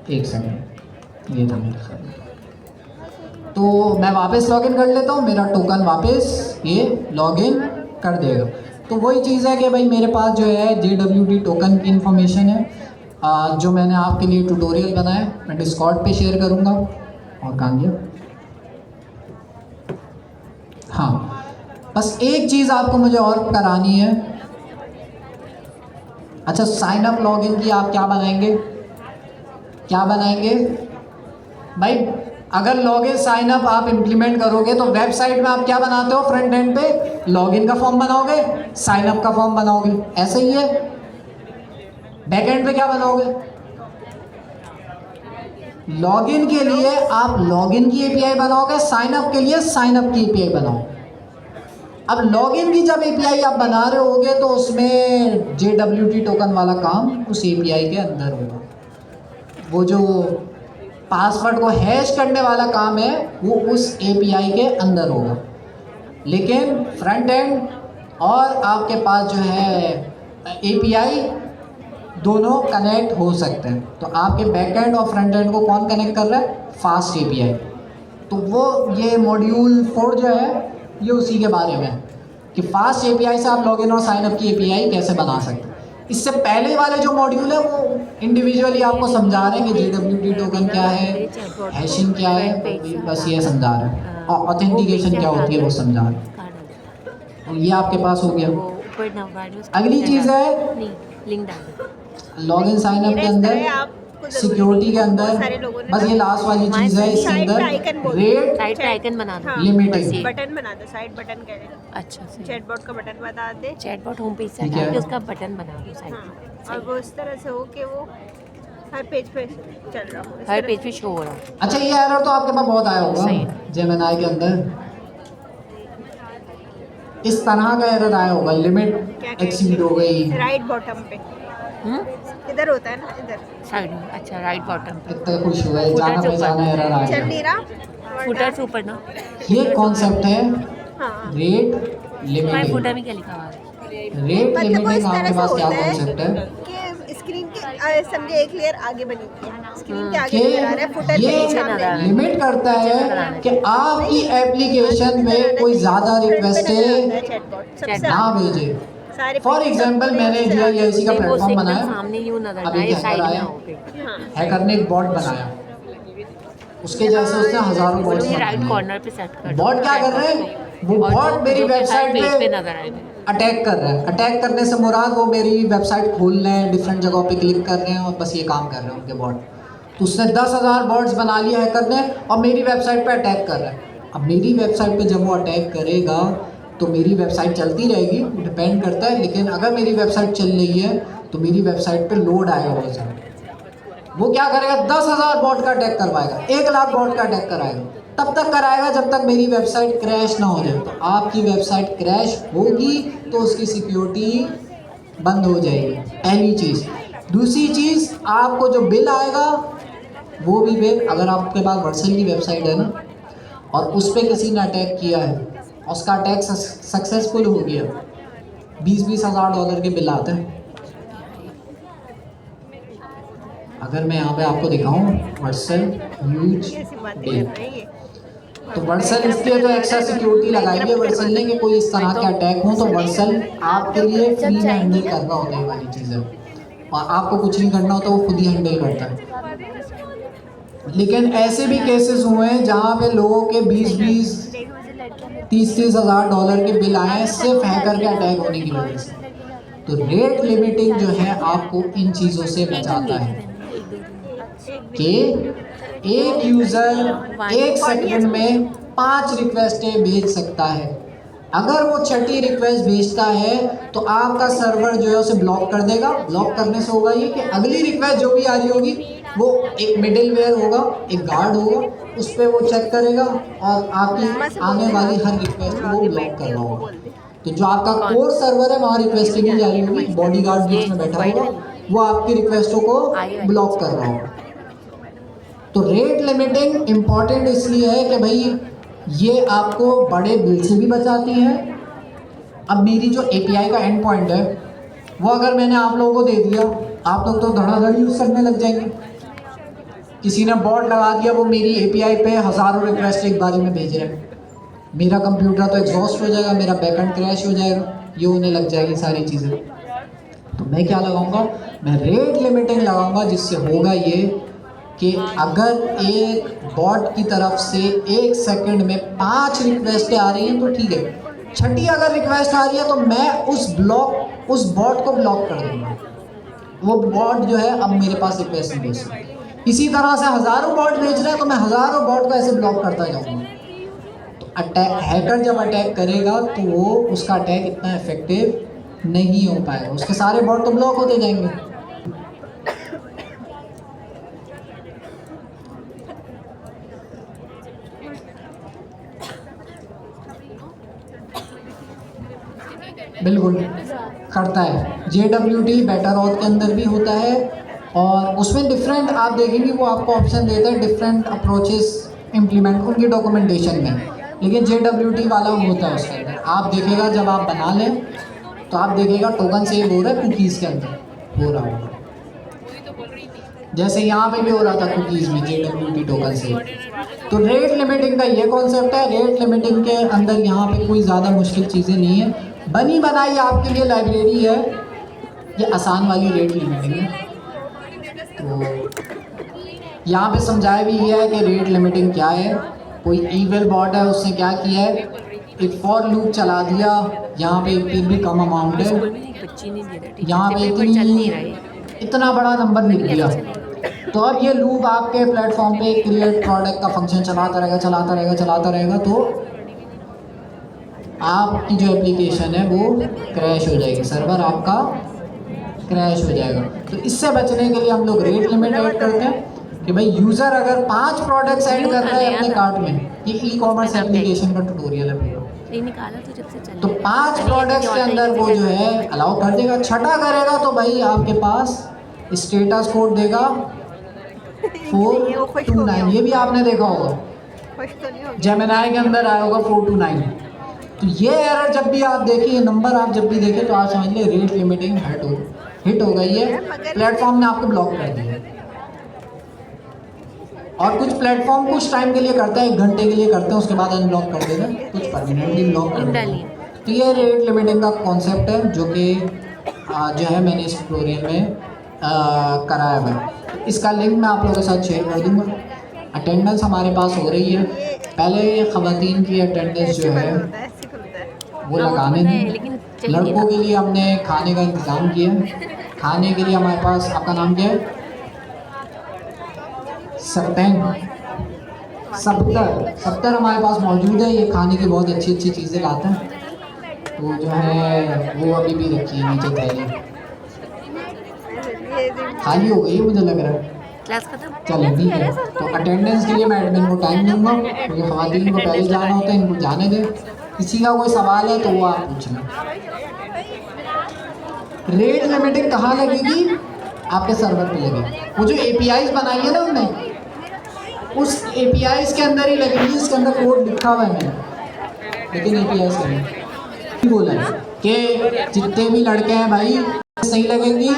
एक सेकंड, ये था मेरा ख्याल। तो मैं वापस लॉगिन कर लेता हूँ, मेरा टोकन वापस ये लॉगिन कर देगा। तो वही चीज़ है कि भाई मेरे पास जो है JWT टोकन की इंफॉर्मेशन है, जो मैंने आपके लिए ट्यूटोरियल बनाया, मैं डिस्कॉर्ड पे शेयर करूँगा। और कहाँ गया? हाँ, बस एक चीज़ आपको मुझे और करानी है। अच्छा, साइन अप लॉगिन की आप क्या बनाएंगे, क्या बनाएंगे भाई? अगर लॉगिन साइन अप आप इम्प्लीमेंट करोगे तो वेबसाइट में आप क्या बनाते हो? फ्रंट एंड पे लॉगिन का फॉर्म बनाओगे, साइन अप का फॉर्म बनाओगे, ऐसे ही है। बैक एंड पे क्या बनाओगे? लॉगिन के लिए आप लॉगिन की API बनाओगे, साइन अप के लिए साइन अप की API बनाओ। अब लॉगिन की जब API आप बना रहे होगे तो उसमें JWT टोकन वाला काम उस API के अंदर होगा। वो जो पासवर्ड को हैश करने वाला काम है वो उस API के अंदर होगा। लेकिन फ्रंट एंड और आपके पास जो है API दोनों कनेक्ट हो सकते हैं। तो आपके बैक एंड और फ्रंट एंड को कौन कनेक्ट कर रहा है? Fast API। तो वो ये मॉड्यूल 4 जो है ये उसी के बारे में है कि फास्ट API से आप लॉगिन और साइन अप की API कैसे बना सकते हैं। इससे पहले वाले जो मॉड्यूल है वो इंडिविजुअली आपको समझा रहे हैं कि JWT टोकन क्या है, हैशिंग क्या है, बस ये समझा रहे हैं, और ऑथेंटिकेशन क्या होती है वो समझा रहे हैं। और ये आपके पास हो गया। अगली चीज़ है लॉगिन साइन अप के अंदर, सिक्योरिटी के अंदर, बस ये लास्ट वाली चीज़ है इसके अंदर, रेट साइड पे आइकन बना दो, लिमिटिंग। बटन बना दो, साइड बटन कह रहे हैं, अच्छा से चैटबॉट का बटन बता दे। चैटबॉट होम पेज से ठीक है। हटा के उसका बटन बना दो साइड हाँ, पे, और वो इस तरह से हो कि वो हर पेज पे चल रहा हो, इस हर तरह पेज पे शो हो रहा है। अच्छा, ये एरर तो आपके पास बहुत आया होगा सही है। जेमिनी के अंदर, इस तरह का एरर आया होगा, लिमिट क्या कहें? एक्सीड हो गई। राइट बॉटम पे इधर होता है ना, इधर साइड में, अच्छा राइट बॉटम पे, इतना खुश हुआ है, जाना पहचाना एरर आ चल गया। नहीं रहा। फुटर से ऊपर ना, ये कॉन्सेप्ट है हाँ, रेट तुम्हारे लिमिटिंग। फुटर में क्या लिखा हुआ है? रेट मतलब वो इस लिमिटिंग आपके तरह से पास क्या होता है कॉन्सेप्ट है कि स्क्रीन के समझे एक लेयर आगे बनी हुई है, स्क्रीन के आगे कि नजर आ रहा है, फुटर ये के नीचे नजर आ रहा है। लिमिट करता है कि आपकी एप्लीकेशन में कोई ज़्यादा रिक्वेस्टें सबसे ना भेजे। सारे फॉर एग्जाम्पल मैंने GIIC का नहीं, वो प्लेटफॉर्म एकदम बनाया, सामने यूं नजर अभी आए, साइड हैकर में आया, हो गए। हैकर ने एक बॉट बनाया, उसके जैसे उसने हजारों बोलो बॉट्स ये राइट बनाए। कॉर्नर पे सेट कर दो। बॉट क्या कर रहे हैं? वो और बॉट मेरी जो कि हर वेबसाइट पेज पे पे नजर आएगा। अटैक कर रहा है। अटैक करने से मुराद वो मेरी वेबसाइट खोल रहे हैं, डिफरेंट जगहों पे क्लिक कर रहे हैं और बस ये काम कर रहे हैं उनके बॉट। तो उसने 10,000 बॉट्स बना लिए हैकर ने और मेरी वेबसाइट पे अटैक कर रहा है। अब मेरी वेबसाइट पे जब वो अटैक करेगा तो मेरी वेबसाइट चलती रहेगी, डिपेंड करता है। लेकिन अगर मेरी वेबसाइट चल रही है तो मेरी वेबसाइट पे लोड आएगा बहुत ज़्यादा। वो क्या करेगा? 10,000 बॉट का अटैक करवाएगा, 1,00,000 बॉट का अटैक कराएगा, तब तक कराएगा जब तक मेरी वेबसाइट क्रैश ना हो जाए। तो आपकी वेबसाइट क्रैश होगी तो उसकी सिक्योरिटी बंद हो जाएगी, पहली चीज़। दूसरी चीज़, आपको जो बिल आएगा वो भी बिल, अगर आपके पास वर्सल की वेबसाइट है ना और उस पर किसी ने अटैक किया है और उसका अटैक सक्सेसफुल हो गया, 20-20 हज़ार डॉलर के बिल आते हैं। अगर मैं यहाँ पे आपको दिखाऊं वर्सल ह्यूज बिल, तो वर्सल इसलिए तो एक्स्ट्रा सिक्योरिटी लगाई है वर्सल ने कि कोई इस तरह के अटैक हो तो वर्सल आपके लिए फ्री में हैंडल कर रहा होता है वाली चीज़ें, और आपको कुछ नहीं करना होता, वो खुद ही हैंडल करता है। लेकिन ऐसे भी केसेस हुए हैं जहाँ पे लोगों के 20-20 30-30 हज़ार डॉलर के बिल आए हैं सिर्फ हैकर के अटैक होने की वजह से। तो रेट लिमिटिंग जो है आपको इन चीज़ों से बचाता है कि एक यूज़र 1 सेकंड में 5 रिक्वेस्टें भेज सकता है अगर वो छठी रिक्वेस्ट भेजता है तो आपका सर्वर जो है उसे ब्लॉक कर देगा। ब्लॉक करने से होगा ये कि अगली रिक्वेस्ट जो भी आ रही होगी वो एक मिडिलवेयर होगा, एक गार्ड होगा, उस पर वो चेक करेगा और आपकी आने वाली हर रिक्वेस्ट को वो ब्लॉक कर रहा होगा। तो जो आपका कोर सर्वर है वहाँ रिक्वेस्ट नहीं जा रही होगी, बॉडी गार्ड बीच में बैठा होगा, वो आपकी रिक्वेस्टों को ब्लॉक कर रहा होगा। तो रेट लिमिटिंग इम्पॉर्टेंट इसलिए है कि भाई ये आपको बड़े बिल से भी बचाती है। अब मेरी जो API का एंड पॉइंट है वो अगर मैंने आप लोगों को दे दिया, आप लोग तो धड़ाधड़ यूज़ करने लग जाएंगे। किसी ने बॉट लगा दिया, वो मेरी API पे हज़ारों रिक्वेस्ट एक बारी में भेज रहे हैं, मेरा कंप्यूटर तो एग्जॉस्ट हो जाएगा, मेरा बैकएंड क्रैश हो जाएगा, ये होने लग जाएगी सारी चीज़ें। तो मैं क्या लगाऊंगा, मैं रेट लिमिटिंग लगाऊंगा, जिससे होगा ये कि अगर एक बॉट की तरफ से 1 सेकंड में 5 रिक्वेस्टें आ रही हैं तो ठीक है, छठी अगर रिक्वेस्ट आ रही है तो मैं उस बॉट को ब्लॉक कर दूंगा। वो बॉट जो है अब मेरे पास रिक्वेस्ट नहीं भेज सकता। इसी तरह से हज़ारों बॉट भेज रहे हैं तो मैं हज़ारों बॉट को ऐसे ब्लॉक करता जाऊँगा। तो अटैक हैकर जब अटैक करेगा तो वो उसका अटैक इतना इफेक्टिव नहीं हो पाएगा, उसके सारे बॉट तो ब्लॉक होते जाएंगे। बिल्कुल करता है। JWT बेटर ऑथ के अंदर भी होता है और उसमें डिफरेंट आप देखेंगे वो आपको ऑप्शन देता है डिफरेंट अप्रोचेस इम्प्लीमेंट उनकी डॉक्यूमेंटेशन में, लेकिन JWT वाला होता है उसके अंदर। आप देखेगा जब आप बना लें तो आप देखेगा टोकन सेव हो रहा है कुकीज़ के अंदर हो रहा होगा, जैसे यहाँ पे भी हो रहा था कुकीज़ में JWT टोकन सेव। तो रेट लिमिटिंग का ये कॉन्सेप्ट है। रेट लिमिटिंग के अंदर यहाँ पे कोई ज़्यादा मुश्किल चीज़ें नहीं है, बनी बनाई आपके लिए लाइब्रेरी है, ये आसान वाली रेट लिमिटिंग है। तो यहाँ पे समझाया भी ये है कि रेट लिमिटिंग क्या है। कोई ईविल बॉट है, उसने क्या किया है, एक फॉर लूप चला दिया, यहाँ पे फिर भी कम अमाउंट है, यहाँ पे इतना बड़ा नंबर लिख दिया। तो अब ये लूप आपके प्लेटफॉर्म पे क्रिएट प्रोडक्ट का फंक्शन चलाता रहेगा तो आपकी जो एप्लीकेशन है वो क्रैश हो जाएगी, सर्वर आपका क्रैश हो जाएगा। तो इससे बचने के लिए हम लोग रेट लिमिट ऐड करते हैं कि भाई यूज़र अगर 5 प्रोडक्ट्स ऐड कर रहा है अपने कार्ट में, ये ई-कॉमर्स एप्लीकेशन का ट्यूटोरियल है तो 5 प्रोडक्ट्स के अंदर वो जो है अलाउ कर देगा। छठा करेगा तो भाई आपके पास स्टेटस कोड देगा 429, ये भी आपने देखा होगा जेमिनी के अंदर आया होगा 429। तो ये एरर जब भी आप देखिए, ये नंबर आप जब भी देखें तो आप समझ लिए रेट लिमिटिंग हिट हो गई है, प्लेटफॉर्म ने आपको ब्लॉक कर दिया। और कुछ प्लेटफॉर्म कुछ टाइम के लिए करता है, 1 घंटे के लिए करते हैं, उसके बाद अनब्लॉक कर देते हैं, कुछ परमानेंटली ब्लॉक कर देते हैं। तो ये रेट लिमिटिंग का कॉन्सेप्ट है जो कि जो है मैंने इस ट्यूटोरियल में कराया हुआ है। इसका लिंक मैं आप लोगों के साथ शेयर कर दूँगा। अटेंडेंस हमारे पास हो रही है, पहले ख़वातीन की अटेंडेंस जो है वो लगाने दें। लड़कों के लिए हमने खाने का इंतज़ाम किया। खाने के लिए हमारे पास, आपका नाम क्या है? सब्तर हमारे पास मौजूद है। ये खाने की बहुत अच्छी अच्छी चीज़ें लाते हैं, तो जो है वो अभी भी रखी है नीचे थैली, खाली हो गई है मुझे लग रहा है। क्लास खत्म, चलो ठीक है। तो अटेंडेंस के लिए मैं एडमिन को टाइम दूंगा, क्योंकि ख़वातीन को पहले जाना होता है, इनको जाने दें। किसी का कोई सवाल है तो वो आप पूछ लें। रेट लिमिटिंग कहाँ लगेगी? आपके सर्वर पे लगेगी। वो जो APIs बनाई है ना हमने, उस APIs के अंदर ही लगेगी। इसके अंदर कोड लिखा हुआ है मैंने, लेकिन APIs के अंदर बोला है कि जितने भी लड़के हैं भाई सही लगेंगी